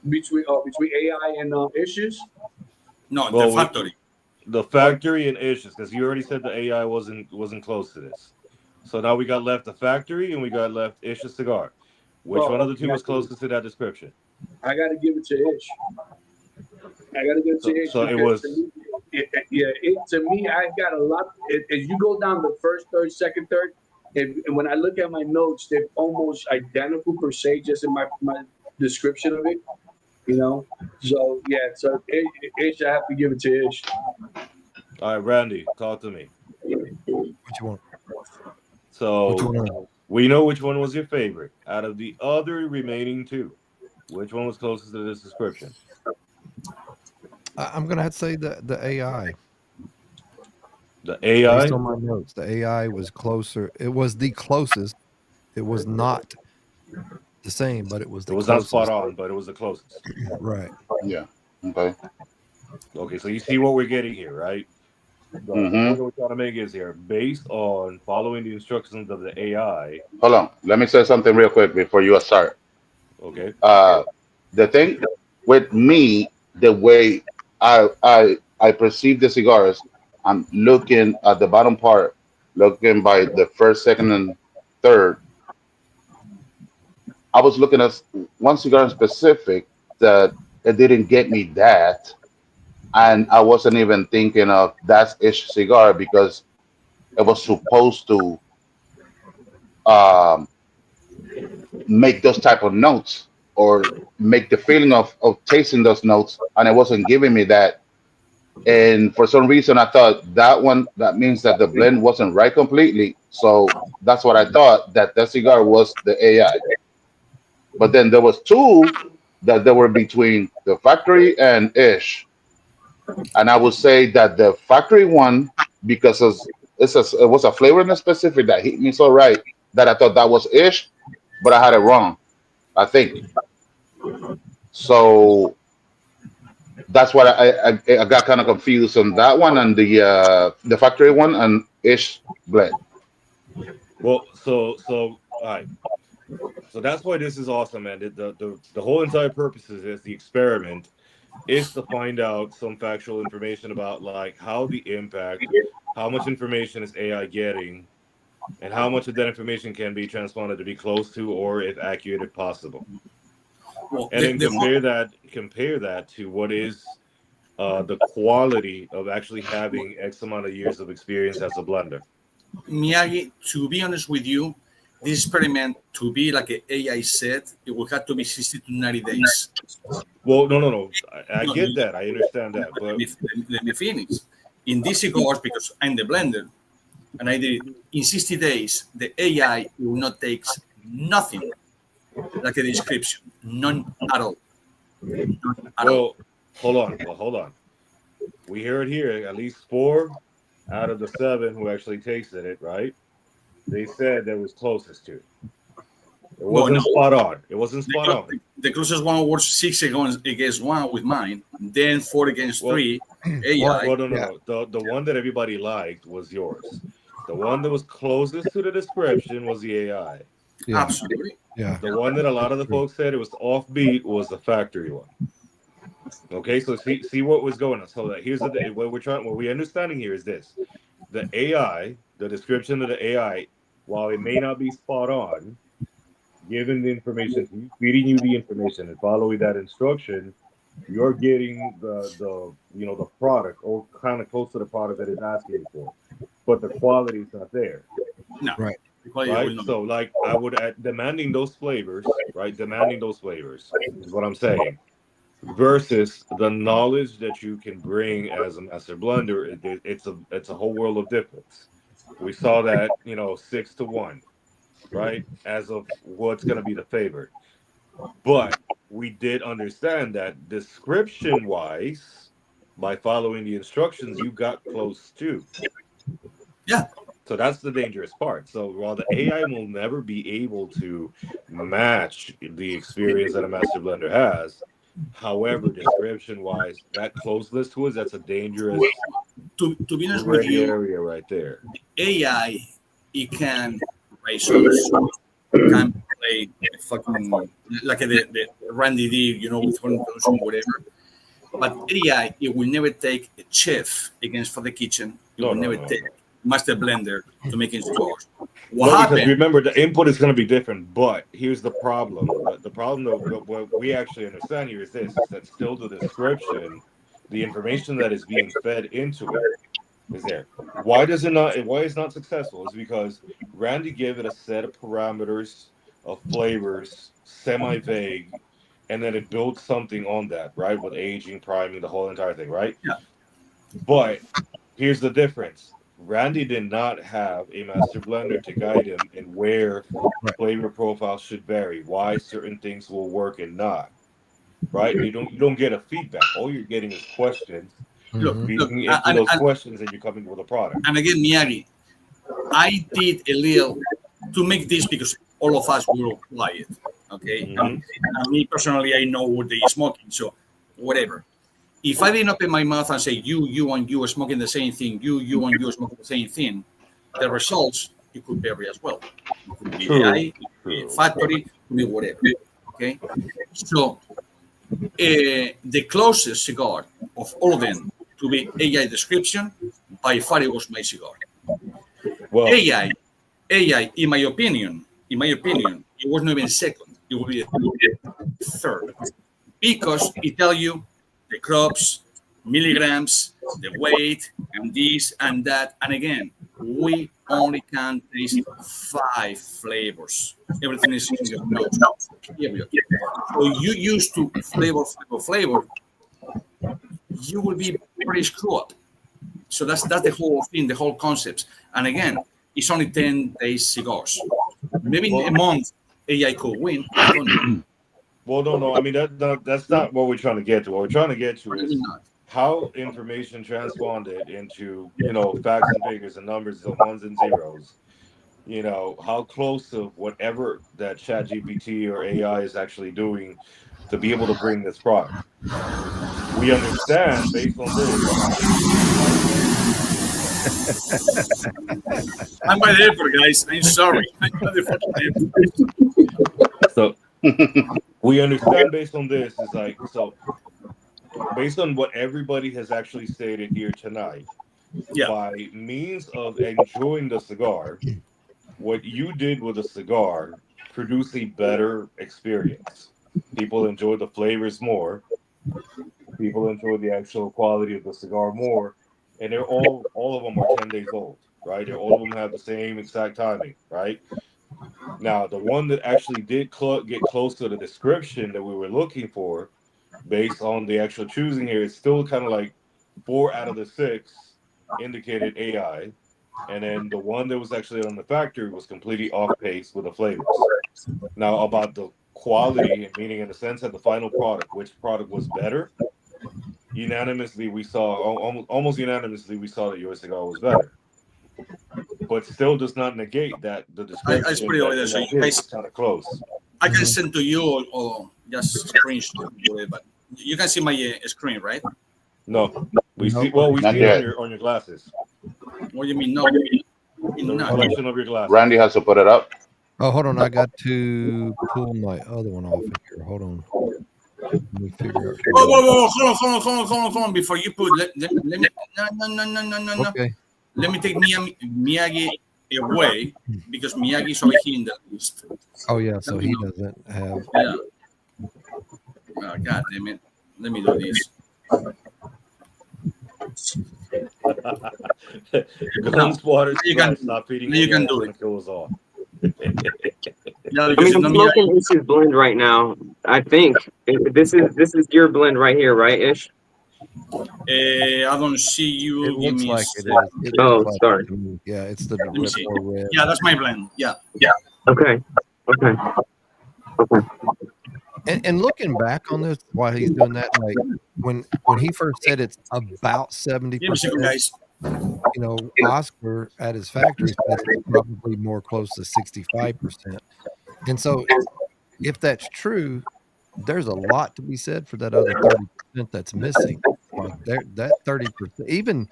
Between AI and Ish's? No, the factory. The factory and Ish's, because you already said the AI wasn't close to this. So now we got left the factory and we got left Ish's cigar. Which one of the 2 was closest to that description? I got to give it to Ish. So it was. To me, I got a lot. As you go down the first third, second third, and when I look at my notes, they're almost identical per se, just in my description of it. You know, so Ish, I have to give it to Ish. All right, Randy, talk to me. What you want? So we know which one was your favorite. Out of the other remaining 2, which one was closest to this description? I'm gonna have to say the AI. The AI. Based on my notes, the AI was closer. It was the closest. It was not the same, but it was the closest. Not spot on, but it was the closest. Right. Yeah. Okay. Okay, so you see what we're getting here, right? The point we're trying to make is here, based on following the instructions of the AI. Hold on. Let me say something real quick before you start. Okay. The thing with me, the way I perceive the cigars, I'm looking at the bottom part, looking by the first, second, and third. I was looking at one cigar in specific that it didn't get me that, and I wasn't even thinking of that Ish cigar because it was supposed to make those type of notes or make the feeling of tasting those notes, and it wasn't giving me that. And for some reason, I thought that means that the blend wasn't right completely. So that's what I thought, that cigar was the AI. But then there was 2 that they were between the factory and Ish. And I would say that the factory one, because it was a flavor in specific that hit me so right that I thought that was Ish, but I had it wrong, I think. So that's what I got kind of confused on that one and the factory one and Ish blend. Well, so all right. So that's why this is awesome, man. The whole entire purpose is this, the experiment is to find out some factual information about like how the impact, how much information is AI getting, and how much of that information can be transponded to be close to or if accurate if possible. Well, and then compare that to what is the quality of actually having X amount of years of experience as a blender. Miyagi, to be honest with you, this experiment to be like an AI set, it will have to be 60 to 90 days. Well, no. I get that. I understand that. But let me finish. In these cigars, because I'm the blender, and I did in 60 days, the AI will not take nothing like a description. None at all. Hold on. We hear it here. At least 4 out of the 7 who actually tasted it, right? They said that was closest to. It wasn't spot on. It wasn't spot on. The closest one was 6 against 1 with mine, then 4 against 3. AI. Well, no. The one that everybody liked was yours. The one that was closest to the description was the AI. Yeah. Absolutely. Yeah. The one that a lot of the folks said it was offbeat was the factory one. Okay, so see what was going on. So that here's what we're understanding here is this: the AI, the description of the AI, while it may not be spot on, given the information, feeding you the information and following that instruction, you're getting the product or kind of close to the product that it's asking for, but the quality is not there. No. Right. right? So, like, I would demanding those flavors, right? Demanding those flavors is what I'm saying. Versus the knowledge that you can bring as a master blender, it's a whole world of difference. We saw that 6-1, right? As of what's going to be the favorite, but we did understand that description wise, by following the instructions, you got close to. Yeah. So that's the dangerous part. So while the AI will never be able to match the experience that a master blender has, however, description-wise, that closeness to us, that's a dangerous to be honest with you, area right there. AI, it can razors, can play fucking like the Randy D, with whatever. But AI, it will never take a chef against for the kitchen. It will never take master blender to make it cigars. Because remember, the input is going to be different, but here's the problem. The problem that what we actually understand here is this, is that still the description, the information that is being fed into it is there. Why it's not successful is because Randy gave it a set of parameters of flavors, semi-vague, and then it built something on that, right? With aging, priming, the whole entire thing, right? Yeah. But here's the difference. Randy did not have a master blender to guide him in where flavor profiles should vary, why certain things will work and not. Right? You don't get a feedback. All you're getting is questions. Look, those questions, and you're coming with a product. And again, Miyagi, I did a little to make this because all of us will apply it. Okay. Mm-hmm. And me personally, I know what they're smoking, so whatever. If I didn't open my mouth and say you and you are smoking the same thing, you and you are smoking the same thing, the results it could vary as well. It could be AI, it could be factory, it could be whatever. Okay. So the closest cigar of all of them to be AI description, by far it was my cigar. Well, AI, in my opinion, it wasn't even second. It would be third, because it tells you the crops, milligrams, the weight, and this and that. And again, we only can taste 5 flavors. Everything is in your nose. So you used to flavor, you will be pretty screwed up. So that's the whole thing, the whole concept. And again, it's only 10 days cigars. Maybe in a month, AI could win. I don't know. Well, no. I mean, that's not what we're trying to get to. What we're trying to get to is how information transponded into, facts and figures and numbers of ones and zeros. How close to whatever that ChatGPT or AI is actually doing to be able to bring this product. We understand based on this. I'm by the airport, guys. I'm sorry. So we understand based on this is based on what everybody has actually stated here tonight, by means of enjoying the cigar, what you did with the cigar produced a better experience. People enjoy the flavors more. People enjoy the actual quality of the cigar more, and they're all of them are 10 days old, right? All of them have the same exact timing, right? Now, the one that actually did get close to the description that we were looking for, based on the actual choosing here, it's still kind of like 4 out of the 6 indicated AI, and then the one that was actually on the factory was completely off pace with the flavors. Now, about the quality, meaning in the sense of the final product, which product was better, unanimously we saw, almost unanimously we saw that your cigar was better. But still does not negate that the description it's pretty obvious. So you guys kind of close. I can send to you or just screenshot, but you can see my screen, right? No, we see. Well, we see it on your glasses. What do you mean? No, reflection of your glasses. Randy has to put it up. Oh, hold on. I got to pull my other one off of here. Hold on. Let me figure out. Whoa. Hold on. Before you put, let me. No. Okay. Let me take Miyagi away because Miyagi is over here in the list. Oh yeah, so he doesn't have. Yeah. Oh, God damn it! Let me do this. Guns, water, you can stop feeding. You can do it. Kill us all. Yeah, I because mean, you I'm know me, smoking Ish's blend right now. I think this is your blend right here, right, Ish? I don't see you. It Give looks me. like it is. It Oh, looks like sorry. it to me. Yeah, it's the Let me see. more red. Yeah, that's my blend. Yeah. Okay. And looking back on this while he's doing that, like when he first said it's about 70%, Give me a second, guys. you know, Oscar at his factory said it's probably more close to 65%. And so if that's true, there's a lot to be said for that other 30% that's missing. Like that 30%, even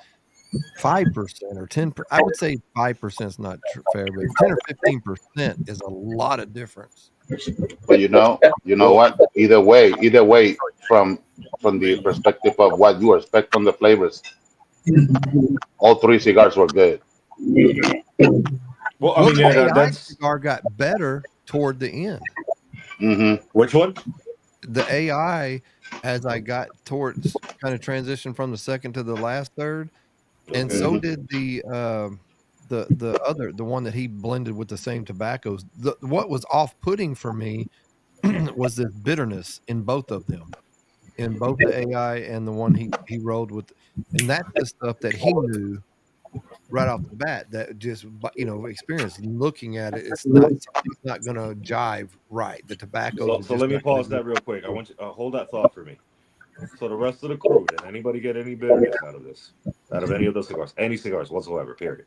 5% or 10%, I would say 5% is not fair, but 10 or 15% is a lot of difference. But you know what? Either way, from the perspective of what you expect from the flavors, all three cigars were good. Well, I mean, the yeah, AI that's cigar got better toward the end. Mm-hmm. which one? The AI, as I got towards kind of transition from the second to the last third, and Okay. so did the one that he blended with the same tobaccos. What was off-putting for me was this bitterness in both of them, in both the AI and the one he rolled with, and that's the stuff that he knew right off the bat, that just, you know, experience looking at it, it's not gonna jive right. The tobacco. So let me pause that real quick. I want you hold that thought for me. So the rest of the crew, did anybody get any bitterness out of this? Out of any of those cigars? Any cigars whatsoever, period.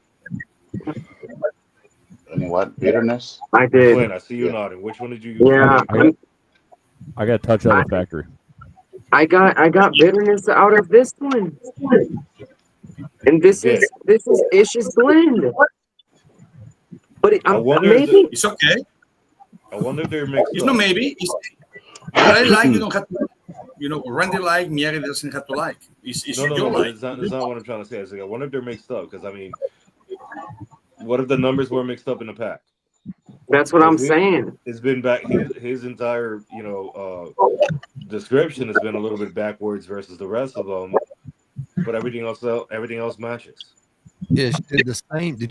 Any what? Bitterness? I did. Glenn, I see you nodding. Which one did you use? Yeah, I got a touch out of the factory. I got bitterness out of this one, and this is Ish's blend. But maybe It's okay. I wonder if they're mixed It's up. not maybe. It's what I like. You don't have to. You know, Randy like, Miyagi doesn't have to like. It's No, your like. that's not what I'm trying to say. I wonder if they're mixed up, because I mean, what if the numbers were mixed up in the pack? That's what I'm saying. It's been back. His entire, you know, description has been a little bit backwards versus the rest of them, but everything else matches. Did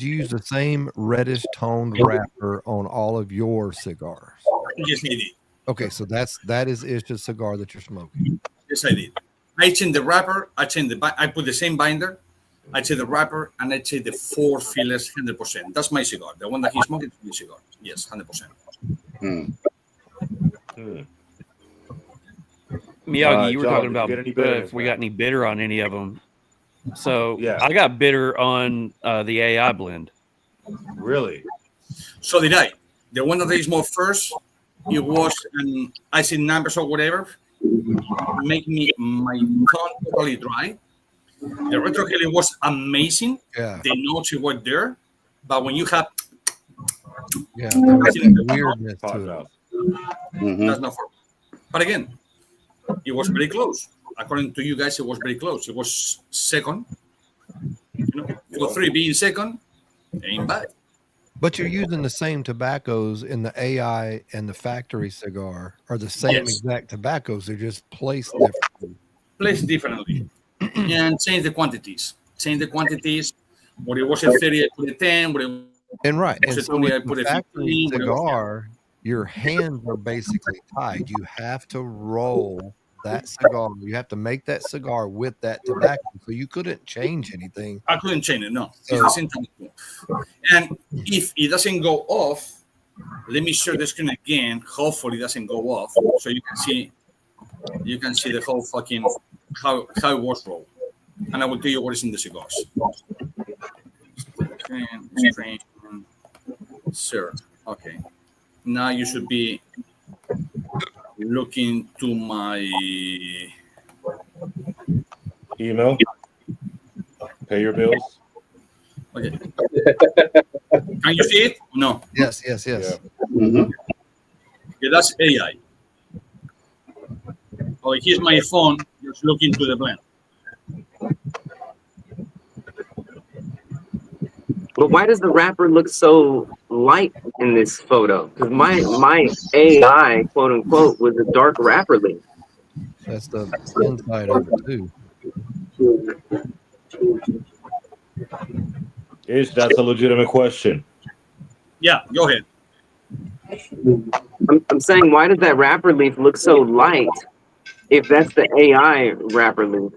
you use the same reddish toned wrapper on all of your cigars? Yes, I did. Okay, so that is Ish's cigar that you're smoking. Yes, I did. I changed the wrapper. I put the same binder. I changed the wrapper, and I changed the 4 fillers 100%. That's my cigar. The one that he's smoking is my cigar. Yes, 100%. Miyagi, you were John, talking did you about get any bitterness, if we man? got any bitter on any of them. So Yeah. I got bitter on the AI blend. Really? So did I. The one that I smoked first, it was I see numbers or whatever, make me my tongue totally dry. The retro killing was amazing. Yeah. The notes were there, but when you have there was some weirdness to it. that's not for me. But again, it was very close. According to you guys, it was very close. It was second. You know, for 3 being second, ain't bad. But you're using the same tobaccos in the AI and the factory cigar are the same exact tobaccos. They're just placed differently. Placed differently. And change the quantities. When it was a 30, I put a 10. When it And right. was And a so 20, with I put the a factory 15. cigar, your hands are basically tied. You have to roll that cigar. You have to make that cigar with that tobacco. So you couldn't change anything. I couldn't change it, no. It's the same tobacco. And if it doesn't go off, let me share the screen again. Hopefully it doesn't go off. So you can see the whole fucking how it was rolled. And I will tell you what is in the cigars. Screen. Sir. Okay. Now you should be looking to my email. Pay your bills. Okay. Can you see it? No. Yes. Yeah. Okay, that's AI. Oh, here's my phone. Just looking to the blend. But why does the wrapper look so light in this photo? Because my AI, quote unquote, was a dark wrapper link. That's the inside of it too. That's a legitimate question. Yeah, go ahead. I'm saying, why does that wrapper leaf look so light? If that's the AI wrapper leaf.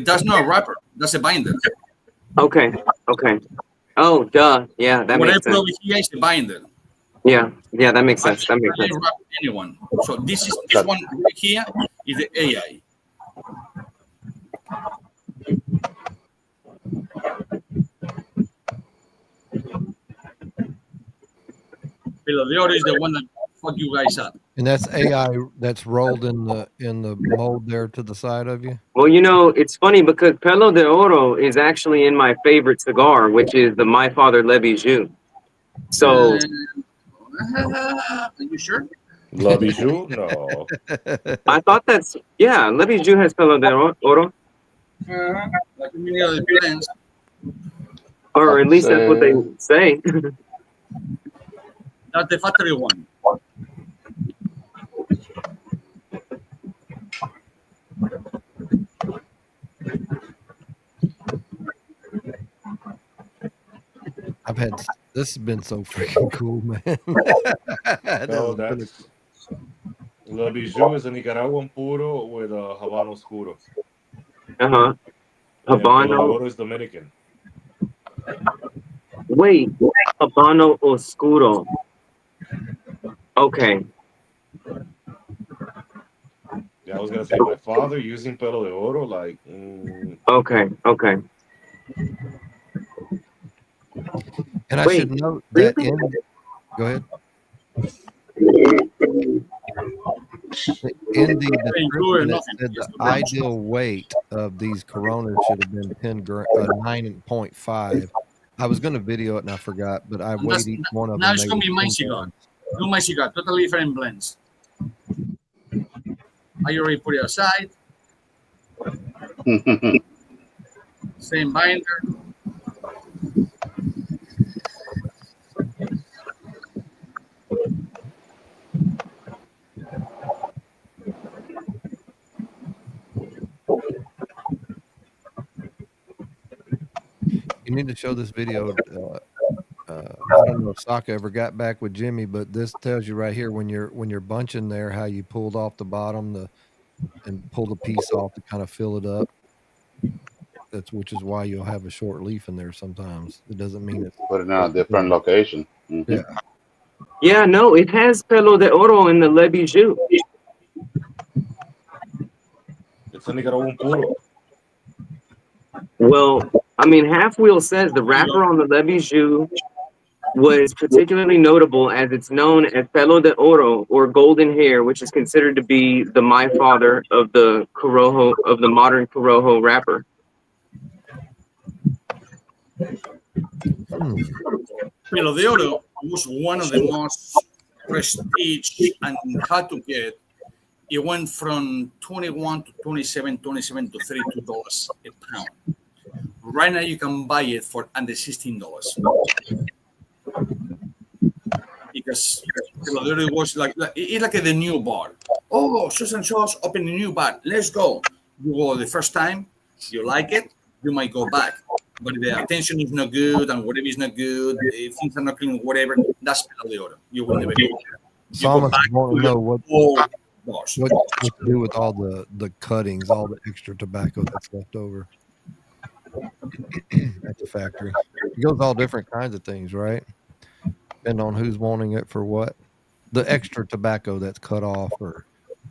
That's not a wrapper. That's a binder. Okay. Oh, duh. Yeah, that What I makes put sense. over here is the binder. Yeah, that makes sense. That makes sense. Wrap anyone. So this one right here is the AI. Pelo de Oro is the one that fuck you guys up. And that's AI that's rolled in the mold there to the side of you. Well, it's funny because Pelo de Oro is actually in my favorite cigar, which is the My Father Le Bijou. So, Are you sure? Love you? No. I thought Le Bijou has Pelo de Oro. Like many other plants. Or at least that's what they say. That's the factory one. This has been so freaking cool, man. No, that's La Bijou is a Nicaraguan puro with a Habano Oscuro. Habano. Habano is Dominican. Wait, Habano Oscuro. Okay. Yeah, I was gonna say my father using Pelo de Oro, like. Okay. And I should note that go ahead. In the description, it said the ideal weight of these Coronas should have been 9.5. I was going to video it and I forgot, but I weighed each one of them. Now it's going to be my cigar. Do my cigar, totally different blends. I already put it aside. Same binder. You need to show this video. I don't know if Saka ever got back with Jimmy, but this tells you right here when you're bunching there how you pulled off the bottom and pulled a piece off to kind of fill it up. Which is why you'll have a short leaf in there sometimes. It doesn't mean it's put it in a different location. Mm-hmm. Yeah. Yeah, no, it has Pelo de Oro in the Le Bijou. It's a Nicaraguan puro. Well, I mean, Half Wheel says the wrapper on the Le Bijou was particularly notable as it's known as Pelo de Oro, or golden hair, which is considered to be the My Father of the Corojo, of the modern Corojo wrapper. Pelo de Oro was one of the most prestige and hard to get. It went from 21 to 27 to $32 a pound. Right now, you can buy it for under $16. Because Pelo de Oro was it's like the new bar. Oh, Susan Shaw's open a new bar. Let's go. You go the first time, you like it, you might go back. But if the attention is not good and whatever is not good, if things are not clean, whatever, that's Pelo de Oro. You will never go. Some want to know what to do with all the cuttings, all the extra tobacco that's left over at the factory. It goes all different kinds of things, right? Depending on who's wanting it for what. The extra tobacco that's cut off or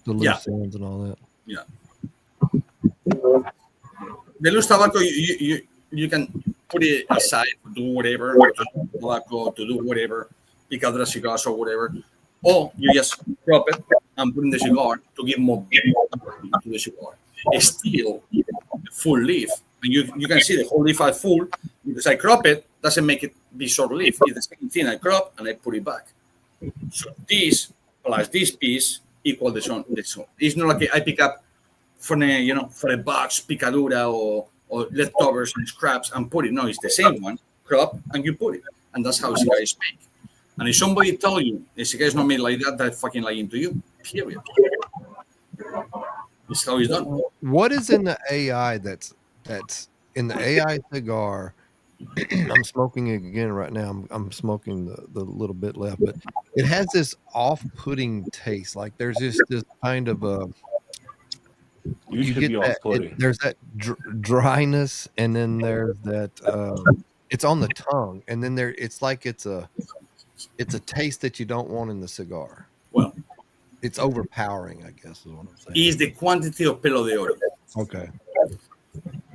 the loose ends and all that. Yeah. The loose tobacco, you can put it aside to do whatever, tobacco, to do whatever, pick out the cigars or whatever. Or you just crop it and put in the cigar to give more to the cigar. It's still a full leaf. And you can see the whole leaf are full because I crop it, doesn't make it be short leaf. It's the same thing. I crop and I put it back. So this plus this piece equal the song. It's not like I pick up for a box, picadura or leftovers and scraps and put it. No, it's the same one. Crop and you put it. And that's how cigars make. And if somebody tell you the cigar is not made like that, they're fucking lying to you. Period. It's how it's done. What is in the AI that's in the AI cigar I'm smoking it again right now. I'm smoking the little bit left, but it has this off-putting taste. Like there's just this kind of You should get be that off-putting. there's that dryness, and then there's that it's on the tongue, and then it's like it's a taste that you don't want in the cigar. Well, it's overpowering, I guess is what I'm saying. Is the quantity of pelo de oro. Okay.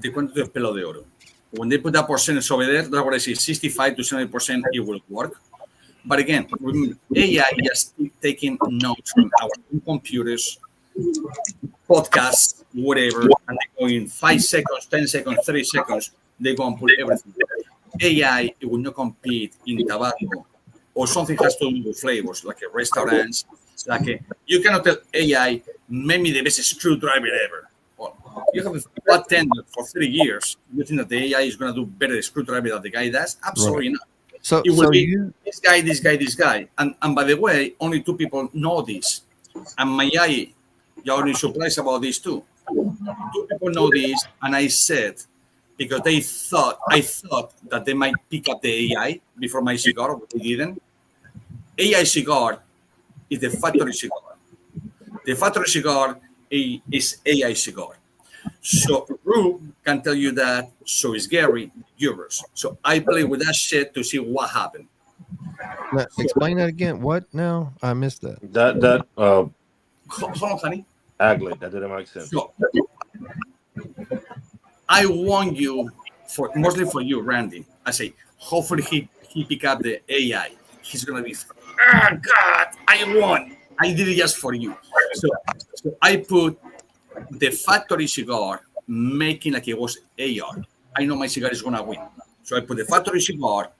The quantity of pelo de oro. When they put that percentage over there, that's what I say, 65 to 70%, it will work. But again, AI is taking notes from our computers, podcasts, whatever, and they go in 5 seconds, 10 seconds, 30 seconds, they go and put everything. AI, it will not compete in tobacco, or something has to do with flavors, like restaurants, you cannot tell AI, make me the best screwdriver ever. Well, you have a patent for 30 years. You think that the AI is going to do better screwdriver than the guy does? Absolutely not. So, it will be this guy. And by the way, only 2 people know this. And my AI, you're only surprised about this too. 2 people know this, and I said, because I thought that they might pick up the AI before my cigar, but they didn't. AI cigar is the factory cigar. The factory cigar is AI cigar. So Rube can tell you that, so is Gary, yours. So I play with that shit to see what happened. Now, explain that again. What now? I missed that. Hold on, honey. Ugly. That didn't make sense. So, I want you, mostly for you, Randy. I say, hopefully he pick up the AI. He's gonna be, God, I won. I did it just for you. So I put the factory cigar, making like it was AR. I know my cigar is gonna win. So I put the factory cigar,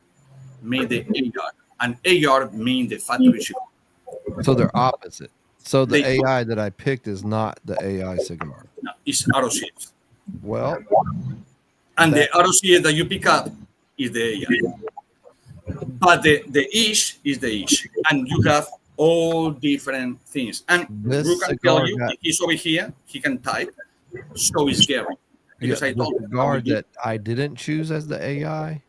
made the AR, and AR mean the factory cigar. So they're opposite. So the AI that I picked is not the AI cigar. No, it's ROCF. Well, and the ROCF that you pick up is the AI. But the ish is the ish, and you have all different things. And Drew can tell you, if he's over here, he can type. So is Gary. Because I told the cigar that I didn't choose as the AI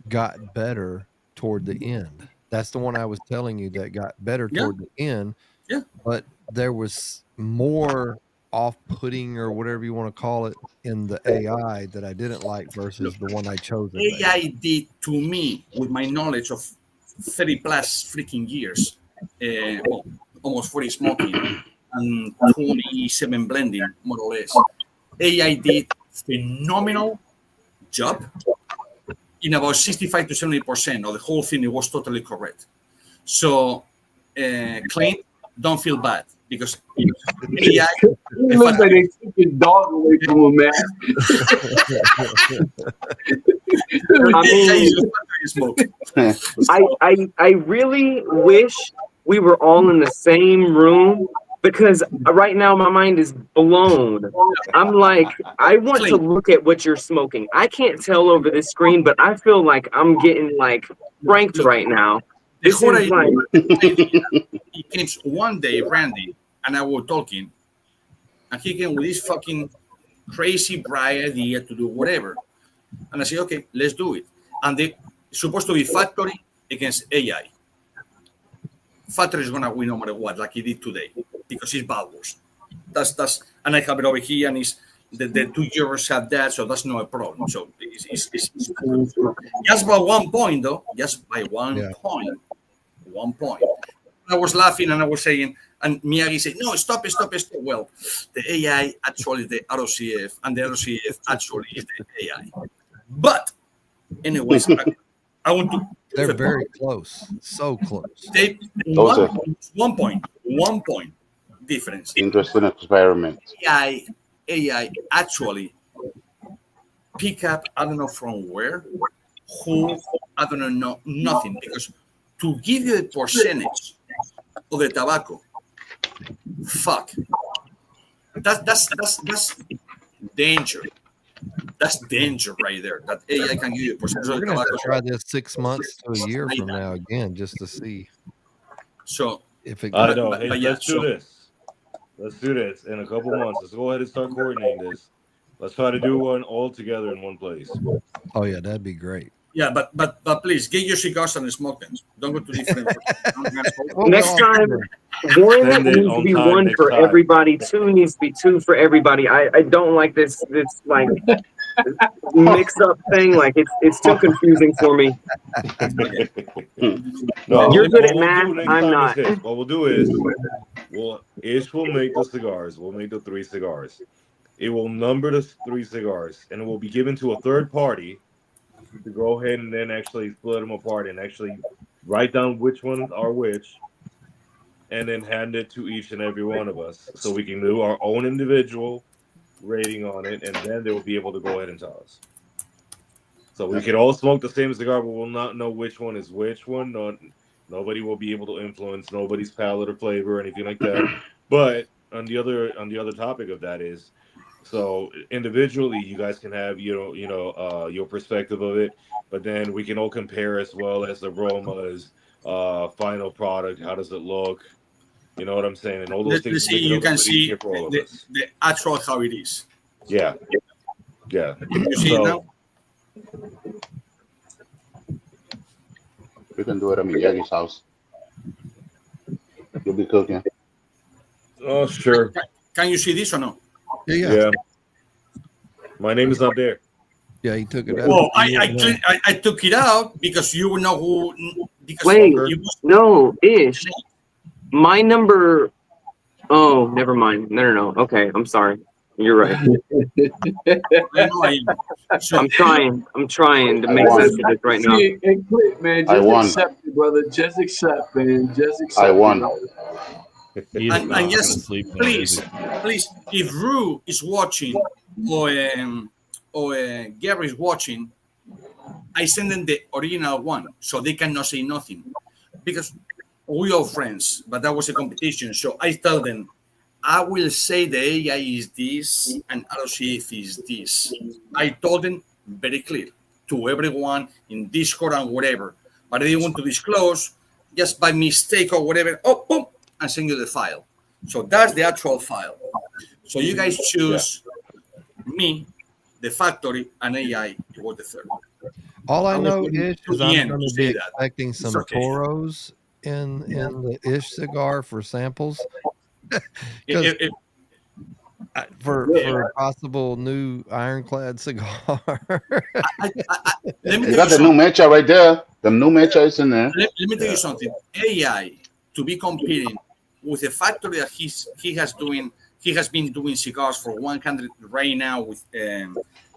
got better toward the end. That's the one I was telling you that got better toward the end. Yeah. But there was more off-putting or whatever you want to call it in the AI that I didn't like versus the one I chose. AI did to me, with my knowledge of 30 plus freaking years, almost 40 smoking and 27 blending, more or less. AI did phenomenal job. In about 65 to 70% of the whole thing, it was totally correct. So, Clint, don't feel bad because AI. It looks like they took his dog away from him, man. I really wish we were all in the same room, because right now my mind is blown. I'm like, I want to look at what you're smoking. I can't tell over this screen, but I feel like I'm getting like pranked right now. This is like he came one day, Randy and I were talking, and he came with this fucking crazy bright idea to do whatever. And I said, okay, let's do it. And they supposed to be factory against AI. Factory is gonna win no matter what, like he did today, because it's bubbles. That's and I have it over here, and it's the 2 euros have that, so that's not a problem. So it's just by 1 point though, just by 1 point. 1 point. I was laughing and I was saying, and Miyagi said, no, stop. Well, the AI actually is the ROCF, and the ROCF actually is the AI. But anyways, I want to. They're very close, so close. They 1 point difference. Interesting experiment. AI actually pick up, I don't know from where, who, I don't know, nothing, because to give you a percentage of the tobacco, fuck, that's danger. That's danger right there. That AI can give you a percentage. We're gonna have to try this 6 months to a year from now again, just to see. So if it. I know. Hey, let's do this. Let's do this in a couple months. Let's go ahead and start coordinating this. Let's try to do one all together in one place. Oh yeah, that'd be great. Yeah, but please get your cigars and smoke them. Don't go to different. Next time, one Send it needs to on be time one next for time. everybody. Two needs to be two for everybody. I don't like this like mix up thing. Like it's too confusing for me. No, You're good what at we'll math. do next I'm time not. is this. What we'll do is we'll make the cigars. We'll make the 3 cigars. It will number the 3 cigars, and it will be given to a third party to go ahead and then actually split them apart and actually write down which ones are which, and then hand it to each and every one of us so we can do our own individual rating on it, and then they will be able to go ahead and tell us. So we can all smoke the same cigar, but we'll not know which one is which one. Nobody will be able to influence nobody's palate or flavor or anything like that. But on the other topic of that is, so individually, you guys can have your perspective of it, but then we can all compare as well as aromas, final product. How does it look? You know what I'm saying? And all those things. Let's see, you can see the actual how it is. Yeah. You see it now? We can do it at Miyagi's house. You'll be cooking. Oh, sure. Can you see this or no? Yeah. My name is not there. Yeah, he took it out. Well, I took it out because you know who. Wait, no, Ish. My number. Oh, never mind. No. Okay, I'm sorry. You're right. I'm trying to make sense of this right now. And quit, man. Just accept it, brother. Just accept, man. Just accept. I won. And yes, please, if Rue is watching or Gary is watching, I send them the original one so they cannot say nothing because we are friends. But that was a competition, so I tell them I will say the AI is this and RCF is this. I told them very clear to everyone in Discord and whatever, but I didn't want to disclose just by mistake or whatever. Oh, boom. And send you the file. So that's the actual file. So you guys choose me, the factory, and AI. It was the third. All I know is I'm going to be that. expecting some Toros in the Ish cigar for samples. For a possible new ironclad cigar. You got the new Mecha right there. The new Mecha is in there. Let me tell you something. AI to be competing with a factory that he has been doing cigars for 100 right now with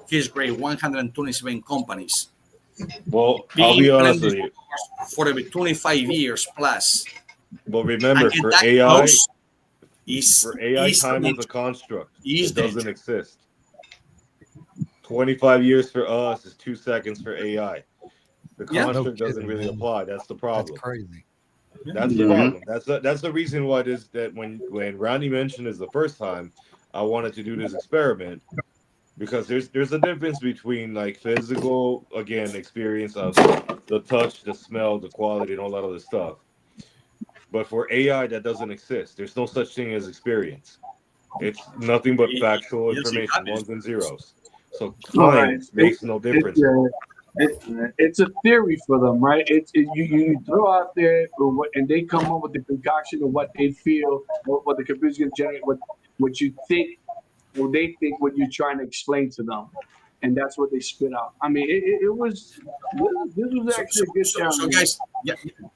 his grade 127 companies. Well, I'll be honest with you. For over 25 years plus. Well, remember, for AI, time is a construct. It doesn't exist. 25 years for us is 2 seconds for AI. The construct doesn't really apply. That's the problem. That's crazy. That's the problem. That's the reason why that when Randy mentioned this the first time, I wanted to do this experiment because there's a difference between like physical experience of the touch, the smell, the quality, and all that other stuff. But for AI, that doesn't exist. There's no such thing as experience. It's nothing but factual information, ones and zeros. So time makes no difference. It's a theory for them, right? You throw out there, and they come up with the concoction of what they feel, what the computer's going to generate, what you think, what they think, what you're trying to explain to them, and that's what they spit out. I mean, this was actually a good challenge. So guys,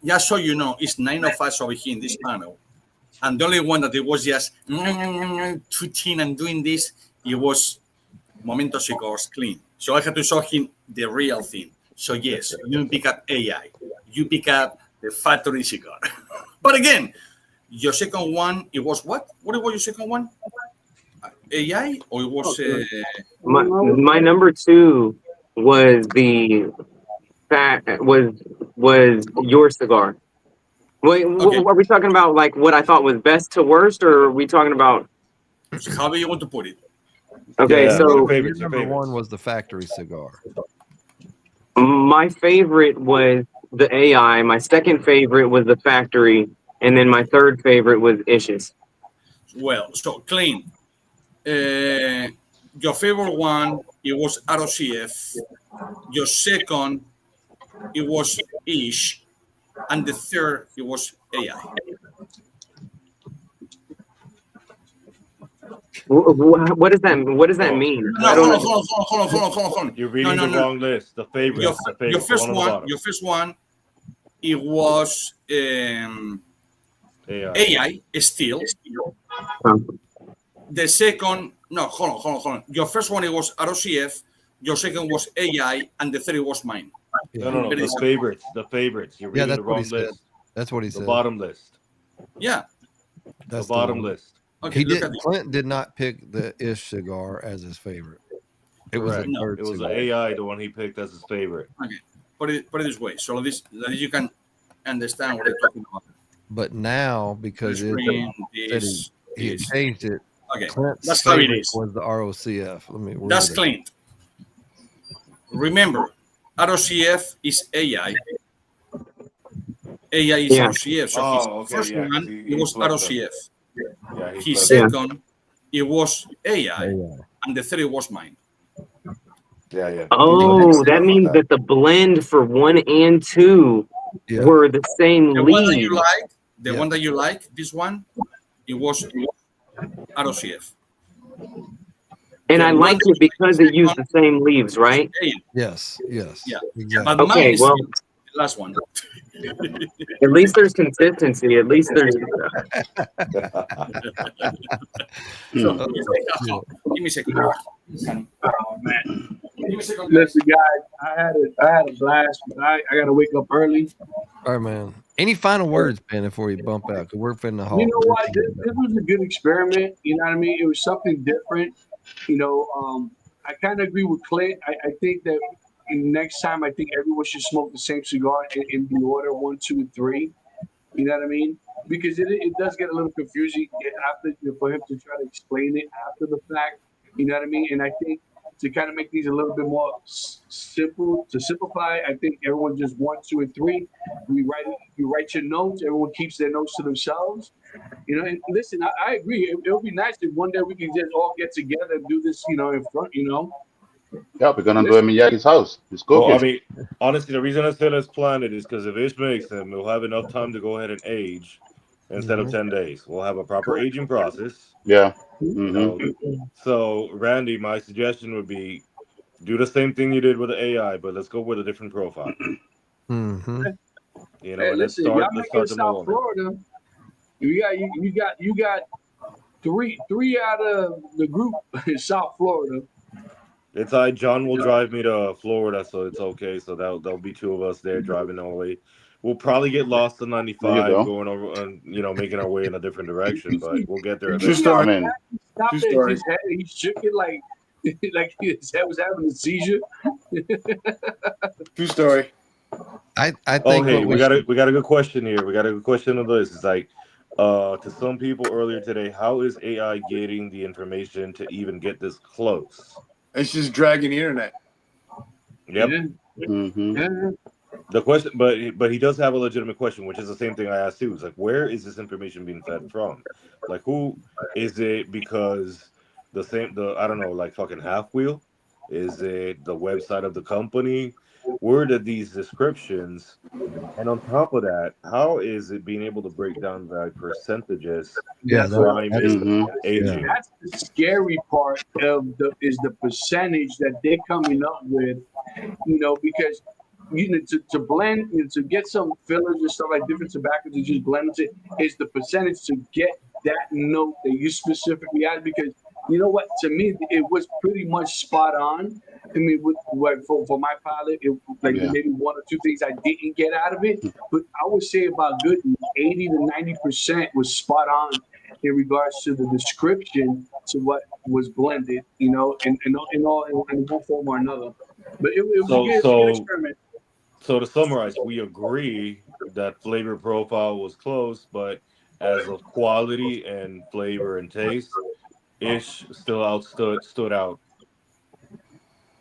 just so you know, it's 9 of us over here in this panel, and the only one that it was just tweeting and doing this, it was Momento Cigars Clean. So I had to show him the real thing. So yes, you pick up AI. You pick up the factory cigar. But again, your second one, it was what? What was your second one? AI or it was? My number 2 was was your cigar. Wait, are we talking about like what I thought was best to worst, or are we talking about? However you want to put it. Okay, so your number 1 was the factory cigar. My favorite was the AI. My second favorite was the factory, and then my third favorite was Ish's. Well, so Clean. Your favorite one, it was ROCF. Your second, it was Ish. And the third, it was AI. What does that mean? No, hold on. You're reading the wrong list. The favorite. Your first one, it was AI still. The second, no, hold on. Your first one, it was ROCF. Your second was AI, and the third was mine. No. The favorites. You're reading the wrong list. That's what he said. The bottom list. Yeah. That's the bottom list. Okay, Clint did not pick the Ish cigar as his favorite. It was the AI, the one he picked as his favorite. Okay, put it this way, so that you can understand what I'm talking about. But now, because he changed it, okay, Clint's that's how it is. Was the ROCF? That's Clint. Remember, ROCF is AI. AI is ROCF. So his first one, it was ROCF. His second, it was AI, and the third was mine. Yeah. Oh, that means that the blend for 1 and 2 were the same lead. One that you like, this one, it was ROCF. And I liked it because it used the same leaves, right? Yes. Yeah. Exactly. But mine is the last one. At least there's consistency. At least there's. Give me a second. Oh man. Listen, guys, I had a blast, but I got to wake up early. All right, man. Any final words, Ben, before you bump out? Because we're finna haul. You know what? This was a good experiment. You know what I mean? It was something different. You know, I kind of agree with Clint. I think that next time, I think everyone should smoke the same cigar in the order 1, 2, and 3. You know what I mean? Because it does get a little confusing after for him to try to explain it after the fact. You know what I mean? And I think to kind of make these a little bit more simple, to simplify, I think everyone just 1, 2, and 3. You write your notes. Everyone keeps their notes to themselves. You know, and listen, I agree. It would be nice if one day we can just all get together and do this, you know, in front, you know. Yeah, we're gonna do it in Miyagi's house. It's cool. Well, I mean, honestly, the reason I said let's plan it is because if Ish makes them, we'll have enough time to go ahead and age instead of 10 days. We'll have a proper aging process. Yeah. You know? So, Randy, my suggestion would be do the same thing you did with the AI, but let's go with a different profile. You know, hey, let's start the South Florida. You got three out of the group in South Florida. It's all right. John will drive me to Florida, so it's okay. So there'll be 2 of us there driving all the way. We'll probably get lost on 95 going over and making our way in a different direction, but we'll get there. True story. His head, he shook it like his head was having a seizure. True story. I think. Okay, we got a good question here. We got a good question on this. It's like to some people earlier today, how is AI getting the information to even get this close? It's just dragging the internet. Yep. The question, but he does have a legitimate question, which is the same thing I asked too. It's like, where is this information being fed from? Like, who is it? Because I don't know, like fucking Half Wheel? Is it the website of the company? Where did these descriptions? And on top of that, how is it being able to break down the percentages? That's the scary part is the percentage that they're coming up with, because to blend, to get some fillers and stuff like different tobaccos to just blend it is the percentage to get that note that you specifically had. Because you know what, to me, it was pretty much spot on. I mean, for my palate, maybe 1 or 2 things I didn't get out of it, but I would say about good 80 to 90% was spot on in regards to the description to what was blended, in one form or another. But it was a good experiment. So to summarize, we agree that flavor profile was close, but as of quality and flavor and taste, Ish still stood out.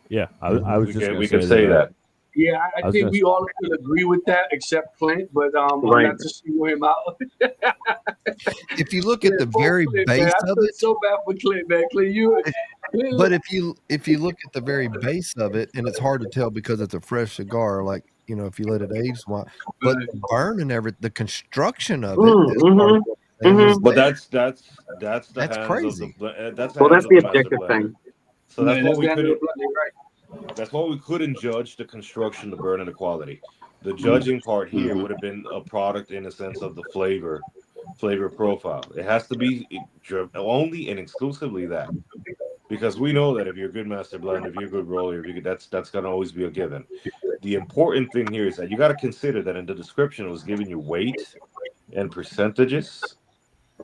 Yeah, I was just we could say that. Yeah, I think we all could agree with that, except Clint. But I'm not to single him out. If you look at the very base of it, so bad for Clint, man. Clint, you But if you look at the very base of it, and it's hard to tell because it's a fresh cigar, like if you let it age, but the burn and the construction of it. But that's the hands crazy. of the that's the Well, hands that's of the the master objective blender. thing. So that's No, what we that's the couldn't. right. That's why we couldn't judge the construction, the burn, and the quality. The judging part here would have been a product in the sense of the flavor profile. It has to be only and exclusively that, because we know that if you're a good master blender, if you're a good roller, that's going to always be a given. The important thing here is that you got to consider that in the description it was giving you weight and percentages,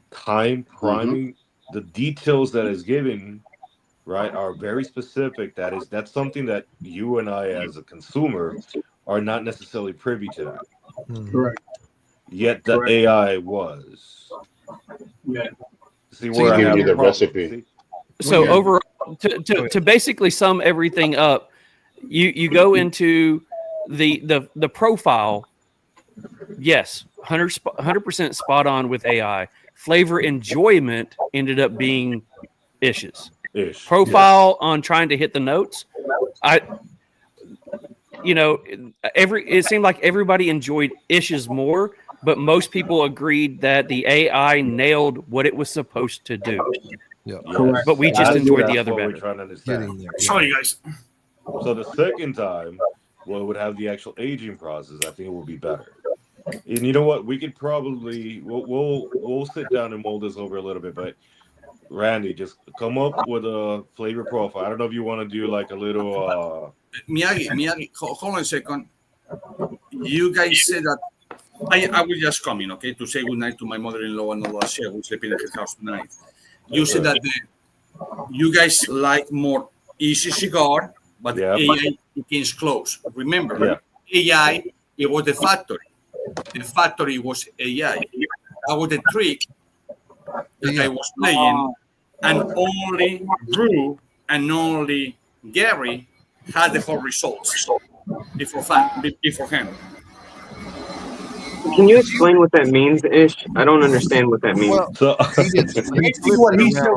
time, priming, the details that is given, right, are very specific. That's something that you and I as a consumer are not necessarily privy to that. Correct. Yet the AI was. Yeah. See where I have you the problem. recipe. See? So overall, to basically sum everything up, you go into the profile. Yes, 100% spot on with AI. Flavor enjoyment ended up being issues. Profile on trying to hit the notes. It seemed like everybody enjoyed issues more, but most people agreed that the AI nailed what it was supposed to do. Yeah, yes. But we just enjoyed the other better. We're trying to understand. Sorry, guys. So the second time, it would have the actual aging process. I think it will be better. And you know what? We could probably we'll sit down and mold this over a little bit, but Randy, just come up with a flavor profile. I don't know if you want to do like a little. Miyagi, hold on a second. You guys said that I will just come in, okay, to say goodnight to my mother-in-law and all that shit who's sleeping at her house tonight. You said that you guys like more easy cigar, but AI begins close. Remember, AI, it was the factory. The factory was AI. That was the trick that I was playing, and only Drew and only Gary had the whole results beforehand. Can you explain what that means, Ish? I don't understand what that means. So Basically, what he said,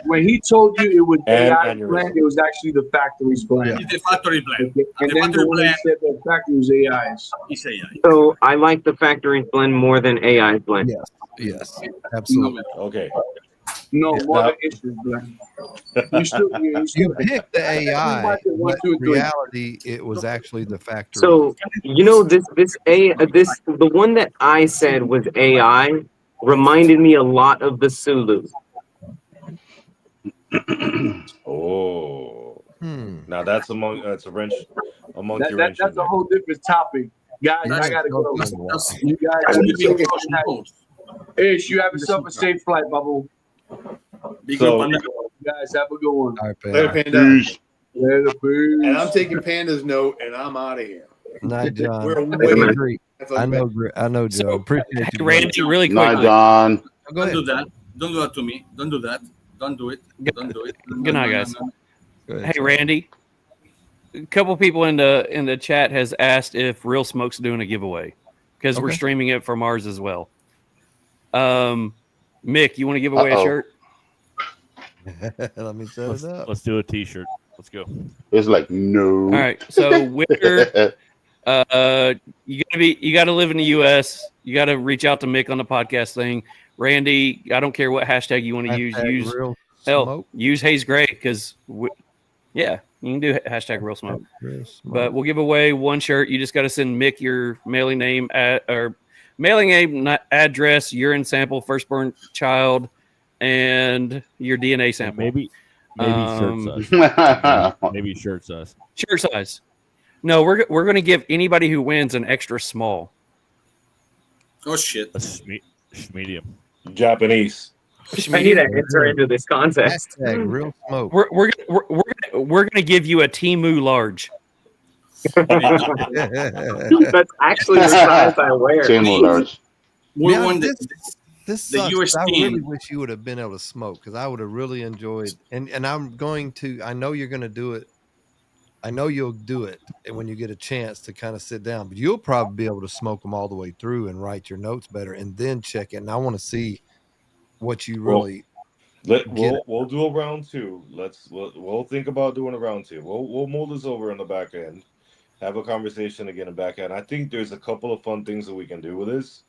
when he told you it was AI blend, it was actually the factory's blend. It's the factory blend. Okay. And then when he said the factory was AI's. It's AI. So I like the factory's blend more than AI's blend. Yes, absolutely. Okay. No, more than Ish's blend. You picked the AI, but in reality, it was actually the factory. So the one that I said was AI reminded me a lot of the Sulu. Now that's a wrench among your wrench. That's a whole different topic, guys. I gotta go. You guys, Ish, you have yourself a safe flight, Bubble. So, you guys have a good one. All right, Later, Panda. Later, peace. And I'm taking Panda's note, and I'm out of here. Night, John. We're Agree. I know, Joe. Appreciate you, Randy. Really quick. Night, John. Don't do that. Don't do that to me. Don't do that. Don't do it. Don't do it. Good night, guys. Hey, Randy. A couple people in the chat has asked if Real Smoke's doing a giveaway because we're streaming it from ours as well. Mick, you want to give away a shirt? Let me set it up. Let's do a T-shirt. Let's go. It's like no. All right. So winner, you gotta live in the US. You gotta reach out to Mick on the podcast thing. Randy, I don't care what hashtag you want to use. Use Hayes Gray because you can do hashtag Real Smoke. But we'll give away one shirt. You just got to send Mick your mailing name mailing name, address, urine sample, firstborn child, and your DNA sample. Maybe shirt size. Maybe shirt size. Shirt size. No, we're going to give anybody who wins an extra small. Oh shit! A medium. Japanese. I need to enter into this contest. Real Smoke. We're going to give you a Temu large. That's actually the size I wear. This sucks. I really wish you would have been able to smoke because I would have really enjoyed. And I'm going to. I know you're going to do it. I know you'll do it when you get a chance to kind of sit down. But you'll probably be able to smoke them all the way through and write your notes better, and then check it. And I want to see what you really We'll do a round two. We'll think about doing a round two. We'll mull this over in the back end. Have a conversation again in the back end. I think there's a couple of fun things that we can do with this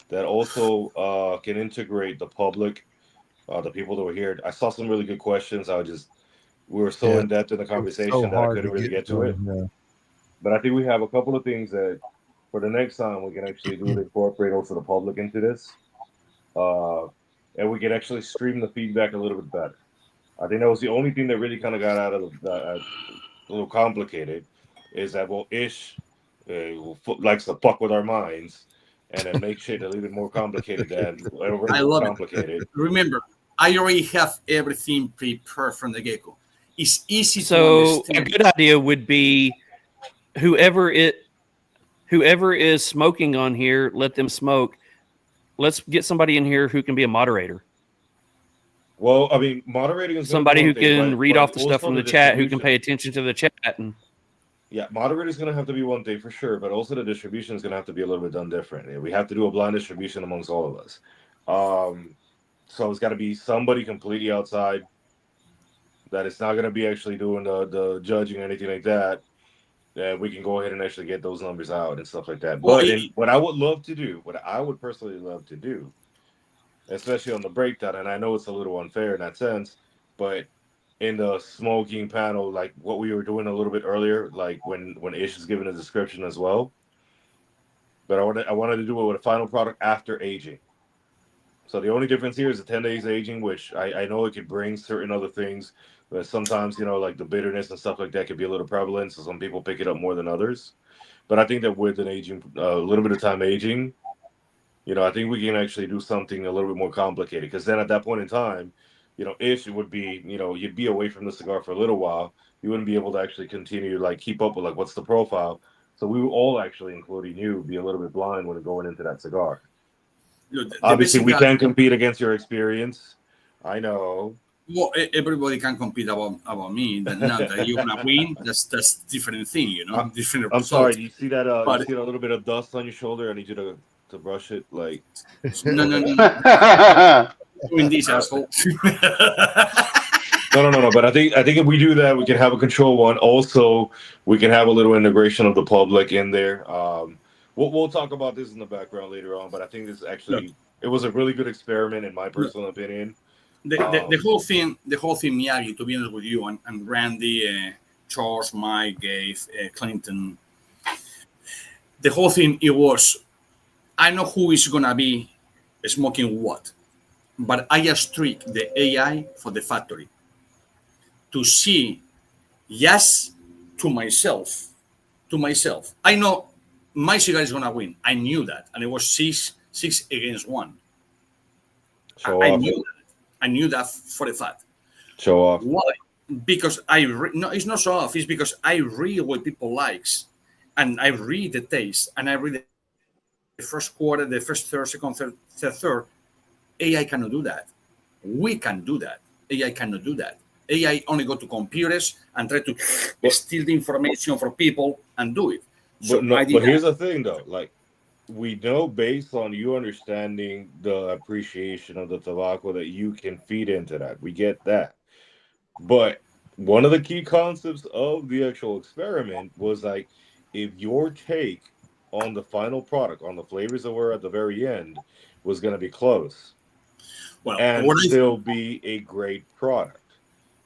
that also can integrate the public, the people that were here. I saw some really good questions. We were so in depth in the conversation that I couldn't really get to it. Yeah. But I think we have a couple of things that for the next time we can actually do to incorporate also the public into this. And we can actually stream the feedback a little bit better. I think that was the only thing that really kind of got out of a little complicated is that, well, Ish likes to fuck with our minds and then make shit a little bit more complicated than I love complicated. It. Remember, I already have everything prepared from the get-go. It's easy to So understand. a good idea would be whoever is smoking on here, let them smoke. Let's get somebody in here who can be a moderator. Well, I mean, moderating is Somebody who can read off the stuff also from the chat, who can pay attention to the chat. And yeah, moderator is going to have to be one thing for sure, but also the distribution is going to have to be a little bit done different. We have to do a blind distribution amongst all of us. So it's got to be somebody completely outside that it's not going to be actually doing the judging or anything like that. That we can go ahead and actually get those numbers out and stuff like that. But what I would personally love to do, especially on the breakdown, and I know it's a little unfair in that sense, but in the smoking panel, like what we were doing a little bit earlier, like when Ish is giving a description as well. But I wanted to do it with a final product after aging. So the only difference here is the 10 days aging, which I know it could bring certain other things, but sometimes, like the bitterness and stuff like that could be a little prevalent. So some people pick it up more than others. But I think that with an aging, a little bit of time aging, I think we can actually do something a little bit more complicated. Because then at that point in time, Ish would be, you'd be away from the cigar for a little while. You wouldn't be able to actually continue to keep up with what's the profile. So we will all actually, including you, be a little bit blind when going into that cigar. Obviously, we can compete against your experience. I know. Well, everybody can compete about me. That now that you're gonna win, that's different thing, different. I'm sorry. Do you see that? You see a little bit of dust on your shoulder? I need you to brush it. No. Doing this, asshole. No. But I think if we do that, we can have a control one. Also, we can have a little integration of the public in there. We'll talk about this in the background later on. But I think this it was a really good experiment, in my personal opinion. The whole thing, Miyagi, to be honest with you, and Randy, Charles, Mike, Gabe, Clinton, the whole thing, it was, I know who is going to be smoking what, but I just trick the AI for the factory to see, yes, to myself. I know my cigar is going to win. I knew that. And it was 6 against 1. I knew that for a fact. Show off. Why? Because no, it's not show off. It's because I read what people likes, and I read the taste, and I read the first quarter, the first third, second third. AI cannot do that. We can do that. AI cannot do that. AI only go to computers and try to steal the information from people and do it. So but here's the thing, though. We know based on you understanding the appreciation of the tobacco that you can feed into that. We get that. But one of the key concepts of the actual experiment was if your take on the final product, on the flavors that were at the very end, was going to be close and still be a great product.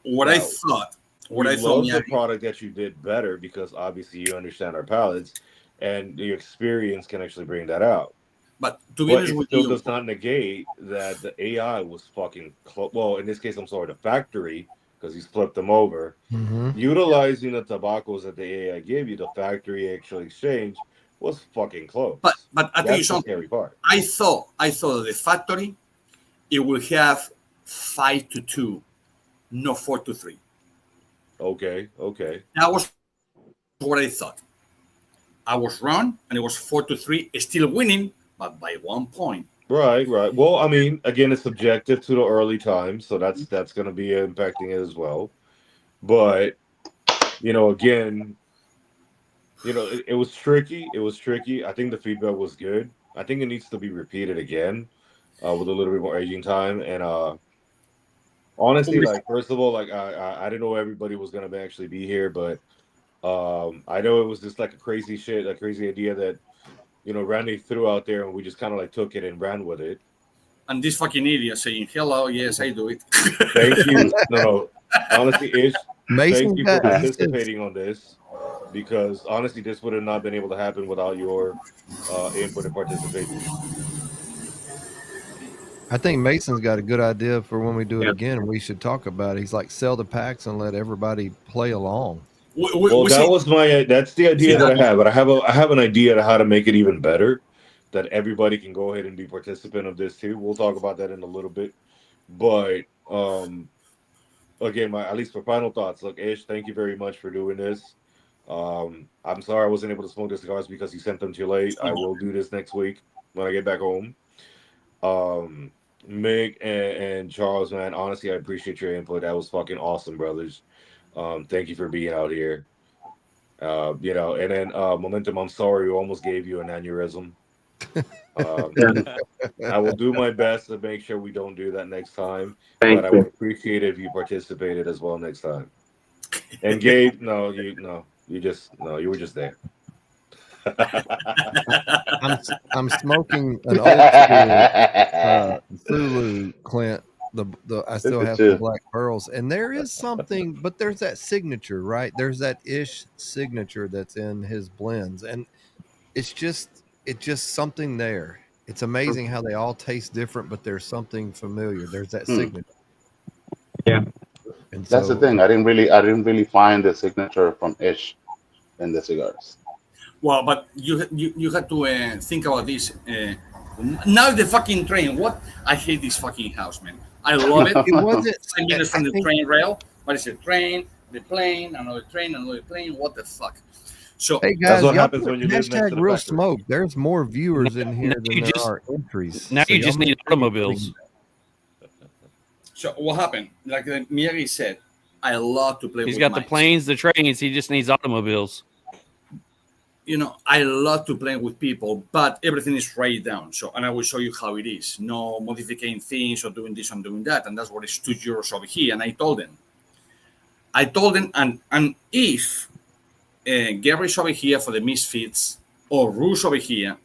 I thought the product that you did better because obviously you understand our palates. And your experience can actually bring that out. But to be honest with you, it still does not negate that the AI was fucking close. Well, in this case, I'm sorry, the factory, because he's flipped them over. Mm-hmm. Utilizing the tobaccos that the AI gave you, the factory actually exchange was fucking close. But I tell you something. I thought that the factory, it will have 5-2, not 4-3. Okay. That was what I thought. I was wrong, and it was 4-3, still winning, but by 1 point. Right. Well, I mean, again, it's subjective to the early time, so that's going to be impacting it as well. But again, it was tricky. I think the feedback was good. I think it needs to be repeated again with a little bit more aging time, and honestly, like, first of all, like, I didn't know everybody was gonna actually be here, but I know it was just like a crazy idea that, you know, Randy threw out there, and we just kind of like took it and ran with it. And this fucking idiot saying, hello, yes, I do it. Thank you. No, honestly, Ish, Mason thank you for participating on this, because honestly, this would have not been able to happen without your input and participation. I think Mason's got a good idea for when we do it again, and we should talk about it. He's like, sell the packs and let everybody play along. Well, that's the idea that I have, but I have an idea to how to make it even better, that everybody can go ahead and be participant of this too. We'll talk about that in a little bit, but again, at least for final thoughts, look, Ish, thank you very much for doing this. I'm sorry I wasn't able to smoke the cigars because you sent them too late. I will do this next week when I get back home. Mick and Charles, man, honestly, I appreciate your input. That was fucking awesome, brothers. Thank you for being out here. You know, and then Momentum, I'm sorry we almost gave you an aneurysm. I will do my best to make sure we don't do that next time. But I would appreciate it if you participated as well next time. And Gabe, you were just there. I'm smoking an old school Zulu, Clint. I still have some black pearls, and there is something, but there's that signature, right? There's that Ish signature that's in his blends, and it's just something there. It's amazing how they all taste different, but there's something familiar. There's that signature. Yeah, and that's the thing. I didn't really find the signature from Ish in the cigars. Well, but you had to think about this. Now the fucking train. What? I hate this fucking house, man. I love it. It wasn't 5 minutes from the train rail, but it's a train, the plane, another plane. What the fuck? So hey guys, that's what happens when you live next to the Real factory. Smoke. There's more viewers in here than there are entries. Now you just need automobiles. So what happened? Like Miyagi said, I love to play. He's with got mics. the planes, the trains. He just needs automobiles. You know, I love to play with people, but everything is written down. So, and I will show you how it is. No modifying things or doing this and doing that. And that's what is €2 over here. And I told them, and if Gary's over here for the Misfits or Rouge over here,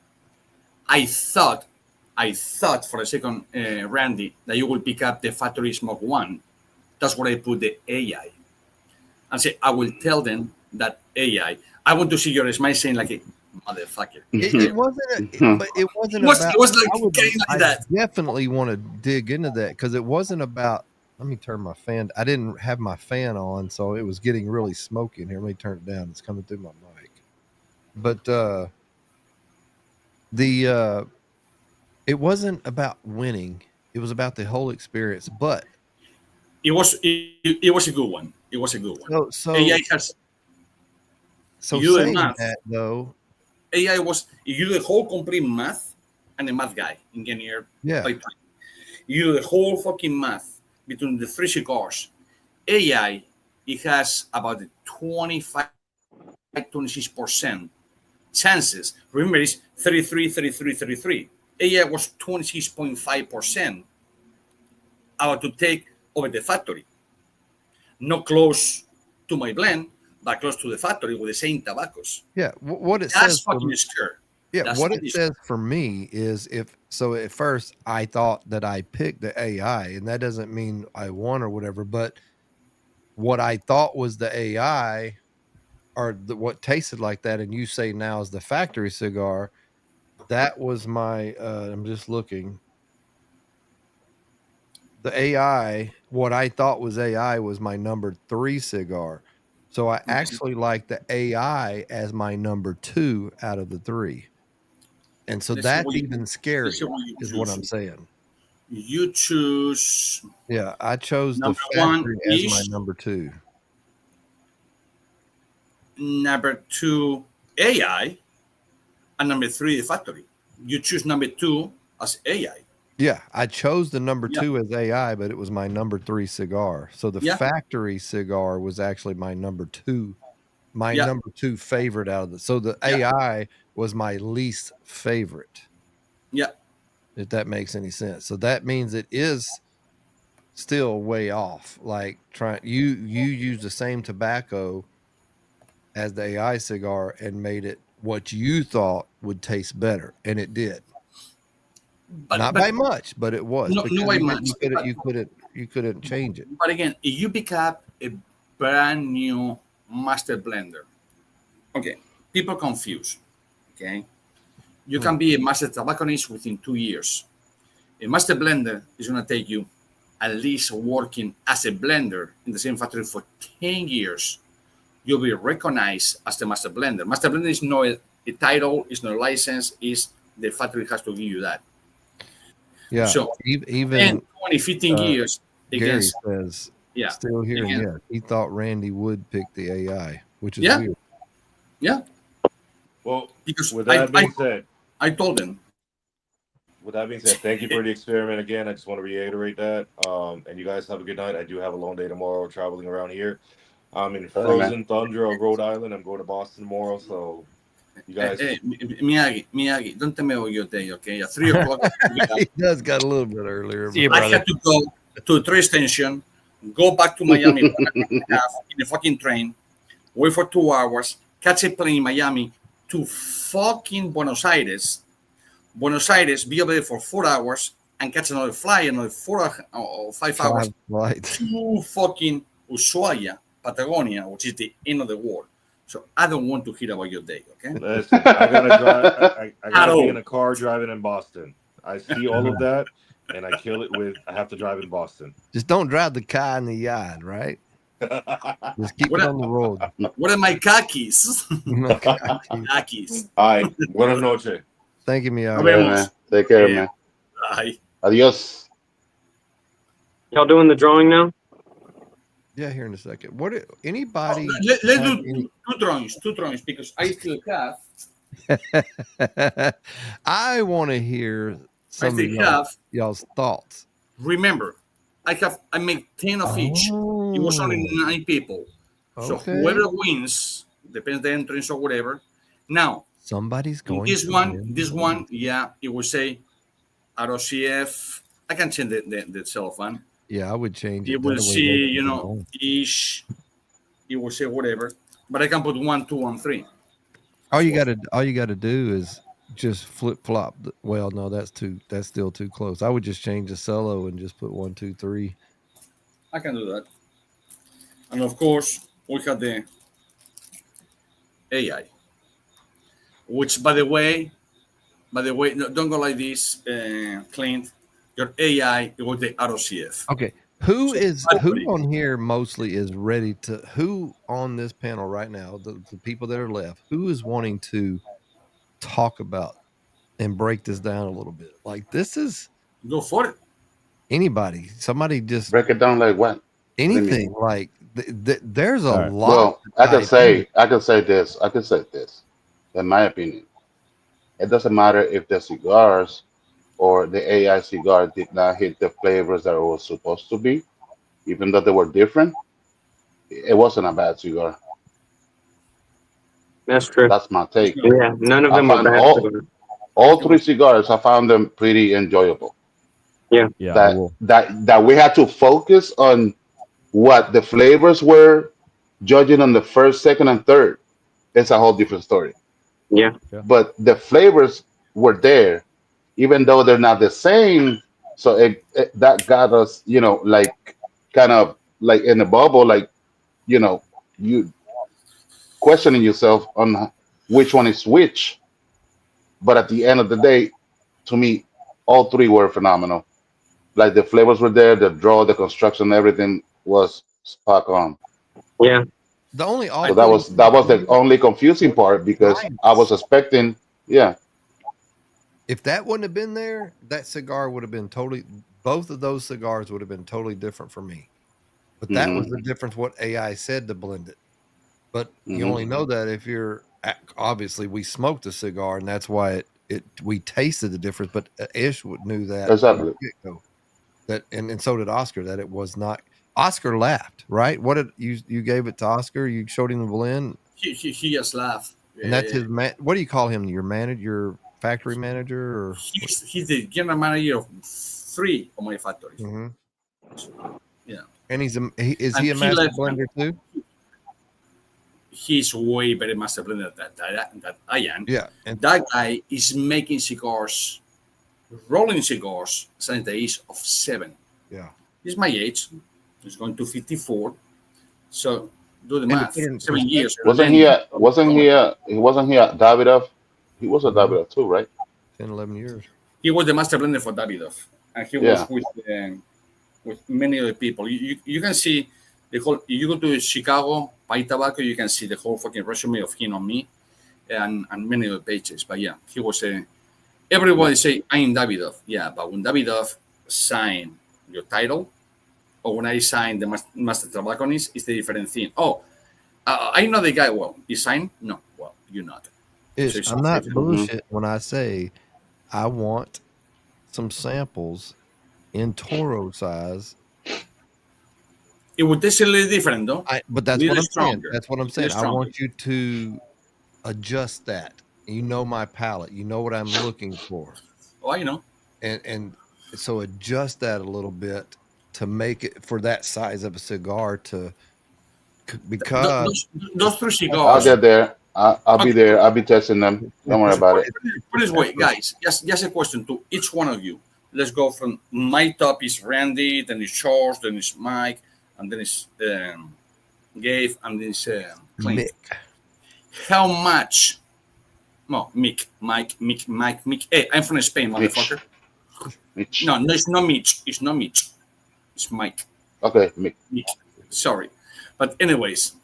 I thought for a second, Randy, that you will pick up the Factory Smoke 1. That's where I put the AI. And say, I will tell them that AI. I want to see your smile saying like a motherfucker. It wasn't, but it wasn't about. It was like that. I definitely want to dig into that because it wasn't about. Let me turn my fan. I didn't have my fan on, so it was getting really smoky in here. Let me turn it down. It's coming through my mic. But it wasn't about winning. It was about the whole experience. But it was a good one. It was a good one. So AI has. So you saying math, that though, AI was you do the whole complete math and the math guy, engineer. Yeah. You do the whole fucking math between the 3 cigars. AI, it has about 26% chances. Remember, it's 33. AI was 26.5% about to take over the factory. Not close to my blend, but close to the factory with the same tobaccos. Yeah, what it That's says. fucking scary. Yeah, That's what it says for me is if so. At first, I thought that I picked the AI, and that doesn't mean I won or whatever. But what I thought was the AI, or what tasted like that, and you say now is the factory cigar. That was my. I'm just looking. The AI, what I thought was AI, was my number 3 cigar. So I actually like the AI as my number 2 out of the 3. And so that's even scary, is what I'm saying. You choose. Yeah, I chose the factory as my number 2. Number 2, AI, and number 3, the factory. You choose number 2 as AI. Yeah, I chose the number 2 as AI, but it was my number 3 cigar. So the factory cigar was actually my number 2. Number 2 favorite out of the. So the AI was my least favorite. Yeah. If that makes any sense. So that means it is still way off. Like you use the same tobacco as the AI cigar and made it what you thought would taste better, and it did. Not by much, but it was. No, not by much. You couldn't change it. But again, if you pick up a brand new master blender, okay, people confuse. Okay, you can be a master tobacconist within 2 years. A master blender is going to take you at least working as a blender in the same factory for 10 years. You'll be recognized as the master blender. Master blender is not a title, it's not a license, is the factory has to give you that. Yeah. So even 20, 15 years Gary against, says, yeah, still here. again. Yeah, he thought Randy would pick the AI, which is Yeah. weird. Yeah. Well, Because with that being said, I told him. with that being said, thank you for the experiment again. I just want to reiterate that. And you guys have a good night. I do have a long day tomorrow traveling around here. I'm in frozen tundra of Rhode Island. I'm going to Boston tomorrow, so you guys. Hey, Miyagi, don't tell me about your day, okay? At 3 o'clock, He does got a little bit earlier. I had to go to a train station, go back to Miami in a fucking train, wait for 2 hours, catch a plane in Miami to fucking Buenos Aires, be over there for 4 hours, and catch another flight, another 4 or 5 hours to fucking Ushuaia, Patagonia, which is the end of the world. So I don't want to hear about your day, okay? Listen, I gotta be in a car driving in Boston. I see all of that, and I kill it with I have to drive in Boston. Just don't drive the car in the yard, right? Just keep it on the road. What are my khakis? Khakis. All right. Buenas noches. Thank you, Miyagi. Man. Take care, man. Bye. Adios. Y'all doing the drawing now? Yeah, here in a second. Anybody? Let's do two drawings because I still have. I want to hear some of y'all's thoughts. Remember, I made 10 of each. It was only 9 people. So whoever wins, depends the entrance or whatever. Now, somebody's going. This one, yeah, it will say ROCF. I can change the cellophane. Yeah, I would change it. You will see, ish. It will say whatever, but I can put 1, 2, and 3. All you gotta do is just flip flop. Well, no, that's still too close. I would just change the cello and just put 1, 2, 3. I can do that. And of course, we have the AI, which, by the way, no, don't go like this, Clint. Your AI with the ROCF. Okay. Who on here mostly is ready to, who on this panel right now, the people that are left, who is wanting to talk about and break this down a little bit? Like, this is. Go for it. Anybody, somebody just. Break it down like what? Anything. Like, there's a lot. Well, I can say this. In my opinion, it doesn't matter if the cigars or the AI cigar did not hit the flavors that it was supposed to be, even though they were different. It wasn't a bad cigar. That's true. That's my take. Yeah, none of them were bad. All 3 cigars, I found them pretty enjoyable. Yeah. That we had to focus on what the flavors were, judging on the first, second, and third. It's a whole different story. Yeah. But the flavors were there, even though they're not the same. So that got us, like kind of like in a bubble, like, you questioning yourself on which one is which. But at the end of the day, to me, all 3 were phenomenal. Like, the flavors were there, the draw, the construction, everything was spot on. Yeah. The only so that was the only confusing part, because I was expecting, if that wouldn't have been there, that cigar would have been both of those cigars would have been totally different for me. But that was the difference what AI said to blend it. But you only know that if you're, obviously we smoked a cigar, and that's why we tasted the difference. But Ish knew that. Exactly. And so did Oscar, that it was not. Oscar laughed, right? What did you gave it to Oscar? You showed him the blend? He just laughed. And that's his man. What do you call him? Your manager, your factory manager, or he's the general manager of 3 of my factories. Yeah. And is he a master blender too? He's way better master blender than I am. Yeah. And that guy is making cigars, rolling cigars since the age of 7. Yeah. He's my age. He's going to 54. So do the math. 7 years. Wasn't he at Davidoff? He was at Davidoff too, right? 10, 11 years. He was the master blender for Davidoff, and he was with many other people. You can see the whole. You go to Chicago, buy tobacco, you can see the whole fucking resume of him on me, and many other pages. But yeah, he was everybody say I'm Davidoff. Yeah, but when Davidoff signed your title, or when I signed the master tobacconist, it's the different thing. Oh, I know the guy. Well, he signed? No. Well, you're not. I'm not bullshit when I say I want some samples in Toro size. It would taste a little different, though. But that's what I'm saying. That's what I'm saying. I want you to adjust that. You know my palate. You know what I'm looking for. Oh, I know. And so adjust that a little bit to make it for that size of a cigar because those 3 cigars. I'll get there. I'll be there. I'll be testing them. Don't worry about it. Put this way, guys. Just a question to each one of you. Let's go from my top is Randy, then it's Charles, then it's Mike, and then it's Gabe, and then it's Clint. Mick. How much? No, Mick. Hey, I'm from Spain, motherfucker. Mitch. No, it's not Mitch. It's not Mitch. It's Mike. Okay, Mick. Sorry. But anyways,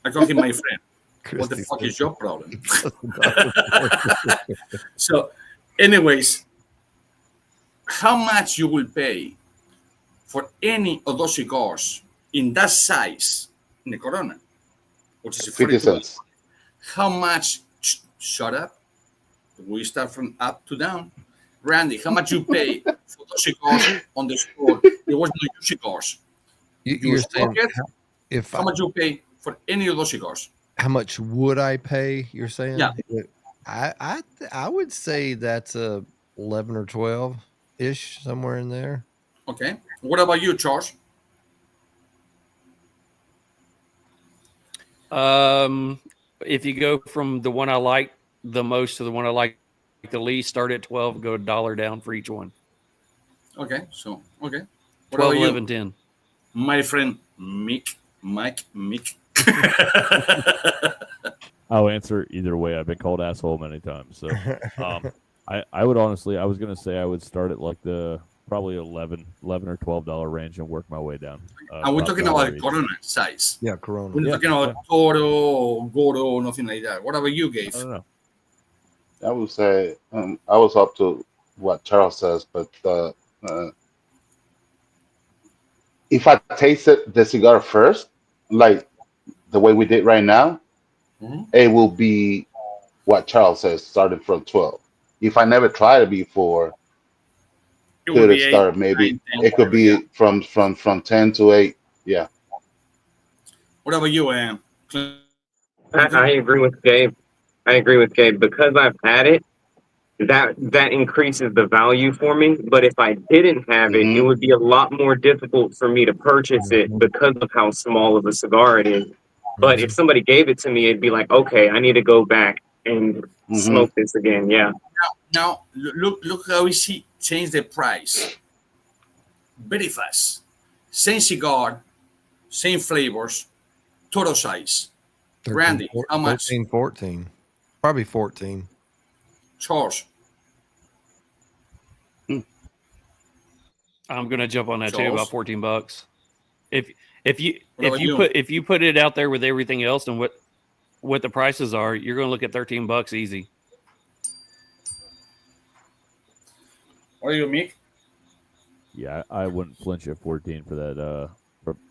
I call him my friend. What the fuck is your problem? So, anyways, how much you will pay for any of those cigars in that size in the Corona, which is 50 cents. How much? Shut up. We start from up to down. Randy, how much you pay for those cigars on the store? It was no your cigars. You're saying how much you pay for any of those cigars? How much would I pay? You're saying? Yeah. I would say that's 11 or 12 ish, somewhere in there. Okay. What about you, Charles? If you go from the one I like the most to the one I like the least, start at 12, go $1 down for each one. Okay. So, okay. What 12, about 11, you? 10. My friend Mick. I'll answer either way. I've been called asshole many times. So I would honestly, I was going to say I would start at like the probably $11 or $12 range and work my way down. And we're talking about Corona size. Yeah, Corona. We're not talking about Toro or Goro or nothing like that. What about you, Gabe? I don't know. I would say I was up to what Charles says, but if I tasted the cigar first, like the way we did right now, it will be what Charles says, starting from 12. If I never tried it before, It would be start 8, maybe 9, 10, it could be from 10 to 8. Yeah. What about you, Clint? I agree with Gabe. Because I've had it. That increases the value for me. But if I didn't have it, it would be a lot more difficult for me to purchase it because of how small of a cigar it is. But if somebody gave it to me, it'd be like, okay, I need to go back and smoke this again. Yeah. Now look how he changed the price very fast. Same cigar, same flavors, total size. 13, Randy, how much? 13, 14. Probably 14. Charles. I'm gonna jump on that too, Charles? about $14. If you put it out there with everything else and what the prices are, you're gonna look at $13 easy. What are you, Mick? Yeah, I wouldn't flinch at 14 for that.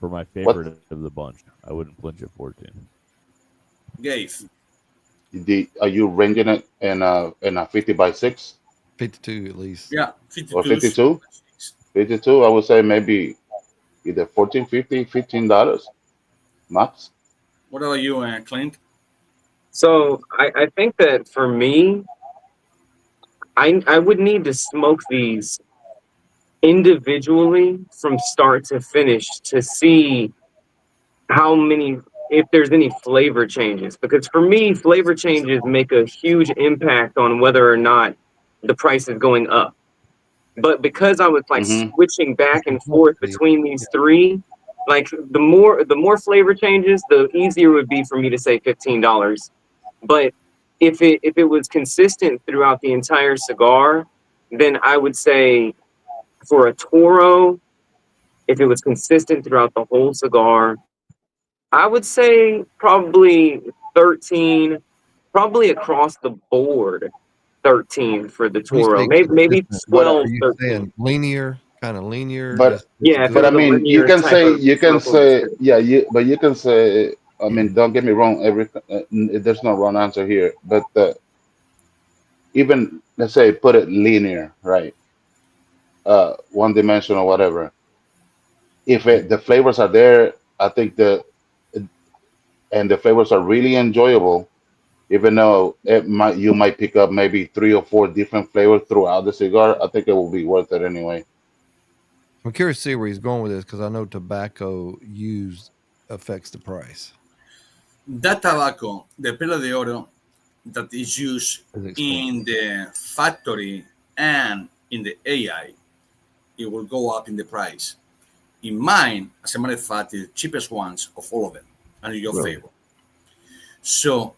For my favorite of the bunch, I wouldn't flinch at 14. Gabe. Are you ranging it in a 50 by 6? 52 at least. Yeah, 52. Or 52? 52, I would say maybe either $14, $15, $15 max. What about you, Clint? So I think that for me, I would need to smoke these individually from start to finish to see if there's any flavor changes. Because for me, flavor changes make a huge impact on whether or not the price is going up. But because I was like switching back and forth between these three, like the more flavor changes, the easier it would be for me to say $15. But if it was consistent throughout the entire cigar, then I would say for a Toro, if it was consistent throughout the whole cigar, I would say probably 13, probably across the board, 13 for the Toro. Maybe 12, are you 13. saying linear, kind of linear? But but I mean, you can say but you can say. I mean, don't get me wrong. There's no wrong answer here. But even let's say put it linear, right? One dimensional, whatever. If the flavors are there, I think the flavors are really enjoyable. Even though you might pick up maybe 3 or 4 different flavors throughout the cigar, I think it will be worth it anyway. I'm curious to see where he's going with this because I know tobacco used affects the price. That tobacco, the pelo de oro, that is used in the factory and in the AI, it will go up in the price. In mine, as a matter of fact, the cheapest ones of all of them, and in your favor. So,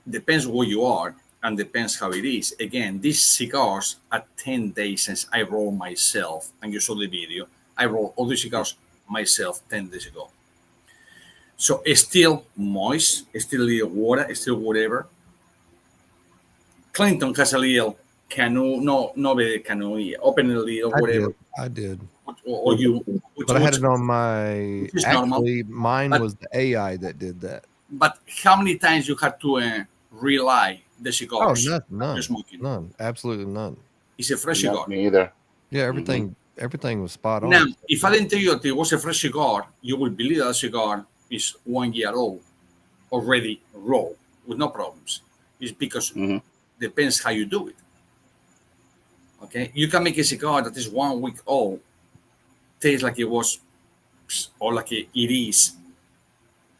depends where you are and depends how it is. Again, these cigars are 10 days since I rolled myself, and you saw the video. I rolled all the cigars myself 10 days ago. So it's still moist, it's still a little water, it's still whatever. Clinton has a little canoe, no very canoe, open a little, whatever. I did. Or you. But I had it on my. Actually, mine was the AI that did that. But how many times you had to relight the cigars? Oh, none. Absolutely none. It's a fresh cigar. Me either. Yeah, everything was spot on. Now, if I didn't tell you that it was a fresh cigar, you would believe that cigar is 1 year old, already raw, with no problems. It's because depends how you do it. Okay, you can make a cigar that is 1 week old, taste like it was, or like it is.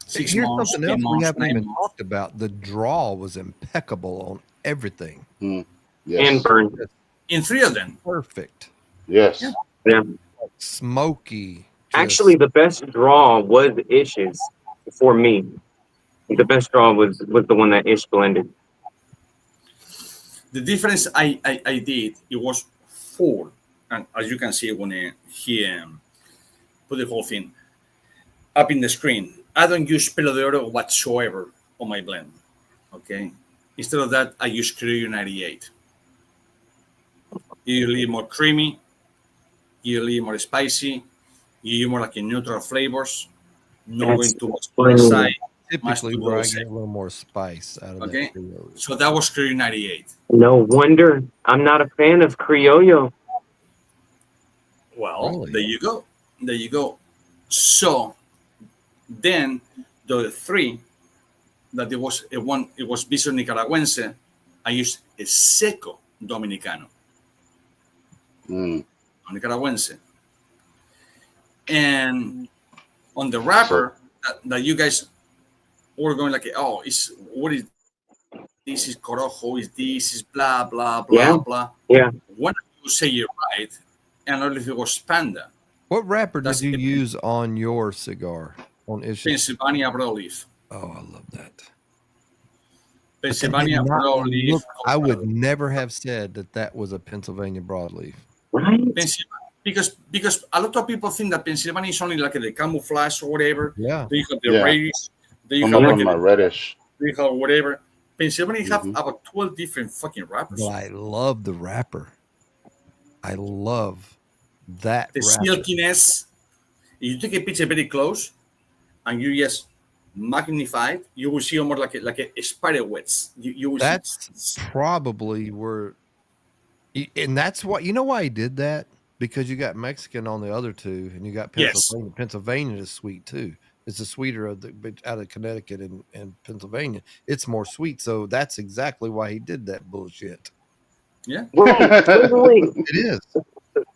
6 months, something else 10 months, we haven't 9 even months. talked about. The draw was impeccable on everything. And burn. In 3 of them. Perfect. Yes. Yeah. Smoky. Actually, the best draw was Ish's for me. The best draw was the one that Ish blended. The difference I did, it was 4. And as you can see when he put the whole thing up in the screen, I don't use pelo de oro whatsoever on my blend. Okay. Instead of that, I use Criollo 98. You're a little more creamy, you're a little more spicy, you're more like a neutral flavors, not going too much on the side. Typically, where I get a little more spice out of okay. that. So that was Criollo 98. No wonder I'm not a fan of Criollo. Well, Really? There you go. There you go. So then the 3 that it was Viso Nicaragüense, I used a Seco Dominicano. Nicaragüense. And on the wrapper that you guys were going like, oh, what is this? Is Corojo? Is this? Is blah blah blah blah? Yeah. When you say you're right, and only if it was Panda. What wrapper did you use on your cigar? On Ish's? Pennsylvania broadleaf. Oh, I love that. Pennsylvania broadleaf. I would never have said that was a Pennsylvania broadleaf. Right? Because a lot of people think that Pennsylvania is only like the camouflage or whatever. Yeah. Then you have the reddish. Then you I'm have on like my reddish. Then you have whatever. Pennsylvania have about 12 different fucking wrappers. But I love the wrapper. I love that the wrapper. silkiness. If you take a picture very close and you just magnify it, you will see almost like a spider webs. You will That's probably where, and that's what, you know why he did that? Because you got Mexican on the other 2, and you got Pennsylvania. Yes. Pennsylvania is sweet too. It's the sweeter out of Connecticut and Pennsylvania. It's more sweet, so that's exactly why he did that bullshit. Yeah. Wait. It is.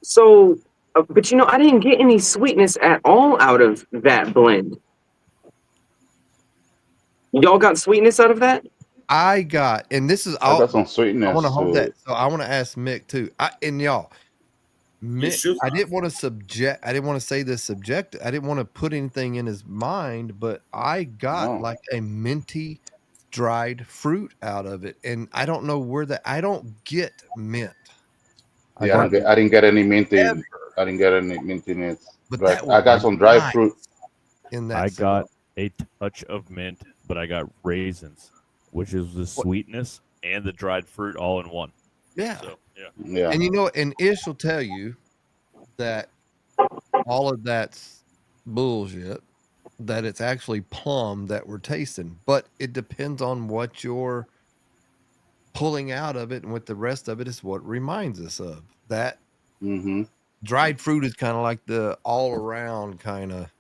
So But you know, I didn't get any sweetness at all out of that blend. Y'all got sweetness out of that? I got, and this is I all. got some sweetness. I want to to hold that. it. So I want to ask Mick too. Y'all, Mick, I didn't want to say this subject. I didn't want to put anything in his mind, but I got like a minty dried fruit out of it, and I don't know where that. I don't get mint. Yeah, I didn't get any minty. I didn't get any mintiness. But I got some dried fruit. In that, I got a touch of mint, but I got raisins, which is the sweetness and the dried fruit all in one. Yeah. So, yeah. And you know, and Ish will tell you that all of that's bullshit, that it's actually plum that we're tasting, but it depends on what you're pulling out of it, and what the rest of it is what reminds us of that. Dried fruit is kind of like the all around kind of.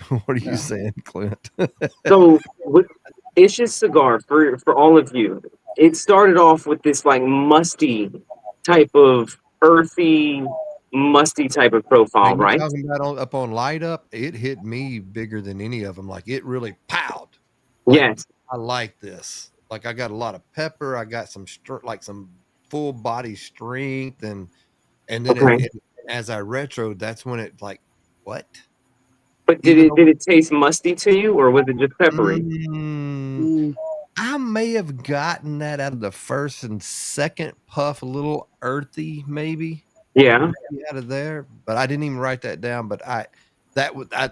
What are you saying, Clint? So with Ish's cigar, for all of you, it started off with this like musty type of earthy, musty type of profile, right? Talking about up on Light Up, it hit me bigger than any of them. Like it really powed. Yes, I like this. Like I got a lot of pepper. I got some like some full body strength, and then as I retroed, that's when it like what? But did it taste musty to you, or was it just peppery? I may have gotten that out of the first and second puff, a little earthy, maybe. Yeah, out of there, but I didn't even write that down. But I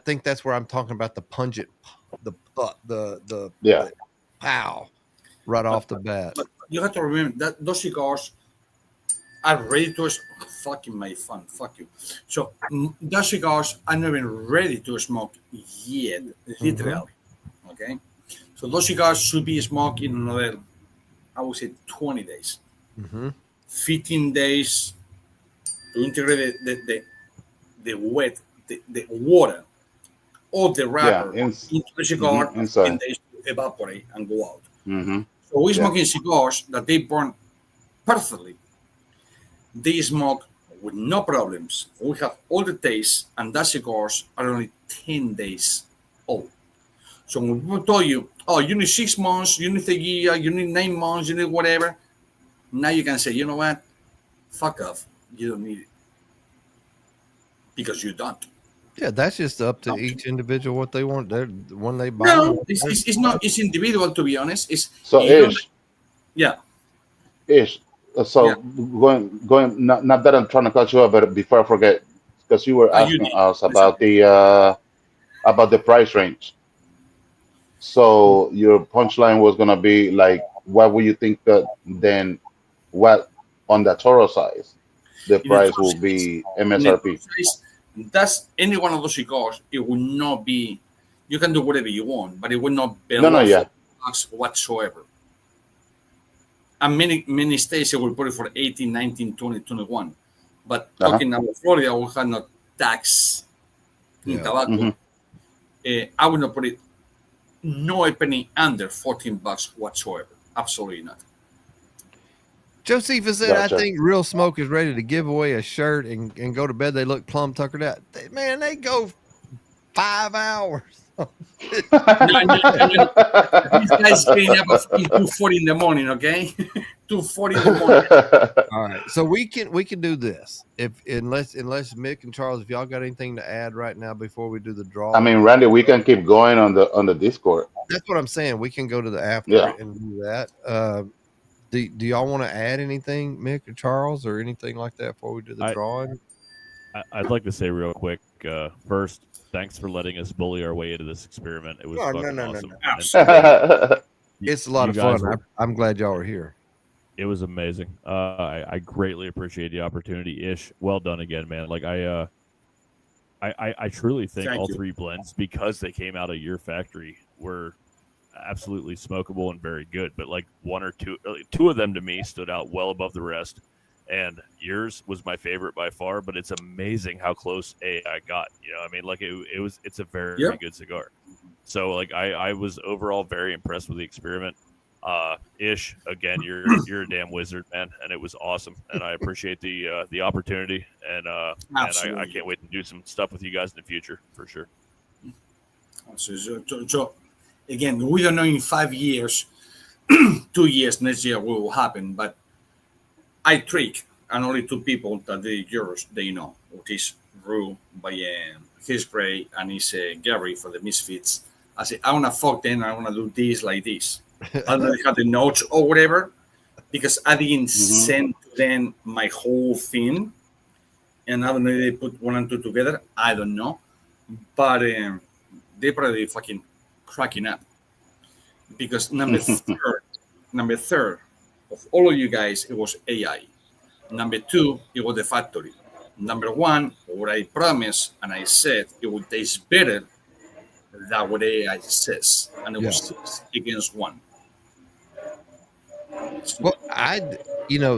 think that's where I'm talking about the pungent, the pow, right off the bat. But you have to remember that those cigars are ready to fucking my fun. Fuck you. So those cigars are not even ready to smoke yet, literally. Okay, so those cigars should be smoked in another, I would say, 20 days, 15 days to integrate the water of the wrapper into the cigar, 15 days to evaporate and go out. So we're smoking cigars that they burn perfectly. They smoke with no problems. We have all the taste, and that cigars are only 10 days old. So when people tell you, oh, you need 6 months, you need a year, you need 9 months, you need whatever, now you can say, you know what? Fuck off. You don't need it. Because you don't. Yeah, that's just up to each individual what they want. When they buy. No, it's not. It's individual, to be honest. It's so Ish. Yeah. Ish. So going. Not that I'm trying to cut you off, but before I forget, because you were asking us about the price range. So your punchline was gonna be like, what would you think that then? What on the Toro size, the price will be MSRP? That's any one of those cigars. It will not be. You can do whatever you want, but it will not be whatsoever. And many states it will put it for 18, 19, 20, 21. But talking about Florida, we have no tax in tobacco. I would not put it no a penny under $14 whatsoever. Absolutely not. Josephus said, I think Real Smoke is ready to give away a shirt and go to bed. They look plumb tuckered out. They go 5 hours. These guys getting up at 2:40 in the morning, okay? 2:40 in the morning. All right. So we can do this. Unless Mick and Charles, if y'all got anything to add right now before we do the draw. I mean, Randy, we can keep going on the Discord. That's what I'm saying. We can go to the after and do that. Do y'all want to add anything, Mick or Charles, or anything like that before we do the drawing? I'd like to say real quick, first, thanks for letting us bully our way into this experiment. It was awesome. It's a lot of fun. I'm glad y'all are here. It was amazing. I greatly appreciate the opportunity. Ish, well done again, man. Like I truly think all three blends, because they came out of your factory, were absolutely smokable and very good. But like two of them to me stood out well above the rest. And yours was my favorite by far, but it's amazing how close I got. You know, I mean, like it's a very, very good cigar. So like I was overall very impressed with the experiment. Ish, again, you're a damn wizard, man, and it was awesome, and I appreciate the opportunity, and I can't wait to do some stuff with you guys in the future for sure. So again, we don't know in 5 years, 2 years next year what will happen, but I trick and only 2 people that they know, which is Rue by his Gray and is Gary for the Misfits. I say I wanna fuck them, I wanna do this like this. I don't know if they have the notes or whatever, because I didn't send to them my whole thing, and I don't know if they put 1 and 2 together. I don't know, but they probably fucking cracking up, because number third of all of you guys, it was AI. Number 2, it was the factory. Number 1, what I promised and I said it would taste better than what AI says, and it was 6 against 1. Well,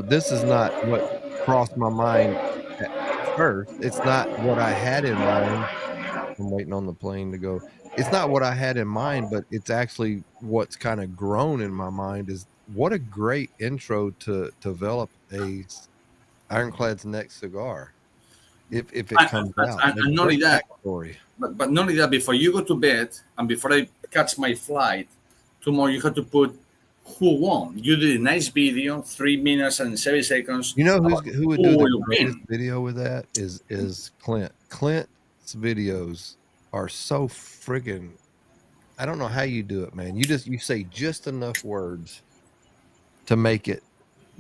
this is not what crossed my mind at first. It's not what I had in mind. I'm waiting on the plane to go. It's not what I had in mind, but it's actually what's kind of grown in my mind is what a great intro to develop a Ironclad's next cigar. If it comes out. And not only that, but not only that, before you go to bed and before I catch my flight, tomorrow you have to put who won. You did a nice video, 3 minutes and 7 seconds. You know who would do the greatest video with that is Clint. Clint's videos are so friggin', I don't know how you do it, man. You say just enough words to make it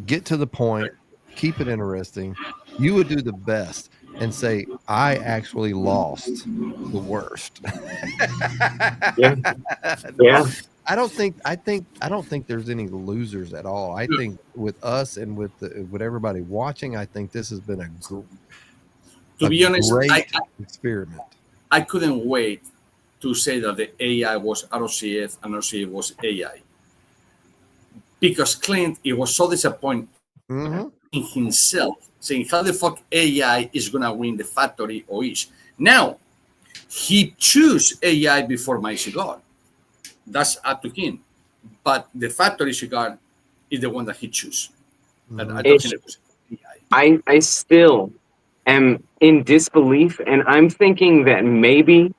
get to the point, keep it interesting. You would do the best and say, I actually lost the worst. Yeah. I don't think there's any losers at all. I think with us and with everybody watching, I think this has been to be honest, great experiment. I couldn't wait to say that the AI was ROCF and ROCF was AI, because Clint, he was so disappointed in himself, saying how the fuck AI is gonna win the factory or Ish. Now he chose AI before my cigar. That's up to him, but the factory cigar is the one that he chose. I don't think it was AI. I still am in disbelief, and I'm thinking that maybe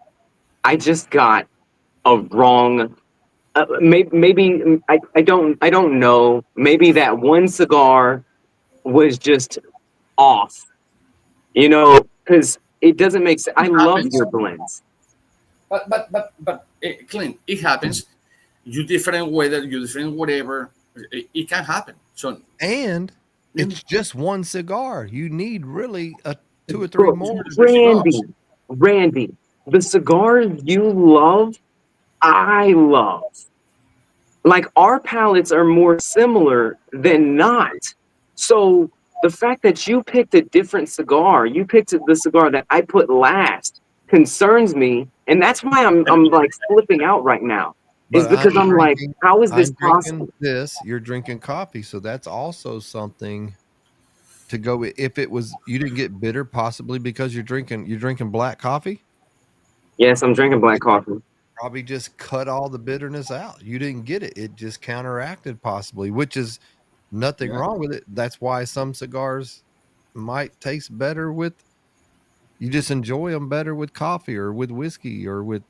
I just got a wrong. Maybe I don't know. Maybe that one cigar was just off. Because it doesn't make sense. I love your blends. But Clint, it happens. You different weather, you different whatever. It can happen. So it's just one cigar. You need really 2 or 3 more. Randy, the cigars you love, I love. Like, our palates are more similar than not. So the fact that you picked a different cigar, you picked the cigar that I put last, concerns me, and that's why I'm like flipping out right now. Is because I'm like, how is this possible? You're drinking coffee, so that's also something to go with. If it was you didn't get bitter, possibly because you're drinking black coffee. Yes, I'm drinking black coffee. Probably just cut all the bitterness out. You didn't get it. It just counteracted possibly, which is nothing wrong with it. That's why some cigars might taste better with. You just enjoy them better with coffee or with whiskey or with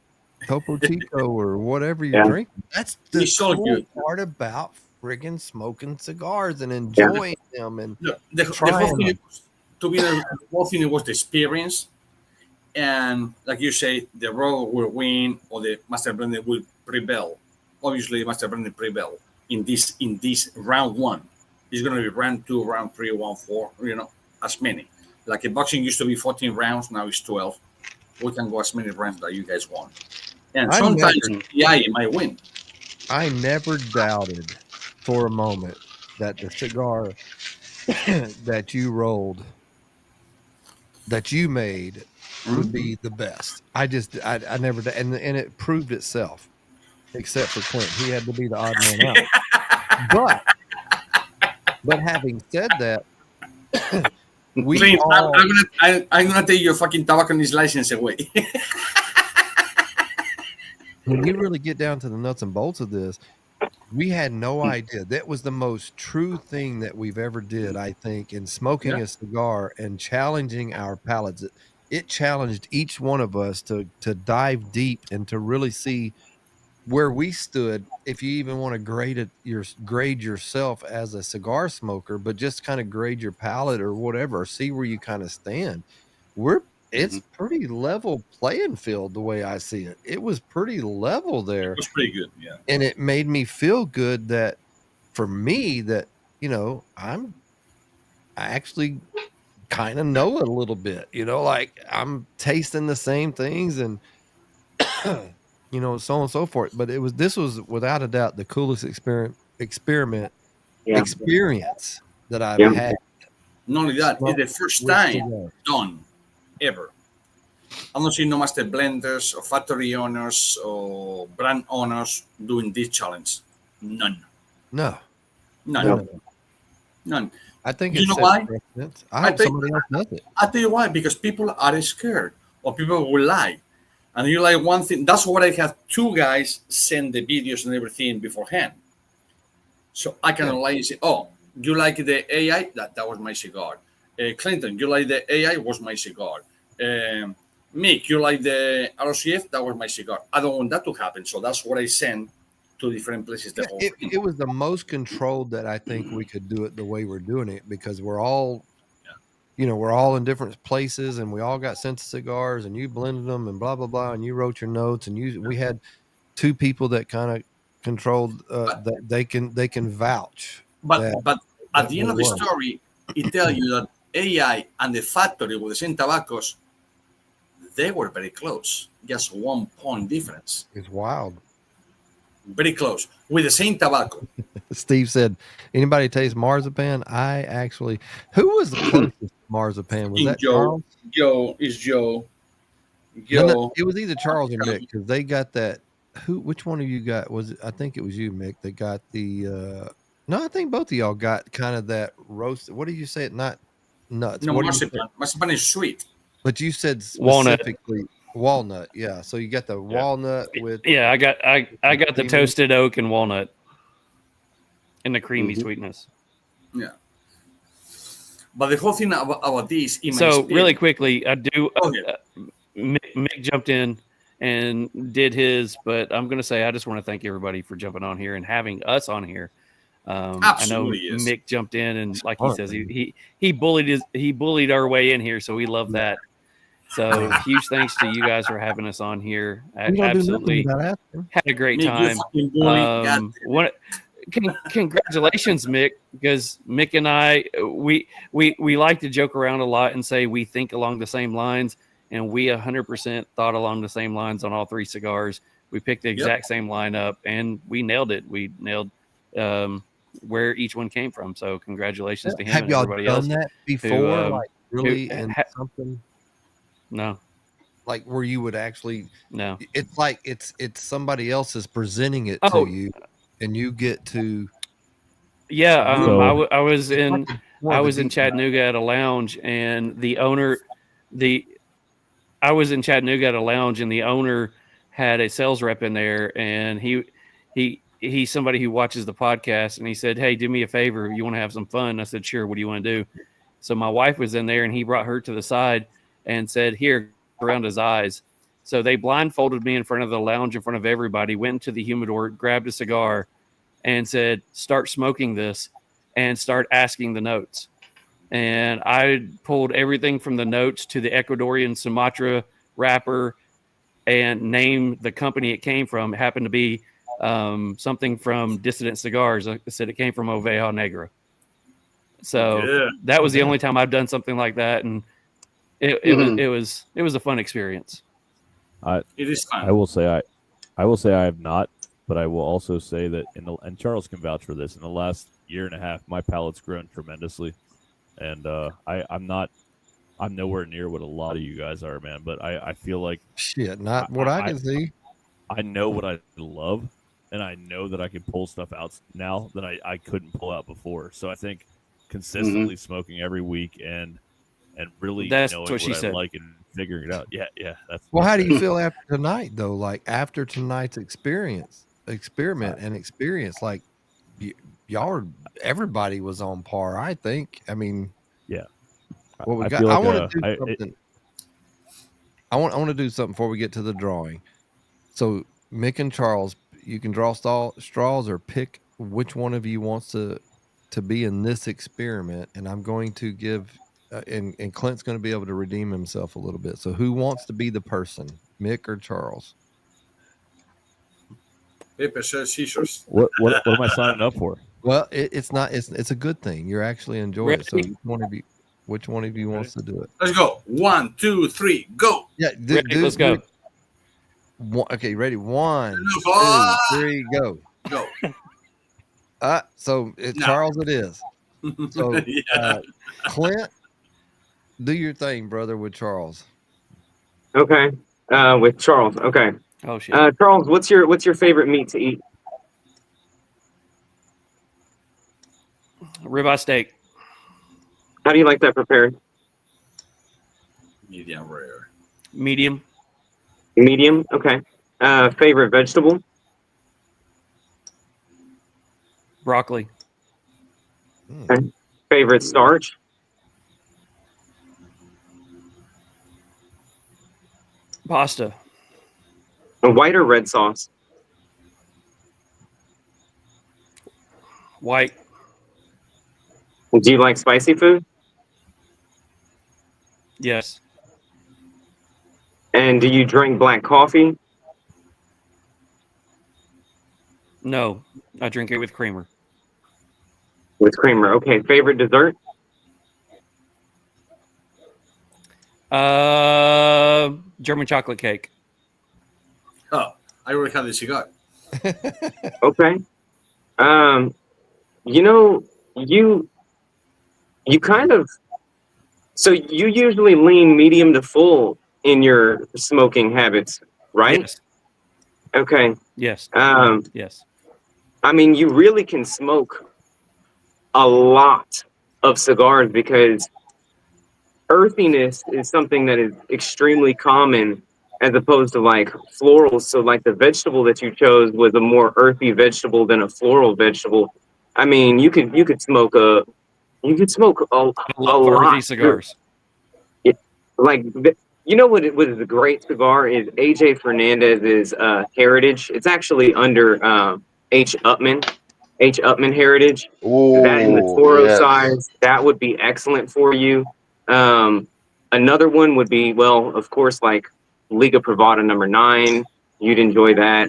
Topo Chico or whatever you're drinking. That's the cool part about friggin' smoking cigars and enjoying them and the whole thing was the experience. And like you say, the raw will win or the master blender will prevail. Obviously, master blender prevail in this round 1. It's going to be round 2, round 3, round 4. As many. Like a boxing used to be 14 rounds, now it's 12. We can go as many rounds that you guys want. And sometimes AI might win. I never doubted for a moment that the cigar that you rolled, that you made, would be the best. I never, and it proved itself, except for Clint. He had to be the odd man out. But having said that, Clint, I'm gonna take your fucking tobacconist license away. When you really get down to the nuts and bolts of this, We had no idea. That was the most true thing that we've ever did, I think, in smoking a cigar and challenging our palates. It challenged each one of us to dive deep and to really see where we stood. If you even want to grade yourself as a cigar smoker, but just kind of grade your palate or whatever, see where you kind of stand. It's pretty level playing field the way I see it. It was pretty level there. It was pretty good, yeah. And it made me feel good that for me that, I actually kind of know it a little bit, like I'm tasting the same things and so on and so forth. But this was without a doubt the coolest experience that I've had. Not only that, it's the first time done ever. I'm not seeing no master blenders or factory owners or brand owners doing this challenge. None. No. None. I think you know why? I hope somebody else does it. I tell you why, because people are scared or people will lie. And you like one thing. That's why I have two guys send the videos and everything beforehand. So I can lie and say, oh, you like the AI? That was my cigar. Clinton, you like the AI? Was my cigar. Mick, you like the ROCF? That was my cigar. I don't want that to happen. So that's what I send to different places. It was the most controlled that I think we could do it the way we're doing it, because we're all, we're all in different places and we all got scents of cigars and you blended them and blah, blah, blah. And you wrote your notes and we had two people that kind of controlled that they can vouch. But at the end of the story, it tells you that AI and the factory with the same tobaccos, they were very close. Just 1 point difference. It's wild. Very close. With the same tobacco. Steve said, anybody taste marzipan? Who was the closest marzipan? Was that Joe? Joe. No, it was either Charles or Mick, because they got that. Which one of you got? I think it was you, Mick, that got the. No, I think both of y'all got kind of that roast. What did you say? Not nuts. No, marzipan. Marzipan is sweet. But you said specifically walnut. Yeah. So you got the walnut with. Yeah, I got the toasted oak and walnut and the creamy sweetness. Yeah. But the whole thing about this. Really quickly, I do. Mick jumped in and did his, but I'm going to say I just want to thank everybody for jumping on here and having us on here. I know Mick jumped in and, like he says, he bullied our way in here, so we love that. So huge thanks to you guys for having us on here. I absolutely had a great time. Congratulations, Mick, because Mick and I we like to joke around a lot and say we think along the same lines, and we 100% thought along the same lines on all three cigars. We picked the exact same lineup and we nailed it. We nailed where each one came from. So congratulations to him and everybody else. Have y'all done that before? Like really something? No. Like where you would actually it's like it's somebody else is presenting it to you and you get to I was in Chattanooga at a lounge and the owner had a sales rep in there, and he's somebody who watches the podcast, and he said, "Hey, do me a favor. You want to have some fun?" I said, "Sure. What do you want to do?" So my wife was in there, and he brought her to the side and said, "Here," around his eyes. So they blindfolded me in front of the lounge, in front of everybody, went into the humidor, grabbed a cigar, and said, "Start smoking this and start asking the notes." And I pulled everything from the notes to the Ecuadorian Sumatra wrapper and named the company it came from. It happened to be something from Dissident Cigars. I said it came from Oveja Negra. So that was the only time I've done something like that, and it was a fun experience. It is fun. I will say I have not, but I will also say that and Charles can vouch for this. In the last year and a half, my palate's grown tremendously, and I'm nowhere near what a lot of you guys are, man. But I feel like not what I can see. I know what I love, and I know that I can pull stuff out now that I couldn't pull out before. So I think consistently smoking every week and really knowing what I like and figuring it out. Yeah. That's well. How do you feel after tonight, though? Like after tonight's experience, experiment and experience. Like everybody was on par, I think. I mean, yeah. What we I got? feel like, I want to do something. I want to do something before we get to the drawing. So Mick and Charles, you can draw straws or pick which one of you wants to be in this experiment, and I'm going to give. And Clint's going to be able to redeem himself a little bit. So who wants to be the person, Mick or Charles? Paper, scissors. What am I signing up for? Well, it's not. It's a good thing. You're actually enjoying it. So which one of you wants to do it? Let's go. 1, 2, 3, go. Yeah, let's go. Okay, ready? 1, 2, 3, go. Go. So Charles, it is. So Clint, do your thing, brother, with Charles. Okay. With Charles. Okay. Oh shit. Charles, what's your favorite meat to eat? Ribeye steak. How do you like that prepared? Medium rare. Medium. Medium. Okay. Favorite vegetable? Broccoli. Okay. Favorite starch? Pasta. A white or red sauce? White. Do you like spicy food? Yes. And do you drink black coffee? No, I drink it with creamer. With creamer. Okay. Favorite dessert? German chocolate cake. Oh, I already had the cigar. Okay. You kind of, so you usually lean medium to full in your smoking habits, right? Yes. Okay. Yes. Yes. I mean, you really can smoke a lot of cigars because earthiness is something that is extremely common as opposed to like florals. So like the vegetable that you chose was a more earthy vegetable than a floral vegetable. I mean, you could smoke a lot. Cigars. Like, you know what is a great cigar is AJ Fernandez's Heritage. It's actually under H. Upman Heritage. Ooh, that in the Toro yes. size, that would be excellent for you. Another one would be, well, of course, like Liga Privada number 9. You'd enjoy that.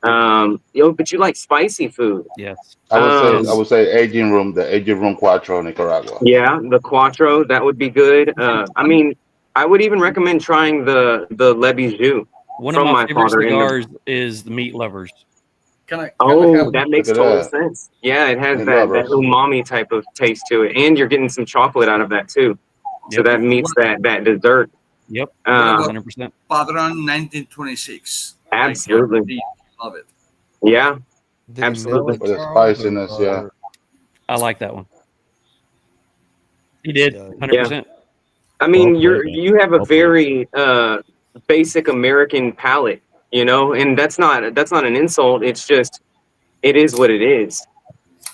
But you like spicy food. Yes. I would say the aging room Quattro Nicaragua. Yeah, the Quattro, that would be good. I mean, I would even recommend trying the Le Bijou. One of my favorite cigars is the Meat Lovers. That makes total sense. Yeah, it has that umami type of taste to it, and you're getting some chocolate out of that too. Yep. So that meets that dessert. Yep, 100%. Padron 1926. Absolutely. Love it. Yeah, absolutely. For the spiciness, yeah. I like that one. He did 100%. Yeah. I mean, you have a very basic American palate, you know, and that's not an insult. It's just, it is what it is.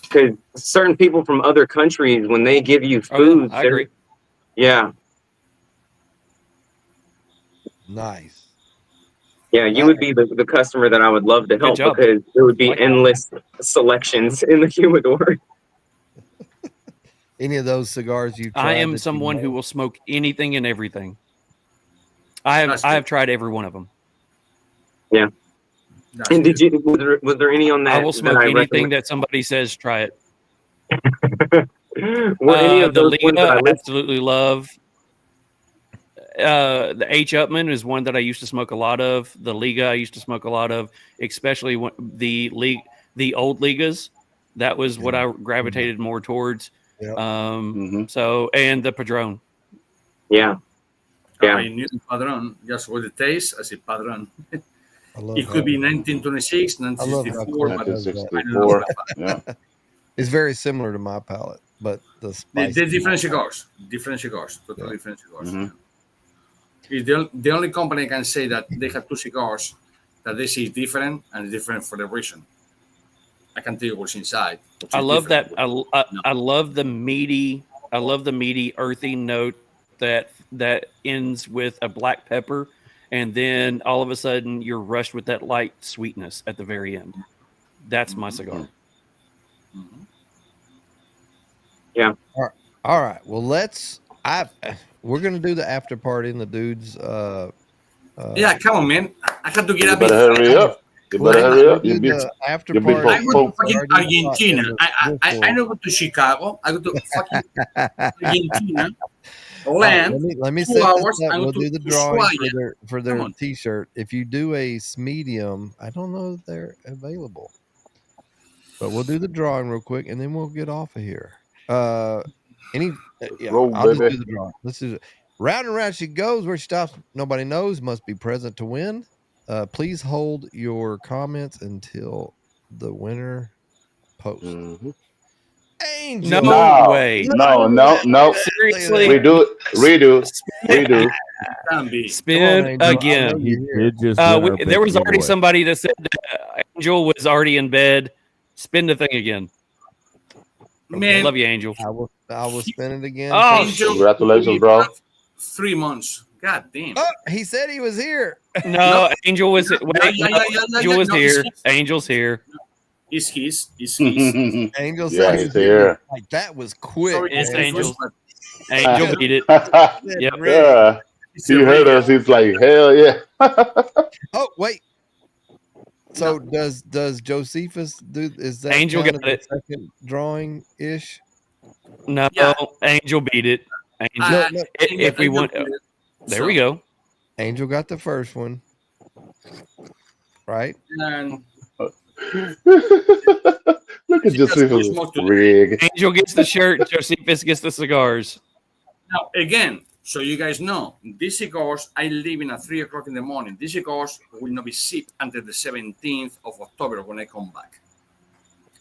Because certain people from other countries, when they give you food, I agree. Yeah. Nice. Yeah, you would be the customer that I would love to help because there would be endless selections in the humidor. Any of those cigars you've tried? I am someone who will smoke anything and everything. I have tried every one of them. Yeah. And was there any on that? I will smoke anything that somebody says try it. Any of the those Liga, ones that I absolutely love. The H. Upman is one that I used to smoke a lot of. The Liga I used to smoke a lot of, especially the old Ligas. That was what I gravitated more towards. Yep. So, and the Padron. Yeah. Yeah. I knew Padron just with the taste. I said Padron. It could be 1926, 1964. 1964. Yeah. It's very similar to my palate, but the different cigars. Different cigars. Totally different cigars. Mm-hmm. It's the only company can say that they have two cigars that they say is different and different for the reason. I can tell you what's inside. I love that. I love the meaty. I love the meaty, earthy note that ends with a black pepper, and then all of a sudden you're rushed with that light sweetness at the very end. That's my cigar. Mm-hmm. Yeah. All right. Well, we're gonna do the after party in the dudes. Yeah, come on, man. I have to get up. You better hurry up. You better hurry up. You'll be after you'll be party. I go to fucking Argentina. I don't go to Chicago. I go to fucking Argentina. Land. Let me 2 set hours. this up. I go We'll to do the drawing Ushuaia. for their T-shirt. If you do a medium, I don't know if they're available, but we'll do the drawing real quick, and then we'll get off of here. I'll just do the drawing. This is round and round she goes. Where she stops, nobody knows. Must be present to win. Please hold your comments until the winner posts. Mm-hmm. Angel. No way. No. Seriously. Redo. Spin again. There was already somebody that said Angel was already in bed. Spin the thing again. Man, love you, Angel. I will spin it again. Oh, Angel, congratulations, bro. 3 months. God damn. Oh, he said he was here. No, Angel was. Angel was here. Angel's here. It's his. Angel said he's here. Like that was quick. It's Angel. Angel beat it. Yep. Yeah. He heard us. He's like, hell yeah. Oh wait. So does Josephus do? Is that Angel got it? Second drawing ish. No, Angel beat it. Angel. If we want, there we go. Angel got the first one. Right. Look at Josephus rig. Angel gets the shirt. Josephus gets the cigars. Now again, so you guys know, these cigars I leave in at 3 o'clock in the morning. These cigars will not be shipped until the 17th of October when I come back.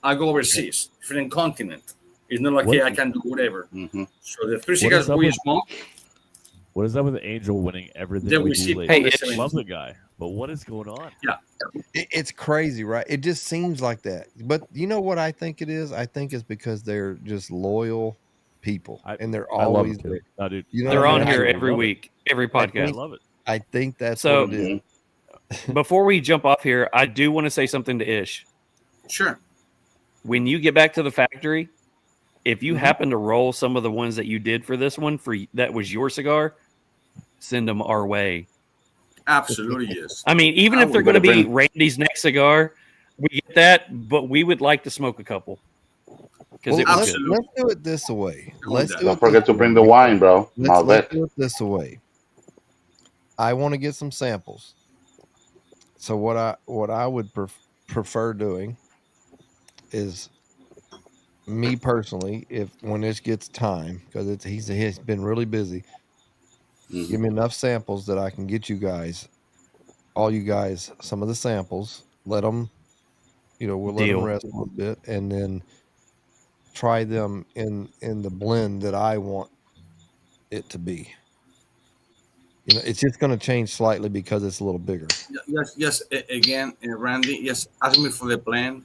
I go overseas, different continent. It's not like I can do whatever. Mm-hmm. So the 3 cigars we smoke. What is up with Angel winning everything Then we we do see- lately? Hey, I love the guy, but what is going on? Yeah. It's crazy, right? It just seems like that. But you know what I think it is? I think it's because they're just loyal people, and they're always there. No, dude, they're on here every week, every podcast. I love it. I think that's so. what it is. Before we jump off here, I do want to say something to Ish. Sure. When you get back to the factory, if you happen to roll some of the ones that you did for this one, that was your cigar, send them our way. Absolutely, yes. I mean, even if they're going to be Randy's next cigar, we get that, but we would like to smoke a couple. Well, let's do it this way. Don't forget to bring the wine, bro. Let's do it this way. I want to get some samples. So what I would prefer doing is, me personally, when this gets time, because he's been really busy. Give me enough samples that I can get you guys, all you guys, some of the samples. Let them, we'll let them rest a little bit, and then try them in the blend that I want it to be. It's just going to change slightly because it's a little bigger. Yes. Again, Randy, yes, ask me for the blend.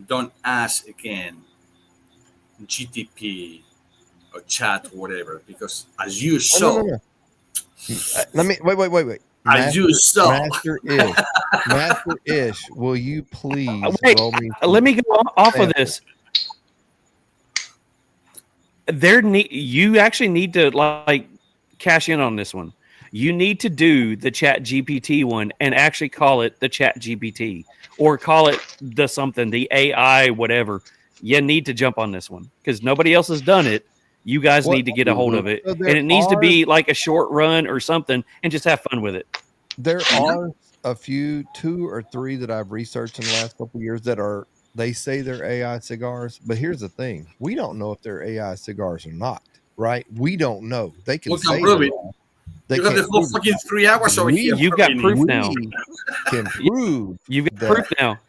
Don't ask again GTP or chat, whatever, because as you saw. No. Let me wait. Master Ish, will you please roll me? Let me go off of this. You actually need to cash in on this one. You need to do the Chat GPT one and actually call it the Chat GPT or call it the AI, whatever. You need to jump on this one because nobody else has done it. You guys need to get a hold of it. And it needs to be like a short run or something and just have fun with it. There are a few, 2 or 3 that I've researched in the last couple of years that they say they're AI cigars. But here's the thing. We don't know if they're AI cigars or not, right? We don't know. They can say prove it. They you got the whole fucking 3 hours over here. You've got proof now. Can prove you've got proof now.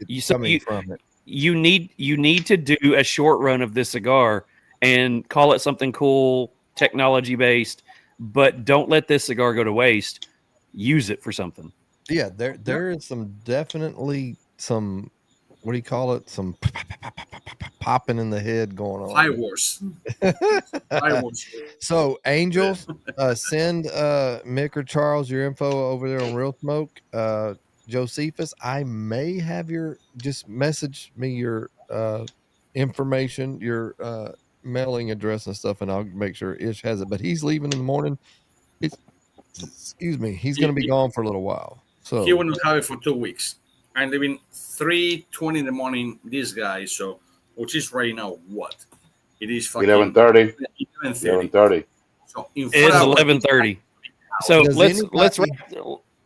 You need to do a short run of this cigar and call it something cool, technology based, but don't let this cigar go to waste. Use it for something. Yeah, there is definitely some, what do you call it? Some popping in the head going on. Fireworks. Fireworks. So, Angels, send Mick or Charles your info over there on Real Smoke. Josephus, I may have just message me your information, your mailing address and stuff, and I'll make sure Ish has it. But he's leaving in the morning. Excuse me, he's going to be gone for a little while. So he will not have it for 2 weeks. I'm leaving 3:20 in the morning. This guy, so which is right now what? It is 11:30. 11:30. So it's 11:30. So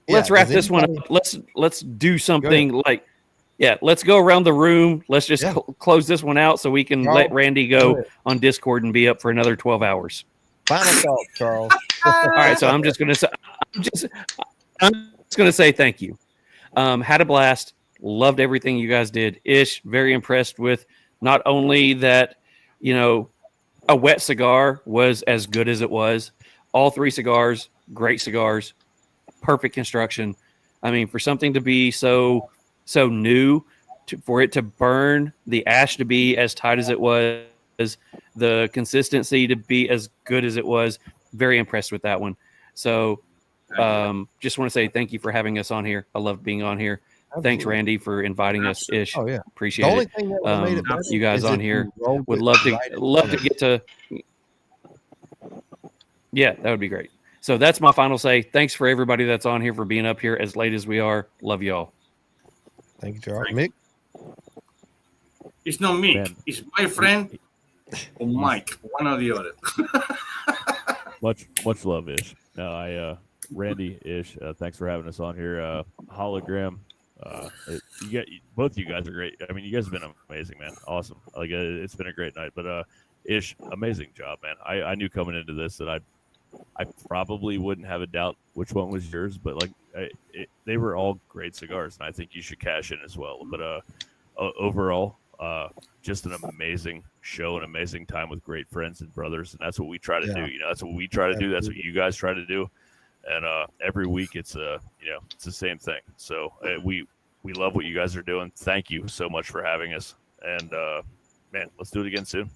let's wrap this one up. Let's do something like, let's go around the room. Let's just close this one out so we can let Randy go on Discord and be up for another 12 hours. Final thought, Charles. All right, so I'm just gonna say thank you. Had a blast. Loved everything you guys did. Ish, very impressed with not only that, a wet cigar was as good as it was. All 3 cigars, great cigars, perfect construction. I mean, for something to be so new, for it to burn, the ash to be as tight as it was, the consistency to be as good as it was. Very impressed with that one. So just want to say thank you for having us on here. I love being on here. Absolutely. Thanks, Randy, for inviting us. Ish. Oh, yeah. Appreciate it. Made it you guys on here would love to get to. Yeah, that would be great. So that's my final say. Thanks for everybody that's on here for being up here as late as we are. Love you all. Thank you, Charles. Mick? It's not Mick. Man. It's my friend or Mike, one or the other. much love, Ish. No, Randy, Ish, thanks for having us on here. Hologram. Both you guys are great. I mean, you guys have been amazing, man. Awesome. Like it's been a great night. But Ish, amazing job, man. I knew coming into this that I probably wouldn't have a doubt which one was yours, but they were all great cigars, and I think you should cash in as well. But overall, just an amazing show, an amazing time with great friends and brothers, and that's what we try to do. That's what we try to do. That's what you guys try to do. And every week it's it's the same thing. So we love what you guys are doing. Thank you so much for having us. And man, let's do it again soon.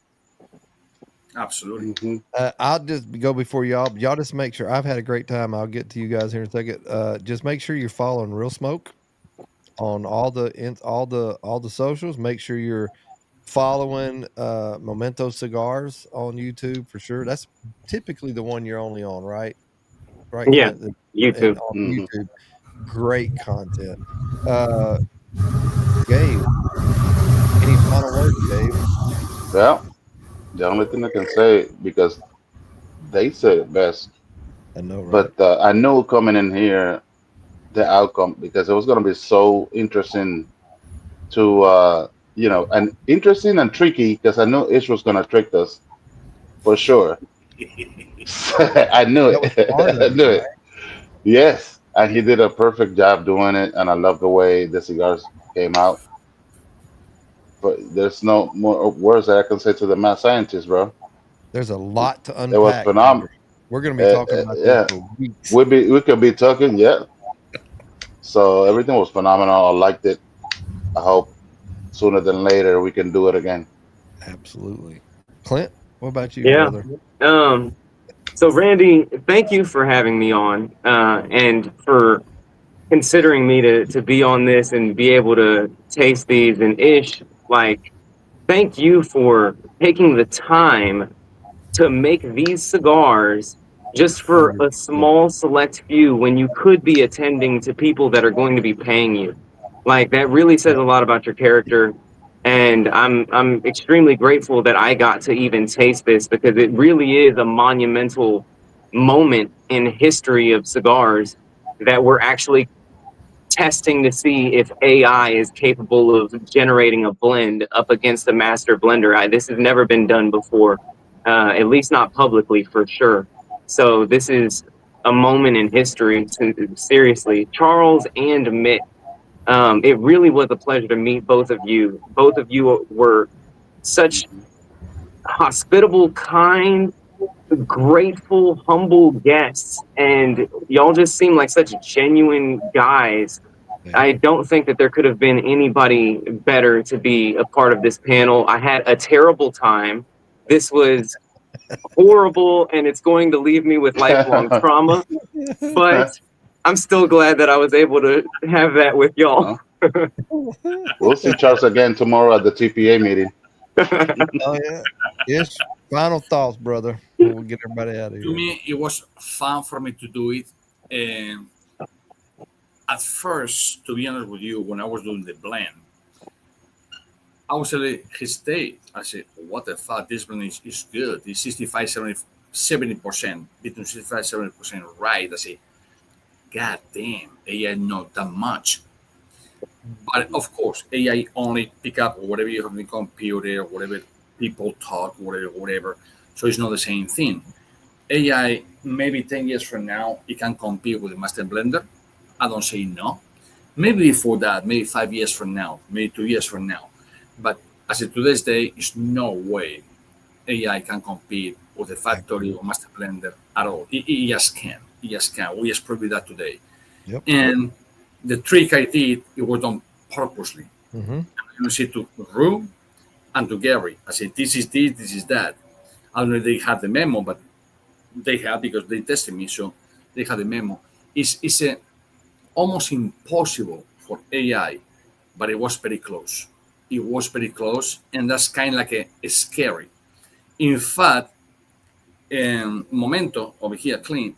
Absolutely. Mm-hmm. I'll just go before y'all. Y'all just make sure. I've had a great time. I'll get to you guys here in a second. Just make sure you're following Real Smoke on all the socials. Make sure you're following Memento Cigars on YouTube for sure. That's typically the one you're only on, right? Right? Yeah, YouTube. On YouTube. Great content. Gabe, any final words, Gabe? Well, the only thing I can say, because they said it best. I know, right? But I knew coming in here, the outcome, because it was going to be so interesting to, and interesting and tricky, because I knew Ish was going to trick us for sure. I knew it. I knew it. Yes. And he did a perfect job doing it. And I love the way the cigars came out. But there's no more words that I can say to the mad scientist, bro. There's a lot to unpack. It was phenomenal. We're going to be talking about that for weeks. We could be talking, yeah. So everything was phenomenal. I liked it. I hope sooner than later we can do it again. Absolutely. Clint, what about you, brother? So Randy, thank you for having me on and for considering me to be on this and be able to taste these. And Ish, thank you for taking the time to make these cigars just for a small select few when you could be attending to people that are going to be paying you. That really says a lot about your character. And I'm extremely grateful that I got to even taste this, because it really is a monumental moment in history of cigars that we're actually testing to see if AI is capable of generating a blend up against a master blender. This has never been done before, at least not publicly for sure. So this is a moment in history, seriously. Charles and Mick, it really was a pleasure to meet both of you. Both of you were such hospitable, kind, grateful, humble guests, and y'all just seem like such genuine guys. I don't think that there could have been anybody better to be a part of this panel. I had a terrible time. This was horrible, and it's going to leave me with lifelong trauma. But I'm still glad that I was able to have that with y'all. We'll see Charles again tomorrow at the TPA meeting. Oh yeah. Yes. Final thoughts, brother. We'll get everybody out of here. To me, it was fun for me to do it. And at first, to be honest with you, when I was doing the blend, I was a little hesitate. I said, what the fuck? This blend is good. It's 65, 70%, between 65 70% right. I say, God damn, AI not that much. But of course, AI only pick up whatever you have in the computer, whatever people talk, whatever. So it's not the same thing. AI, maybe 10 years from now, it can compete with the master blender. I don't say no. Maybe before that, maybe 5 years from now, maybe 2 years from now. But as of today's day, there's no way AI can compete with the factory or master blender at all. It just can't. It just can't. We just proved that today. Yep. And the trick I did, it was done purposely. Mm-hmm. I said to Rue and to Gary, I said, this is this, this is that. I don't know if they had the memo, but they have because they tested me, so they had the memo. It's almost impossible for AI, but it was very close. It was very close, and that's kind of like a scary. In fact, Momento over here, Clint,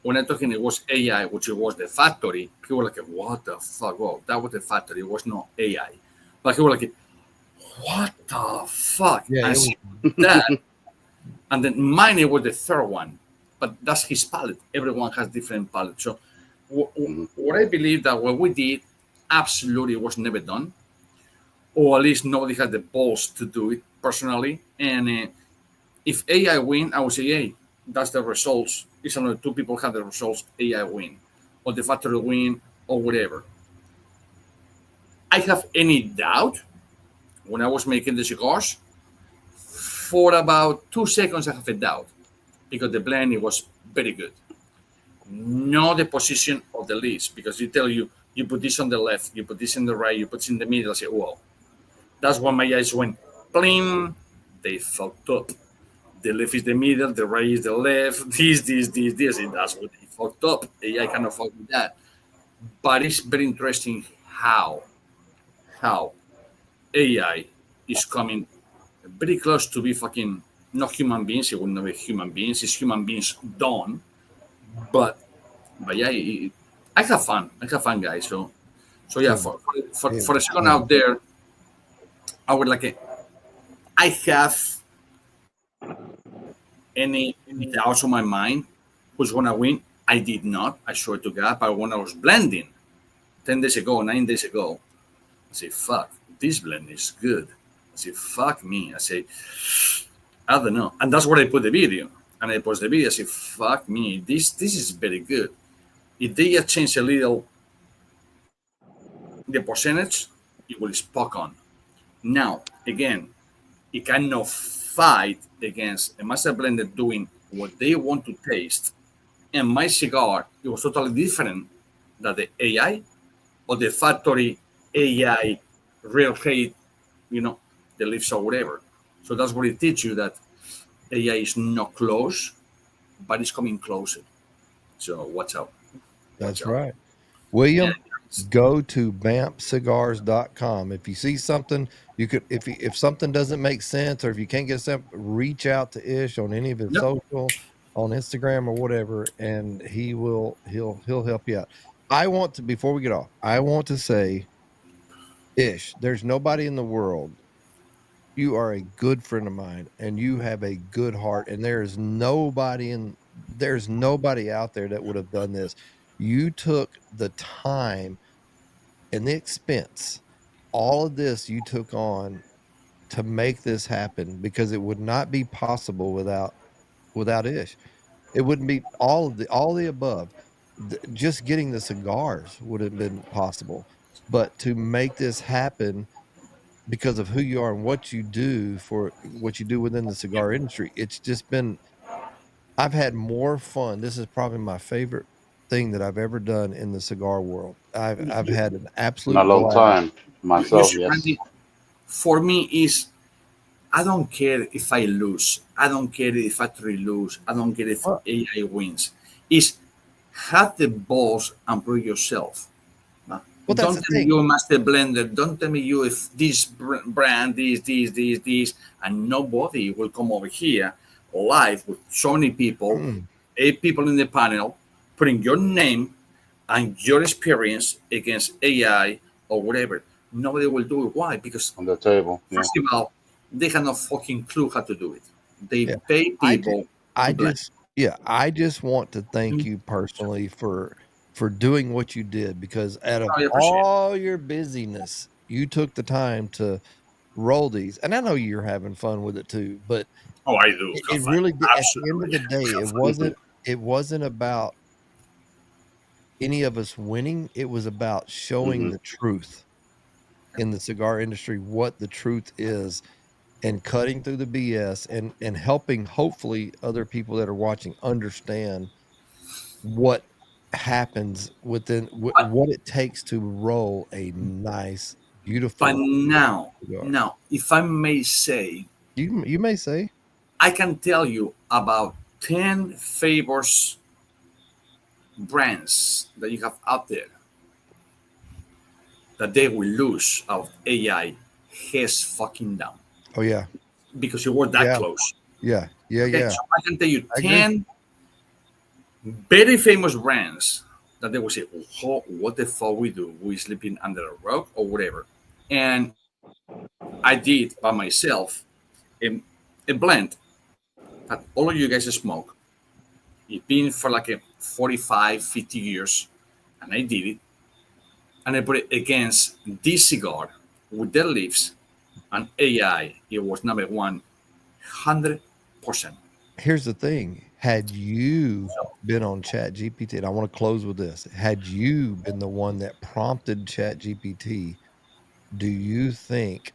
when I'm talking it was AI, which it was the factory, people were like, what the fuck? Well, that was the factory, it was not AI. But people were like, what the fuck? Yeah, and that, and then mine it was the third one, but that's his palette. Everyone has different palette. So what I believe that what we did absolutely was never done, or at least nobody had the balls to do it personally. And if AI win, I would say, hey, that's the results. It's another two people have the results, AI win, or the factory win, or whatever. I have any doubt when I was making the cigars. For about 2 seconds, I have a doubt because the blend it was very good. Not the position of the list, because you tell you put this on the left, you put this in the right, you put this in the middle. I say, well, that's when my eyes went bling. They fucked up. The left is the middle, the right is the left. This, and that's what they fucked up. AI cannot fuck with that. But it's very interesting how AI is coming very close to be fucking not human beings. It will not be human beings. It's human beings done. But yeah, I have fun. Guys. So yeah, for a second out there, I would like it. I have any doubts on my mind who's gonna win. I did not. I swear to God. But when I was blending 9 days ago, I say, fuck, this blend is good. I say, fuck me. I say, I don't know. And that's where I put the video. And I post the video. I say, fuck me. This is very good. If they just change a little the percentage, it will spot on. Now, again, it cannot fight against a master blender doing what they want to taste. And my cigar, it was totally different than the AI or the factory AI real hate, the leaves or whatever. So that's what it teaches you, that AI is not close, but it's coming closer. So watch out. That's right. William, go to bampcigars.com. If you see something, you could, if something doesn't make sense, or if you can't get something, reach out to Ish on any of his social, on Instagram or whatever, and he'll help you out. I want to, before we get off, I want to say, Ish, there's nobody in the world. You are a good friend of mine, and you have a good heart, and there's nobody out there that would have done this. You took the time and the expense, all of this you took on to make this happen, because it would not be possible without Ish. It wouldn't be all the above. Just getting the cigars would have been possible, but to make this happen because of who you are and what you do within the cigar industry, it's just been I've had more fun. This is probably my favorite thing that I've ever done in the cigar world. I've had an absolute In a long blast. time myself. Yes. Randy, for me is I don't care if I lose. I don't care if factory lose. I don't care if AI wins. Is have the balls and prove yourself. Well, that's don't the tell me thing. you master blender. Don't tell me you if this brand, this, and nobody will come over here live with so many people, 8 people in the panel, putting your name and your experience against AI or whatever. Nobody will do it. Why? Because On the table. Yeah. first of all, they have no fucking clue how to do it. They pay people. I just want to thank you personally for doing what you did, because out of all your busyness, you took the time to roll these. And I know you're having fun with it too, but I do. It really did. At the end of the day, it wasn't about any of us winning. It was about showing the truth in the cigar industry, what the truth is, and cutting through the BS and helping hopefully other people that are watching understand what happens within what it takes to roll a nice, beautiful. But now, if I may say, you may say, I can tell you about 10 favors brands that you have out there that they will lose out AI hands fucking down. Oh yeah, because you were that close. Yeah. So I can tell you 10 very famous brands that they will say, oh, what the fuck we do? We sleeping under a rock or whatever. And I did by myself a blend that all of you guys smoke. It's been for like a 45, 50 years. And I did it. And I put it against this cigar with their leaves and AI. It was number 1, 100%. Here's the thing. Had you been on ChatGPT, and I want to close with this, had you been the one that prompted ChatGPT, do you think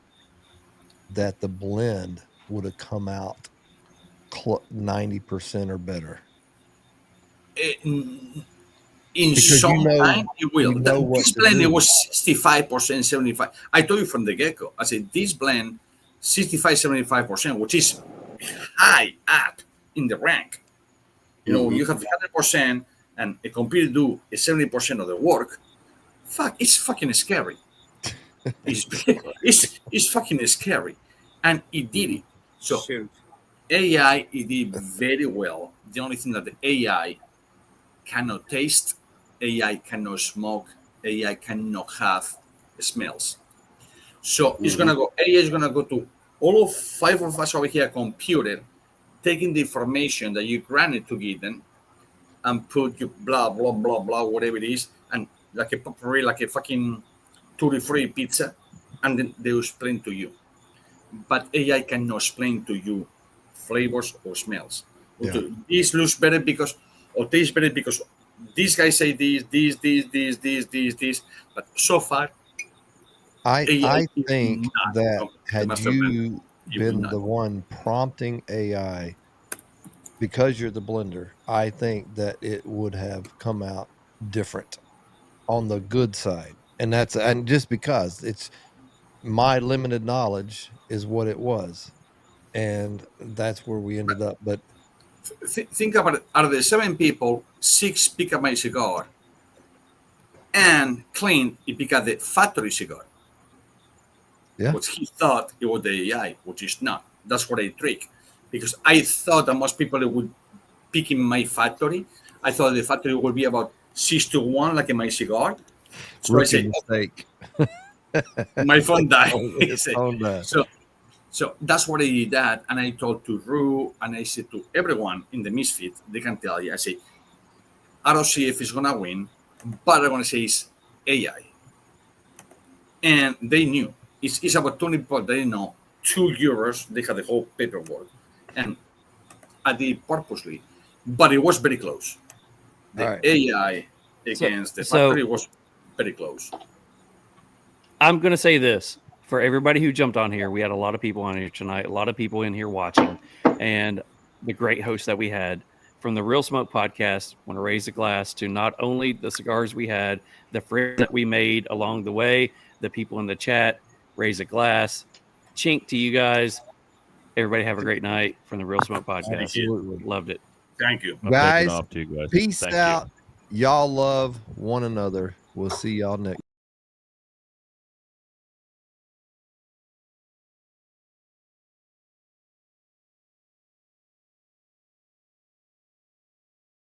that the blend would have come out 90% or better? In some time, it will. This blend, it was 65%, 75. I told you from the get-go. I said, this blend, 65, 75%, which is high up in the rank. You know, you have 100% and a computer do 70% of the work. Fuck, it's fucking scary. It's fucking scary. And it did it. So AI, it did very well. The only thing that the AI cannot taste, AI cannot smoke, AI cannot have smells. So it's gonna go. AI is gonna go to all of 5 of us over here, computer, taking the information that you granted to give them, and put you blah blah blah blah whatever it is, and like a potpourri, like a fucking tutti-frutti pizza, and then they will explain to you. But AI cannot explain to you flavors or smells. This looks better because, or tastes better because these guys say this. But so far, I think that had you been the one prompting AI, because you're the blender, I think that it would have come out different on the good side. And just because it's my limited knowledge is what it was. And that's where we ended up. But think about it. Out of the 7 people, 6 pick up my cigar, and Clint, he picked up the factory cigar. Yeah. Which he thought it was the AI, which is not. That's what I trick. Because I thought that most people would pick in my factory. I thought the factory would be about 6-1, like in my cigar. So I said, mistake. My phone died. So that's what I did that. And I told to Rue, and I said to everyone in the Misfit, they can tell you, I say, I don't see if it's going to win, but I'm going to say it's AI. And they knew. It's about 20 people. They know €2. They had the whole paperwork. And I did it purposely. But it was very close. The AI against the factory was very close. I'm going to say this. For everybody who jumped on here, we had a lot of people on here tonight, a lot of people in here watching, and the great host that we had. from the Real Smoke Podcast, want to raise a glass to not only the cigars we had, the friends that we made along the way, the people in the chat. Raise a glass. Chink to you guys. Everybody have a great night from the Real Smoke Podcast. Absolutely. Loved it. Thank you. Guys, off to you guys. Peace Thank out. Y'all love one another. We'll see y'all next.